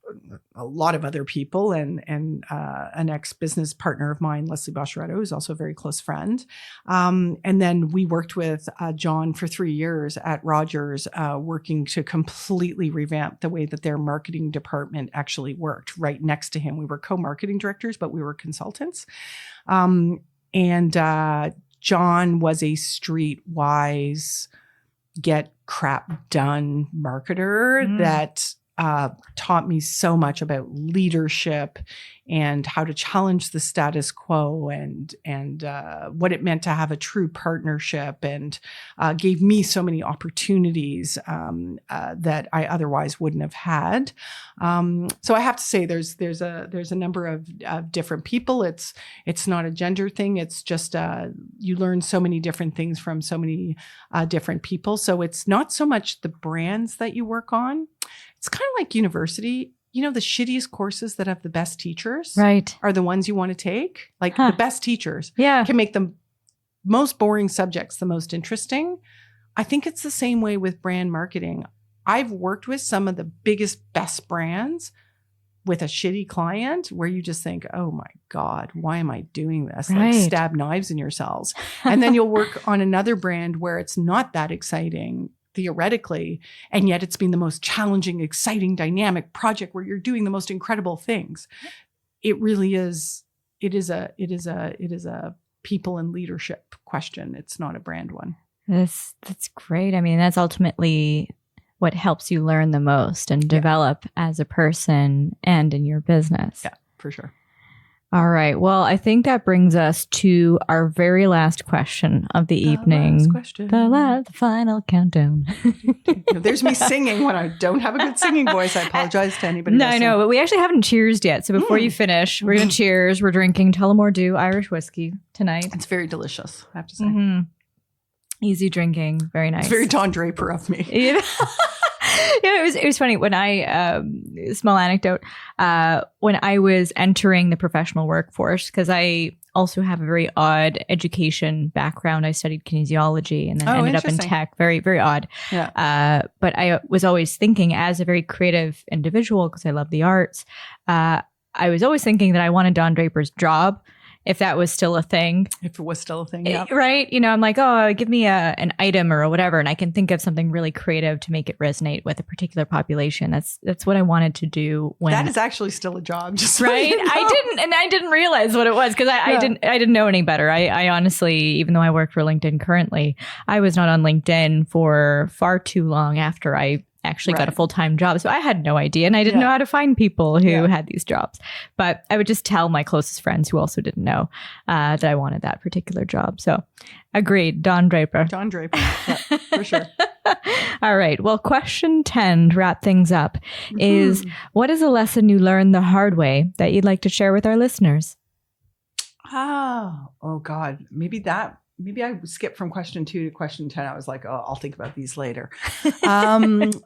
a lot of other people and an ex-business partner of mine, Leslie Boscheretto, who's also a very close friend. And then we worked with John for 3 years at Rogers, working to completely revamp the way that their marketing department actually worked. Right next to him, we were co-marketing directors, but we were consultants. And John was a streetwise, get crap done marketer that taught me so much about leadership and how to challenge the status quo and what it meant to have a true partnership, and gave me so many opportunities that I otherwise wouldn't have had. So I have to say there's a number of different people. It's not a gender thing. It's just you learn so many different things from so many different people. So it's not so much the brands that you work on. It's kind of like university. You know, the shittiest courses that have the best teachers are the ones you want to take. Like the best teachers can make the most boring subjects the most interesting. I think it's the same way with brand marketing. I've worked with some of the biggest, best brands with a shitty client where you just think, oh my God, why am I doing this? Like stab knives in yourselves. And then you'll work on another brand where it's not that exciting theoretically, and yet it's been the most challenging, exciting, dynamic project where you're doing the most incredible things. It really is. It is a people and leadership question. It's not a brand one. That's great. I mean, that's ultimately what helps you learn the most and develop as a person and in your business. Yeah, for sure. All right. Well, I think that brings us to our very last question of the evening. Last question. The final countdown. There's me singing when I don't have a good singing voice. I apologize to anybody. No, I know, but we actually haven't cheersed yet. So before you finish, we're going to cheers. We're drinking Tullamore Dew Irish whiskey tonight. It's very delicious, I have to say. Easy drinking. Very nice. It's very Don Draper of me. Yeah, it was funny when small anecdote, when I was entering the professional workforce, because I also have a very odd education background. I studied kinesiology and then ended up in tech. Very, very odd. Yeah. But I was always thinking, as a very creative individual, because I love the arts, I was always thinking that I wanted Don Draper's job, if that was still a thing. If it was still a thing, yeah. Right? You know, I'm like, oh, give me an item or whatever, and I can think of something really creative to make it resonate with a particular population. That's what I wanted to do. When that is actually still a job, just right. So you know. I didn't realize what it was because I didn't know any better. I honestly, even though I work for LinkedIn currently, I was not on LinkedIn for far too long after I actually got a full-time job. So I had no idea, and I didn't know how to find people who had these jobs. But I would just tell my closest friends who also didn't know that I wanted that particular job. So agreed, Don Draper. Don Draper, yeah, for sure. All right. Well, question 10 to wrap things up is, what is a lesson you learned the hard way that you'd like to share with our listeners? Oh God. Maybe I skipped from question 2 to question 10. I was like, oh, I'll think about these later.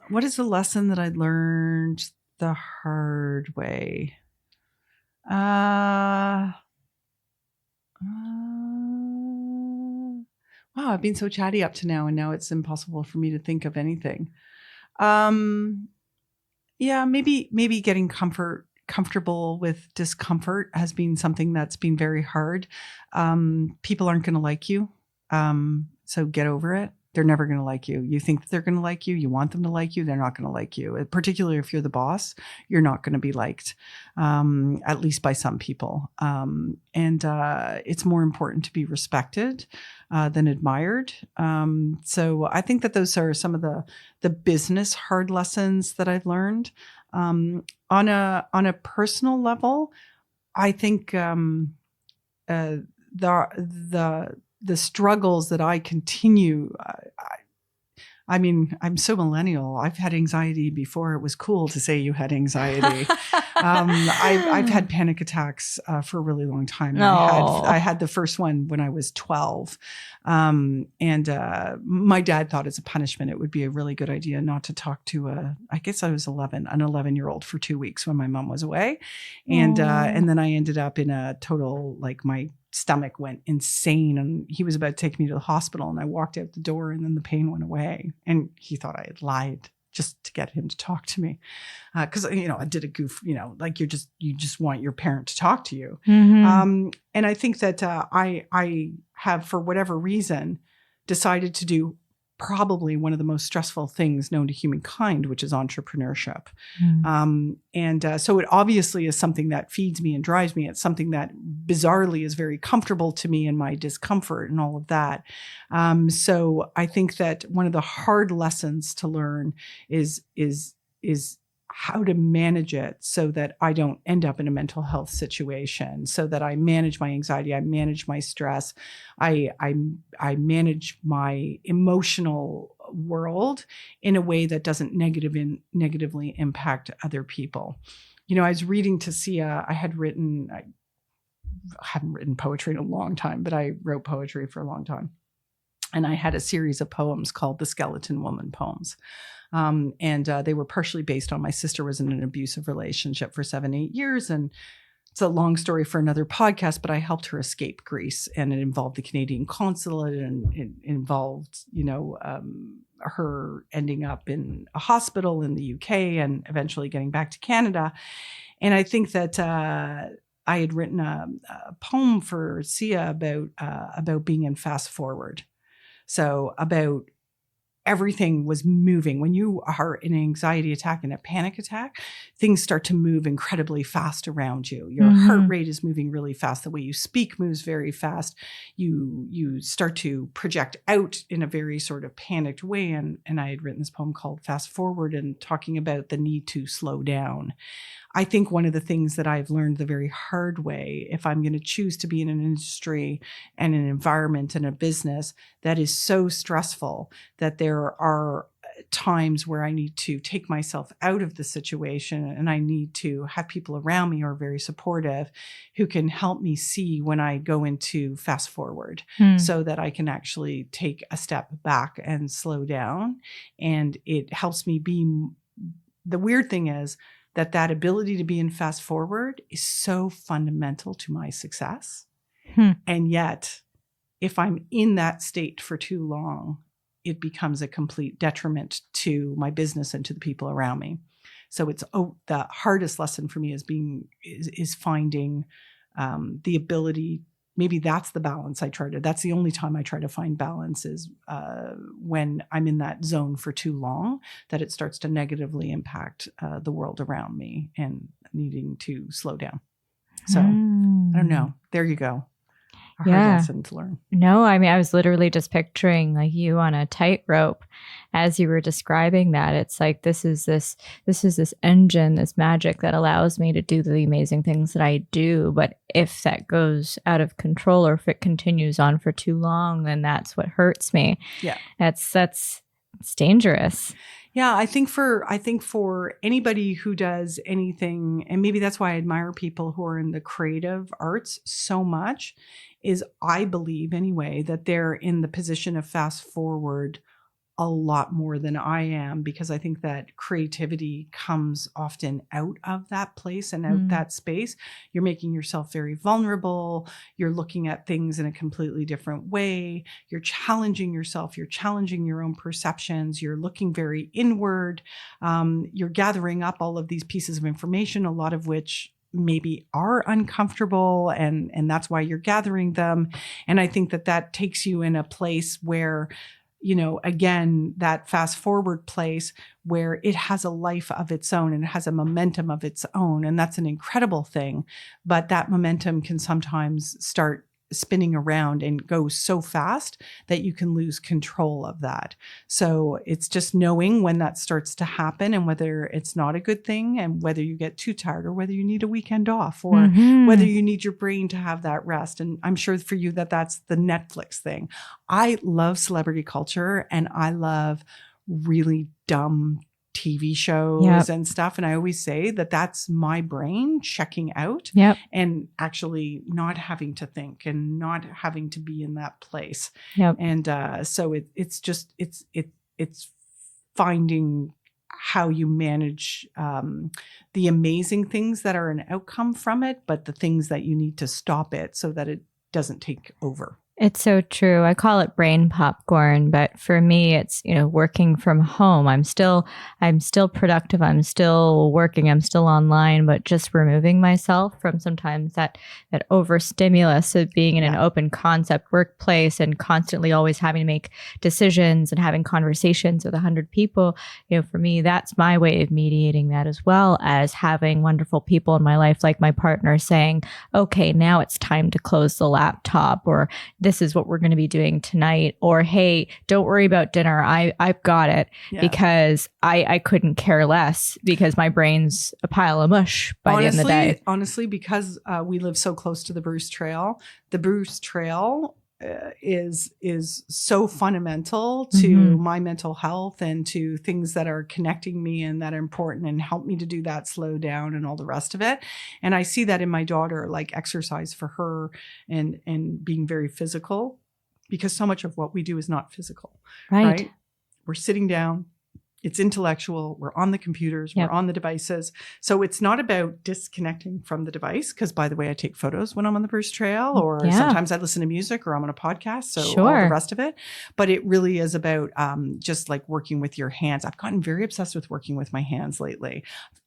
What is the lesson that I learned the hard way? Wow, I've been so chatty up to now, and now it's impossible for me to think of anything. Maybe getting comfortable with discomfort has been something that's been very hard. People aren't going to like you. So get over it. They're never going to like you. You think that they're going to like you. You want them to like you. They're not going to like you. Particularly if you're the boss, you're not going to be liked, at least by some people. And it's more important to be respected than admired. So I think that those are some of the business hard lessons that I've learned. On a personal level, I think the struggles that I continue, I mean, I'm so millennial. I've had anxiety before it was cool to say you had anxiety. I've had panic attacks for a really long time. No. I had the first one when I was 12. And my dad thought as a punishment, it would be a really good idea not to talk to I guess I was 11, an 11-year-old for 2 weeks when my mom was away. And then I ended up in a total, like my stomach went insane and he was about to take me to the hospital and I walked out the door and then the pain went away and he thought I had lied just to get him to talk to me. Cause I did a goof, like you just want your parent to talk to you. Mm-hmm. And I think that I have, for whatever reason, decided to do probably one of the most stressful things known to humankind, which is entrepreneurship. So it obviously is something that feeds me and drives me. It's something that bizarrely is very comfortable to me in my discomfort and all of that. So I think that one of the hard lessons to learn is how to manage it so that I don't end up in a mental health situation, so that I manage my anxiety, I manage my stress, I manage my emotional world in a way that doesn't negatively impact other people. I was reading to Sia, I haven't written poetry in a long time, but I wrote poetry for a long time. And I had a series of poems called the Skeleton Woman poems. And they were partially based on my sister was in an abusive relationship for 7-8 years. And it's a long story for another podcast, but I helped her escape Greece and it involved the Canadian consulate and it involved, her ending up in a hospital in the UK and eventually getting back to Canada. And I think that I had written a poem for Sia about being in fast forward. So about everything was moving. When you are in an anxiety attack and a panic attack, things start to move incredibly fast around you. Your heart rate is moving really fast. The way you speak moves very fast. You start to project out in a very sort of panicked way. And I had written this poem called Fast Forward and talking about the need to slow down. I think one of the things that I've learned the very hard way, if I'm going to choose to be in an industry and an environment and a business that is so stressful that there are times where I need to take myself out of the situation and I need to have people around me who are very supportive who can help me see when I go into fast forward so that I can actually take a step back and slow down. And it helps me the weird thing is that ability to be in fast forward is so fundamental to my success. And yet, if I'm in that state for too long, it becomes a complete detriment to my business and to the people around me. So it's the hardest lesson for me is finding the ability. Maybe that's the balance that's the only time I try to find balance is when I'm in that zone for too long, that it starts to negatively impact the world around me and needing to slow down. So I don't know. There you go. A hard lesson to learn. No, I mean, I was literally just picturing like you on a tightrope as you were describing that. It's like, this is this engine, this magic that allows me to do the amazing things that I do. But if that goes out of control or if it continues on for too long, then that's what hurts me. Yeah. It's dangerous. Yeah, I think for anybody who does anything, and maybe that's why I admire people who are in the creative arts so much, is I believe anyway that they're in the position of fast forward a lot more than I am, because I think that creativity comes often out of that place and out that space. You're making yourself very vulnerable. You're looking at things in a completely different way. You're challenging yourself. You're challenging your own perceptions. You're looking very inward. You're gathering up all of these pieces of information, a lot of which maybe are uncomfortable, and that's why you're gathering them. And I think that takes you in a place where, again, that fast forward place where it has a life of its own and it has a momentum of its own. And that's an incredible thing. But that momentum can sometimes start spinning around and go so fast that you can lose control of that. So it's just knowing when that starts to happen and whether it's not a good thing and whether you get too tired or whether you need a weekend off or whether you need your brain to have that rest. And I'm sure for you that's the Netflix thing. I love celebrity culture and I love really dumb TV shows and stuff. And I always say that that's my brain checking out and actually not having to think and not having to be in that place. And so it's finding how you manage the amazing things that are an outcome from it, but the things that you need to stop it so that it doesn't take over. It's so true. I call it brain popcorn, but for me, it's, working from home. I'm still productive. I'm still working. I'm still online, but just removing myself from sometimes that overstimulus of being in an open concept workplace and constantly always having to make decisions and having conversations with 100 people. For me, that's my way of mediating that, as well as having wonderful people in my life, like my partner, saying, okay, now it's time to close the laptop, or this is what we're going to be doing tonight, or hey, don't worry about dinner. I've got it, because I couldn't care less because my brain's a pile of mush by the end of the day. Honestly, because we live so close to the Bruce Trail, is so fundamental to my mental health and to things that are connecting me and that are important and help me to do that, slow down and all the rest of it. And I see that in my daughter, like exercise for her and being very physical, because so much of what we do is not physical, right? We're sitting down. It's intellectual. We're on the computers. We're on the devices. So it's not about disconnecting from the device. Because, by the way, I take photos when I'm on the Bruce Trail, or sometimes I listen to music, or I'm on a podcast. So all the rest of it. But it really is about just like working with your hands. I've gotten very obsessed with working with my hands lately.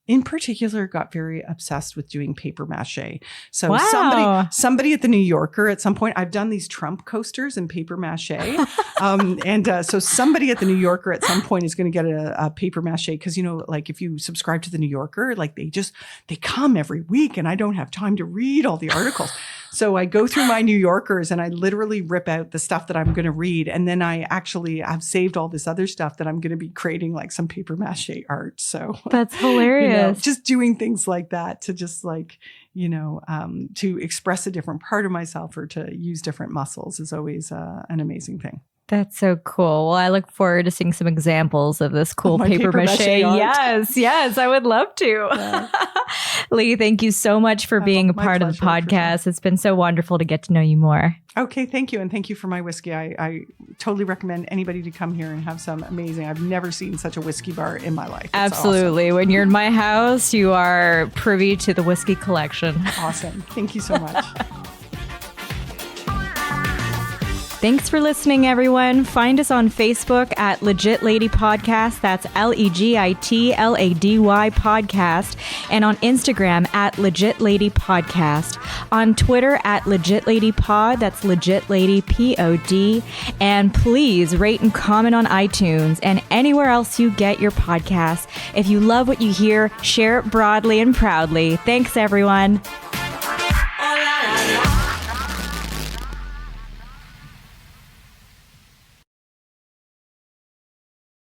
In particular, got very obsessed with doing paper mache. So somebody at the New Yorker at some point, I've done these Trump coasters in paper mache. So somebody at the New Yorker at some point is going to get a paper mache, because, like if you subscribe to the New Yorker, like they come every week and I don't have time to read all the articles. So I go through my New Yorkers and I literally rip out the stuff that I'm going to read. And then I actually have saved all this other stuff that I'm going to be creating, like some paper mache art. So that's hilarious. Just doing things like that to just like, to express a different part of myself or to use different muscles is always an amazing thing. That's so cool. Well, I look forward to seeing some examples of this cool paper mache. Yes, I would love to. Yeah. Leigh, thank you so much for being a part of the podcast. It's been so wonderful to get to know you more. Okay, thank you. And thank you for my whiskey. I totally recommend anybody to come here and have some amazing, I've never seen such a whiskey bar in my life. It's absolutely. Awesome. When you're in my house, you are privy to the whiskey collection. Awesome. Thank you so much. Thanks for listening, everyone. Find us on Facebook at Legit Lady Podcast. That's LEGITLADY Podcast. And on Instagram at Legit Lady Podcast. On Twitter at Legit Lady Pod. That's Legit Lady POD. And please rate and comment on iTunes and anywhere else you get your podcasts. If you love what you hear, share it broadly and proudly. Thanks, everyone.